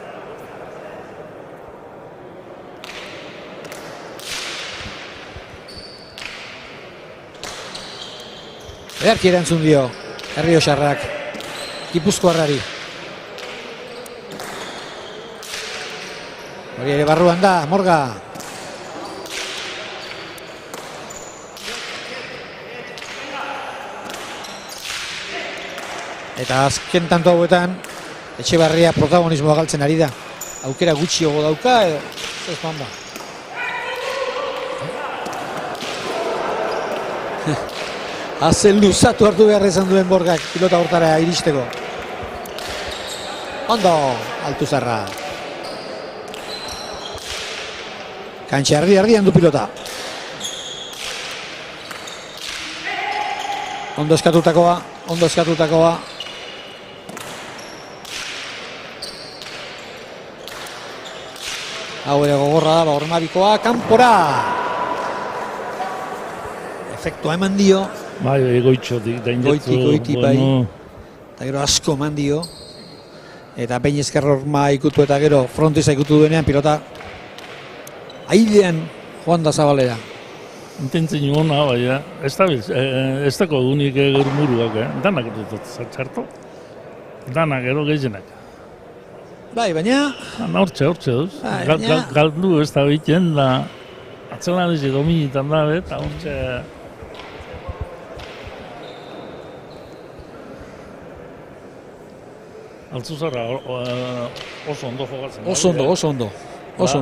Beharki erantzun dio, Errioxarrak, Gipuzkoarrari. Hori ere barruan da, Morga. Eta azken tanto hauetan, Etxebarria protagonismoa galtzen ari da. Aukera gutxiago dauka, edo ez banda. Azel luzatu hartu behar izan duen Borgak pilota hortara iristeko. Ondo, Altuzarra. Kantxa erdian du pilota. Ondo eskatutakoa. Hau ere gogorra da, Ormabikoa, kanpora! Efektua eman dio. Bai, goitxotik, Goitik, bai. Eta gero asko eman dio. Eta behin ezkerra Orma ikutu eta gero frontiza ikutu duenean pilota aidean joan da Zabalera. Intentzen hona, baina, ez dako unik gaur muruak, danak dut zartxartu. Danak ero gehienak. Bai, baina... Hortxe duz. Galdu ez da biten da atzelan ez dominitan da, eta hortxe... Altzuzarra oso ondo jogatzen. Oso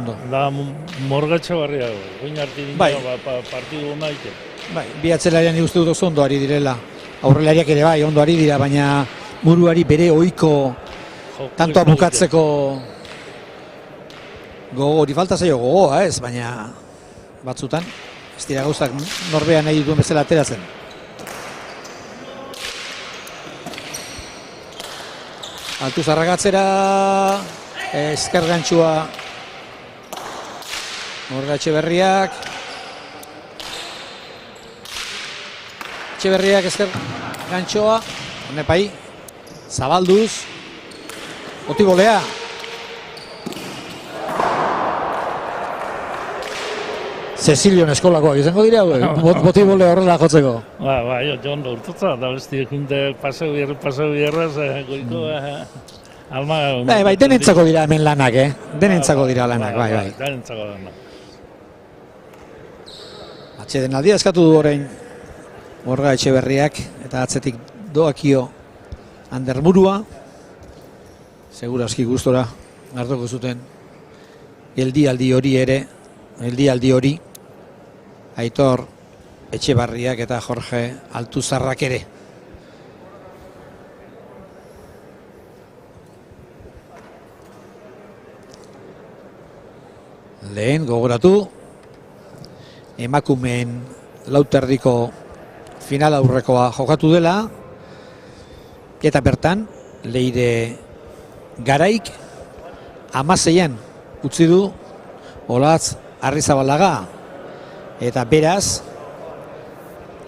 ondo. Da Morgatxe barria, goin harti dira partidu naike. Bai, bi atzelarian uste dut oso ondo ari direla. Aurrelariak ere bai, ondo ari dira, baina muruari bere ohiko tantoa bukatzeko hori falta zaio gogoa ez, baina batzutan ez dira gauzak norbean nahi duen bezala ateratzen. Altuzarrak atzera, ezker gantzua Morga Etxeberriak ezker gantxoa, honepai, zabalduz, botibolea. Cecilion eskolakoak izango dira, botibolea horrela jotzeko. Jo ondo urtutza, da besti ekunde paseu bierraz, goiko alma... Bai, denentzako dira hemen lanak, denentzako dira lanak, bai. Denentzako lanak. Atxeden aldia eskatu du orain Morga Etxeberriak eta atzetik doakio Ander Murua. Segurazki gustora hartuko zuten geldialdi hori Aitor Etxebarriak eta Jorge Altuzarrak ere. Lehen gogoratu emakumeen lauterdiko final aurrekoa jokatu dela eta bertan Leire Garaik 16an utzi du Olatz Arrizabalaga, eta beraz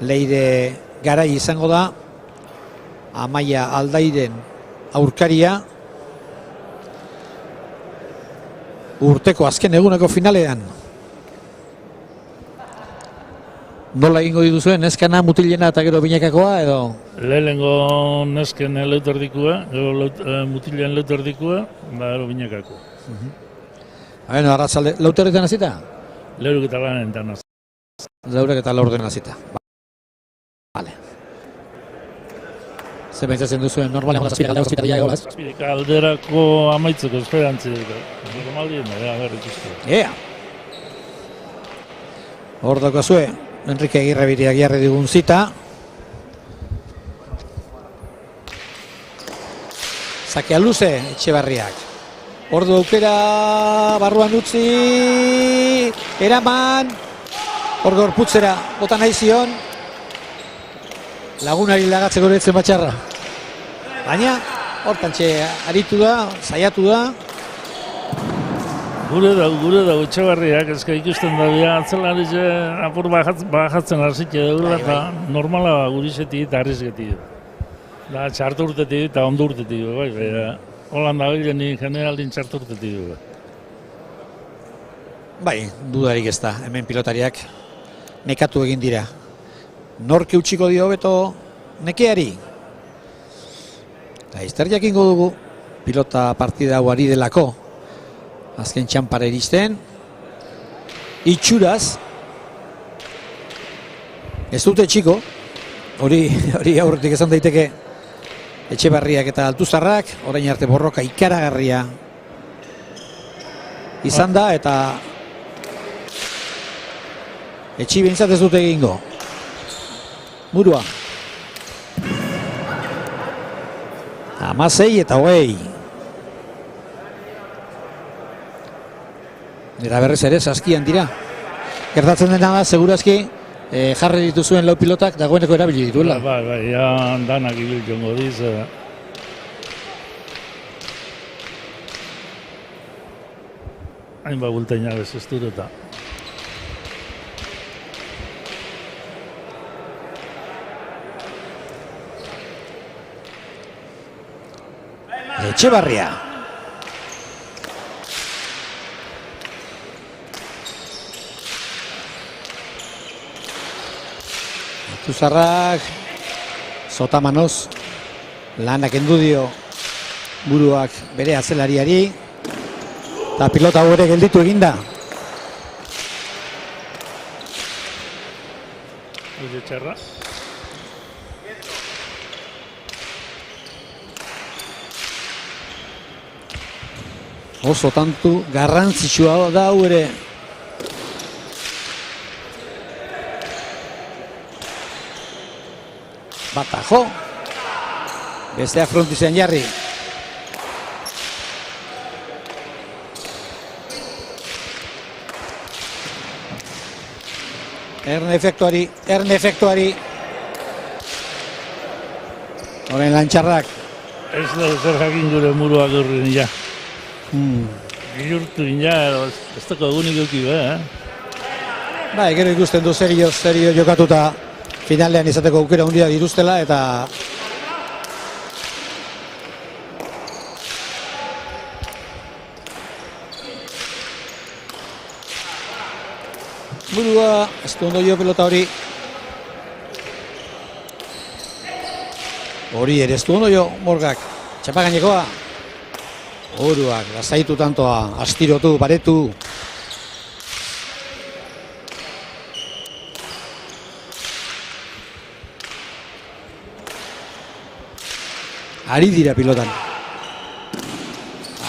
Leire Garai izango da Amaia Aldairen aurkaria urteko azken eguneko finalean. Nola egingo dituzuen, neskana, mutilena eta gero binekakoa edo? Lehenengo nesken leuterdikua, gero mutilen leuterdikua, gero binekakoa. Bueno, arratzalde, lauterretan hasita? Leurek eta lanetan hasi. Leurek eta laurden hasita. Vale. Ze pentsatzen duzuen normalean zazpira galdera zazpira dira egolaz? Kalderako amaitzeko esperantzi dut. Normalien, ikustu. Ea! Hor daukazue, Enrique Agirre jarri digun zita. Zakea luze, Etxebarriak. Ordu aukera, barruan utzi, eraman, hor gorputzera, bota nahi zion, lagunari lagatzeko eretzen batxarra. Baina, hortantxe aritu da, saiatu da. Gure da, Etxebarriak, eska ikusten da, atzelari apur bajatzen hasite dugula, eta normala gurisetik eta arrizketik. Da, txartu urtetik eta ondo urtetik, bai, Holanda bilen generalin txartu urtetik du. Bai, dudarik ez da, hemen pilotariak nekatu egin dira. Nork eutxiko dio beto nekeari. Laizter jakingo dugu, pilota partida hau ari delako. Azken txampara iristen. Itxuraz. Ez dute txiko. Hori aurretik esan daiteke Etxebarriak eta Altuzarrak, orain arte borroka ikaragarria izan da, eta etxi behintzat ez dute egingo. Murua. 16 eta 20. Dira berrez ere, saskian dira. Gertatzen dena da, segurazki, jarri dituzuen lau pilotak dagoeneko erabili dituela. Bai, danak ibil jongo diz. Hainba bultaina bez ez dureta. Etxebarria. Altuzarrak Sotamanoz lanak endu dio buruak bere atzelariari, eta pilota hau ere gelditu eginda. Oye, txarra. Oso tantu garrantzitsua da hau ere. Bata jo. Bestea frontizean jarri. Erne efektuari. Horren lantxarrak. Ez da zer jakin gure muruak urrin ja. Gilurtu ja, ez dago egunik euki Bai, gero ikusten du serio jokatuta finalean izateko aukera handia diruztela, eta burua, ez du ondo jo pelota hori. Hori ere ez du ondo jo Morgak, txapagainekoa. Oruak, lasaitu tantoa, astirotu, baretu. Ari dira pilotan.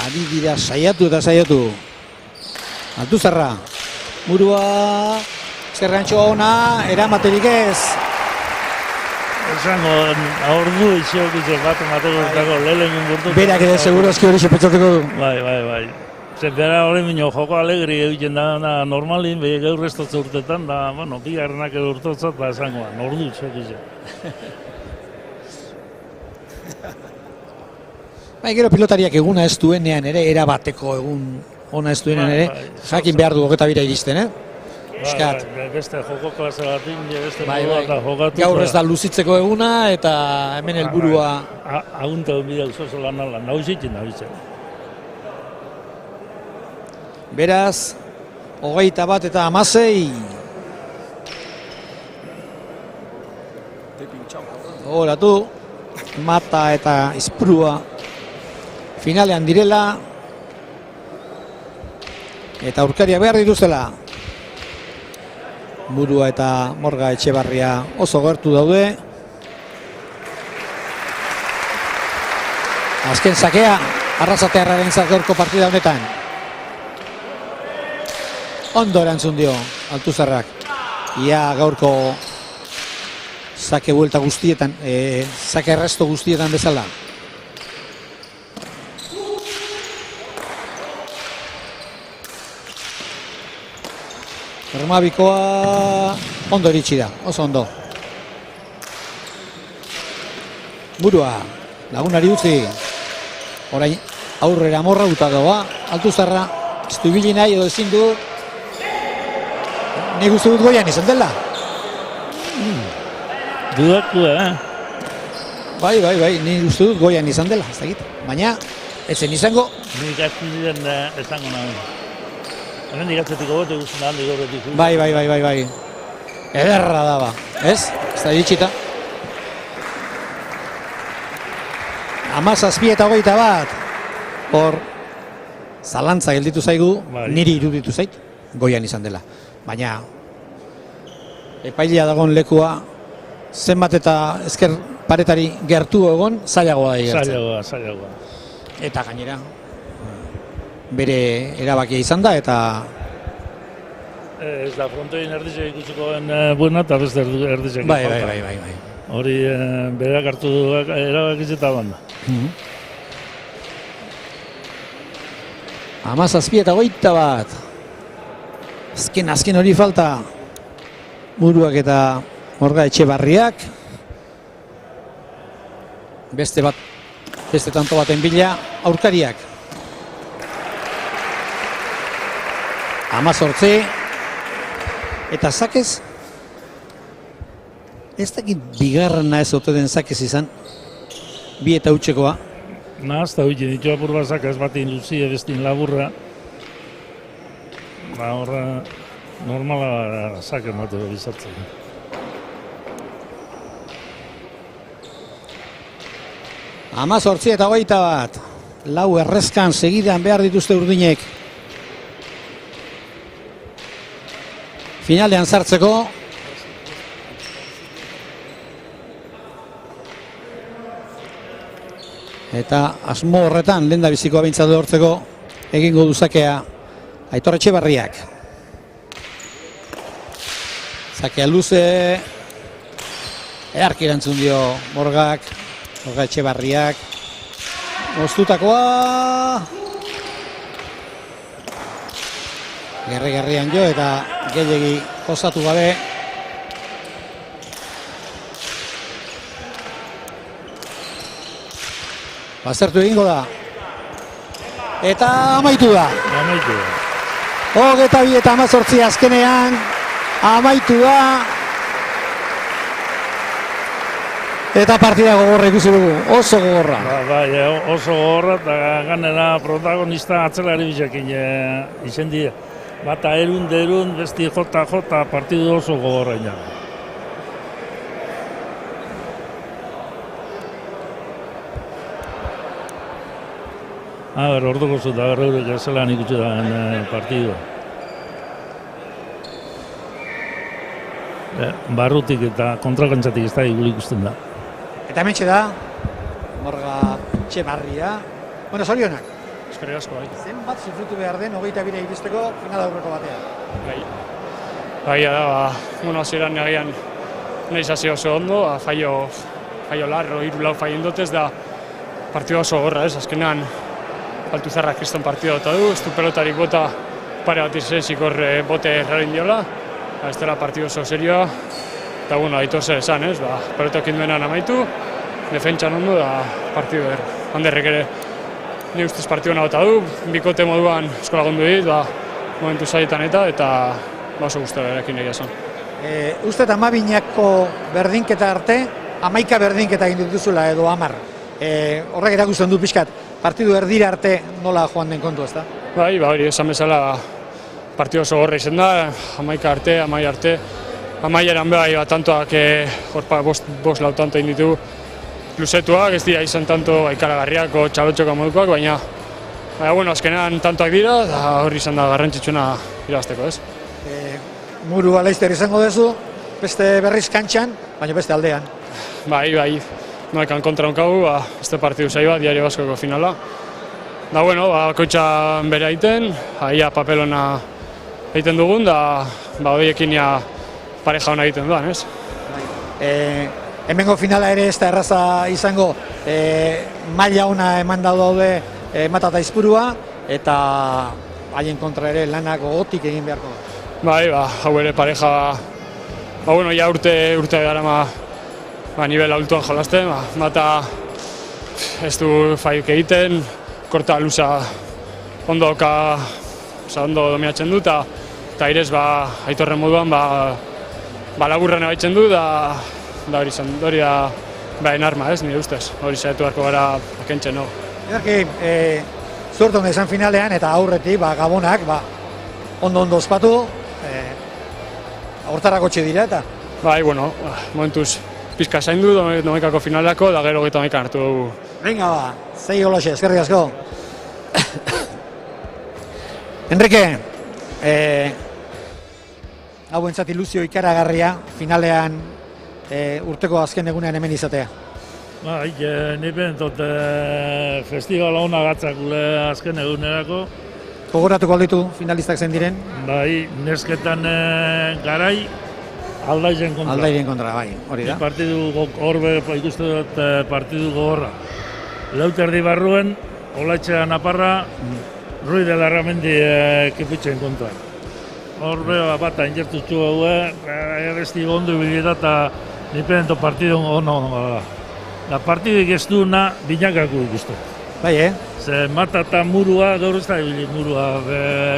Ari dira saiatu eta saiatu. Altuzarra. Murua. Zerrantxoa ona, eramaterik ez. Esango, ordu itxeok izan bat emateko urtako lehenengun burtu. Berak ere segurazki hori sepetzatuko du. Bai. Zentera hori minio joko alegri egiten da normalin, behi gaur estotze urtetan, da, bueno, bigarrenak edo urtotzat, da esangoan, ordu itxeok izan. Bai, gero pilotariak eguna ez duenean ere erabateko egun ona ez duenen ere, Bai, jakin behar du 22 iristen, Eskat. Beste joko klase batin, beste Bai, modu bai. eta jokatu. Gaur ez da luzitzeko eguna eta hemen helburua Agunta bidea uzozo lan nauzitzen. beraz 21 eta 16. Horatu, Mata eta Izprua finalean direla eta aurkaria behar dituzela. Burua eta Morga Etxebarria oso gertu daude. Azken sakea Arrasatearraren gaurko partida honetan. Ondo erantzun dio Altuzarrak. Ia gaurko sake buelta guztietan, sake erresto guztietan bezala. Ermabikoa ondo iritsi da, oso ondo. Burua, lagunari utzi. Orain aurrera morrauta doa, Altuzarra, ez du ibili nahi edo ezin du. Nik uste dut goian izan dela. Dudatu, Bai, nik uste dut goian izan dela, ez dakit. Baina, ezen izango. Nik azpiziren esango nahi. Hemen digatzetiko bote guztien da handi gorretik. Bai. Ederra daba, ez? Ez da ditxita. 17 eta 21. Hor, zalantza gelditu zaigu, niri iruditu zait, goian izan dela. Baina, epailea dagoen lekua, zenbat eta ezker paretari gertu egon, zailagoa da igertzen. Zailagoa. Eta gainera, bere erabakia izan da, eta Ez da frontoin erdizek ikusiko buena eta beste erdizek. Bai. Hori berak hartu erabakiz eta banda. 17 eta 21. Azken hori falta. Buruak eta Morga Etxebarriak. Beste tanto baten bila aurkariak. 18. Eta zakez, ez dakit bigarrena ez ote den zakez izan, 2 eta utxekoa. Nahazta huitzen ditu apur bazak ez batin luzie bestin laburra. Horra normala zaken bate bizatzen. Amazortzi eta 21. Lau errezkan segidan behar dituzte urdinek. Finalean sartzeko. Eta asmo horretan, lehen da bizikoa bintzatu hortzeko, egingo duzakea Aitor Etxebarriak. Zakea luze, earki erantzun dio Morga Etxebarriak. Moztutakoa. Gerrian jo eta gehiegi osatu gabe. Baztertu egingo da. Eta amaitu da. 22 eta 18 azkenean amaitu da. Eta partida gogorra ikusi dugu, oso gogorra. Bai, oso gogorra eta ganera protagonista atzelari bizakin izen dira. Bata erun, besti jota, partidu oso gogorra ina. Orduko zuta, horrek zelan ikutsi da partidua. Barrutik eta kontrakantzatik ez da ikusten da. Eta hementxe da, Morga Etxebarria. Bueno, zorionak. Eskerrik asko, bai. Zenbat sufritu behar den 22 iristeko final aurreko batean? Bai, hasieran agian nahiz hasi oso ondo, fallo larro, 3-4 fallen dotez da partidu oso gorra, ez? Azkenean Altuzarrak kriston partidu dota du, ez du pelotarik bota pare bat izezik horre bote errarin diola, ez dela partidu oso serioa, eta Aitor zer esan, ez? Pelotokin duenan amaitu, defentsan ondo da partidu handerrek ere ni ustez partidu ona bota du, bikote moduan eskola gondu dit, momentu zaietan eta oso guztiarekin egia esan. Uste eta Amabinako berdinketa arte, 11 berdinketa egin dituzula edo 10. Horrek erakusten du pixkat, partidu erdira arte nola joan den kontu, ezta? Bai, hori esan bezala partidu oso gorra izan da, 11 arte, 10 arte. Amaieran bai, tantoak bost lau tanto egin ditu luzetuak, ez dira izan tanto ikaragarriako, txalotxoka modukoak, baina bueno, azkenean tantoak dira, eta hori izan da garrantzitsuna irabazteko, ez? Murua laizter izango duzu, beste berriz kantxan, baina beste aldean. Bai, noekan kontra onkagu, este partidu zai bat, Diario Baskoko finala. Da, bueno, koitza bere aiten, aia papelona egiten dugun, da, odeiekin pareja hona egiten duan, ez? Hemengo finala ere ez da erraza izango, maila ona eman daude Mata eta Aizpurua, eta haien kontra ere lanak gogotik egin beharko. Bai, hau ere pareja, bueno, ja urte darama nivel altuan jolasten, Mata ez du faiuk egiten, korta luza ondo dominatzen du, eta Airez Aitorren moduan laburren ebaitzen du, da hori da bain arma, ez, nire ustez, hori zaitu beharko gara akentzen, no. Ederki, zuertu ondo izan finalean, eta aurretik, Gabonak, ondo ospatu, hortarako txe dira, eta? Bai, bueno, momentuz pizka zaindu, domekako finaleako, da gero 30 hartu dugu. Venga, zei goloxe, eskerrik asko. Enrique, hau entzat iluzio ikaragarria, finalean urteko azken egunean hemen izatea. Bai, nipen tot festivala hona gatzak azken egunerako. Gogoratuko alditu finalistak zen diren? Bai, nesketan garai aldairen kontra. Aldairen kontra, bai, hori da. Partidu horbe ikuste dut partidu gogorra. Lauterdi barruen, Olaitxea Naparra, Ruiz de Larramendi kiputzen kontra. Horbe bat injertutxu haue, erresti gondo ibilita eta nipen partidu ono da. Da partidik ez duena binakako ikustu. Bai, Ze Mata eta Murua, gaur ez da ibili Murua,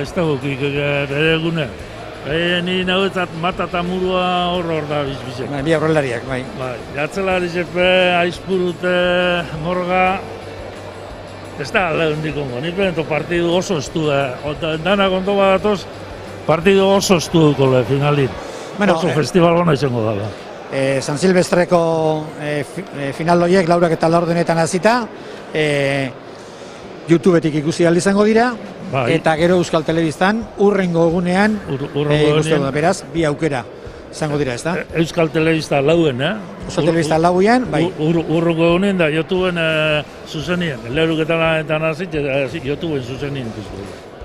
ez da gukik bere egune. Ni nagoetzat Mata eta Murua hor da bizbizek. Bi aurrelariak, bai. Jatzelari zepe, Aizpurute, Morga, ez da lehen dikongo. Nipen partidu oso estu, danak ondo badatoz, partidu oso estu duko finalin. Oso festival hona izango da. San Silvestreko final horiek laurak eta laurdenetan hasita, YouTubetik ikusi ahal izango dira, eta gero Euskal Telebistan urrengo egunean beraz, bi aukera izango dira, ez da? Euskal Telebista lauen, Euskal Telebista lauean, bai. Urrengo egunean da YouTubeen zuzenien, leuruketan hazit, YouTubeen zuzenien.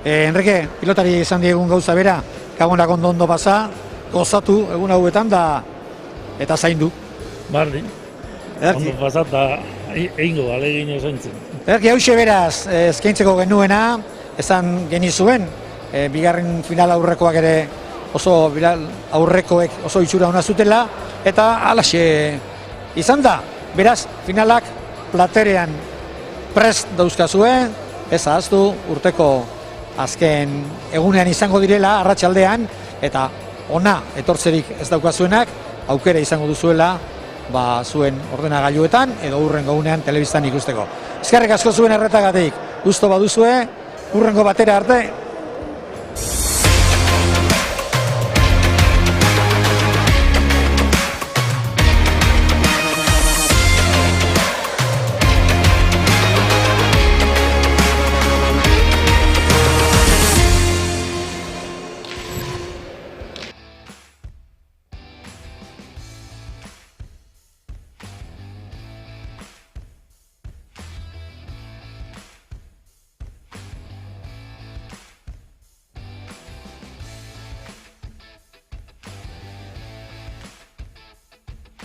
Enrique, pilotari izan diegun gauza bera, Gabonak ondo pasa, gozatu egun hauetan da, eta zaindu. Barri, ondo pasata, egingo, alegin osaintzen. Ederki, hause beraz, eskaintzeko genuena, esan genizuen, bigarren final aurrekoak ere oso aurrekoek oso itxura ona zutela, eta alaxe izan da. Beraz, finalak platerean prest dauzkazue, ez ahaztu urteko azken egunean izango direla, arratsaldean, eta ona etortzerik ez daukazuenak, aukera izango duzuela zuen ordenagailuetan edo urrengo egunean telebistan ikusteko. Eskerrik asko zuen erretagatik, gusto baduzue, urrengo batera arte.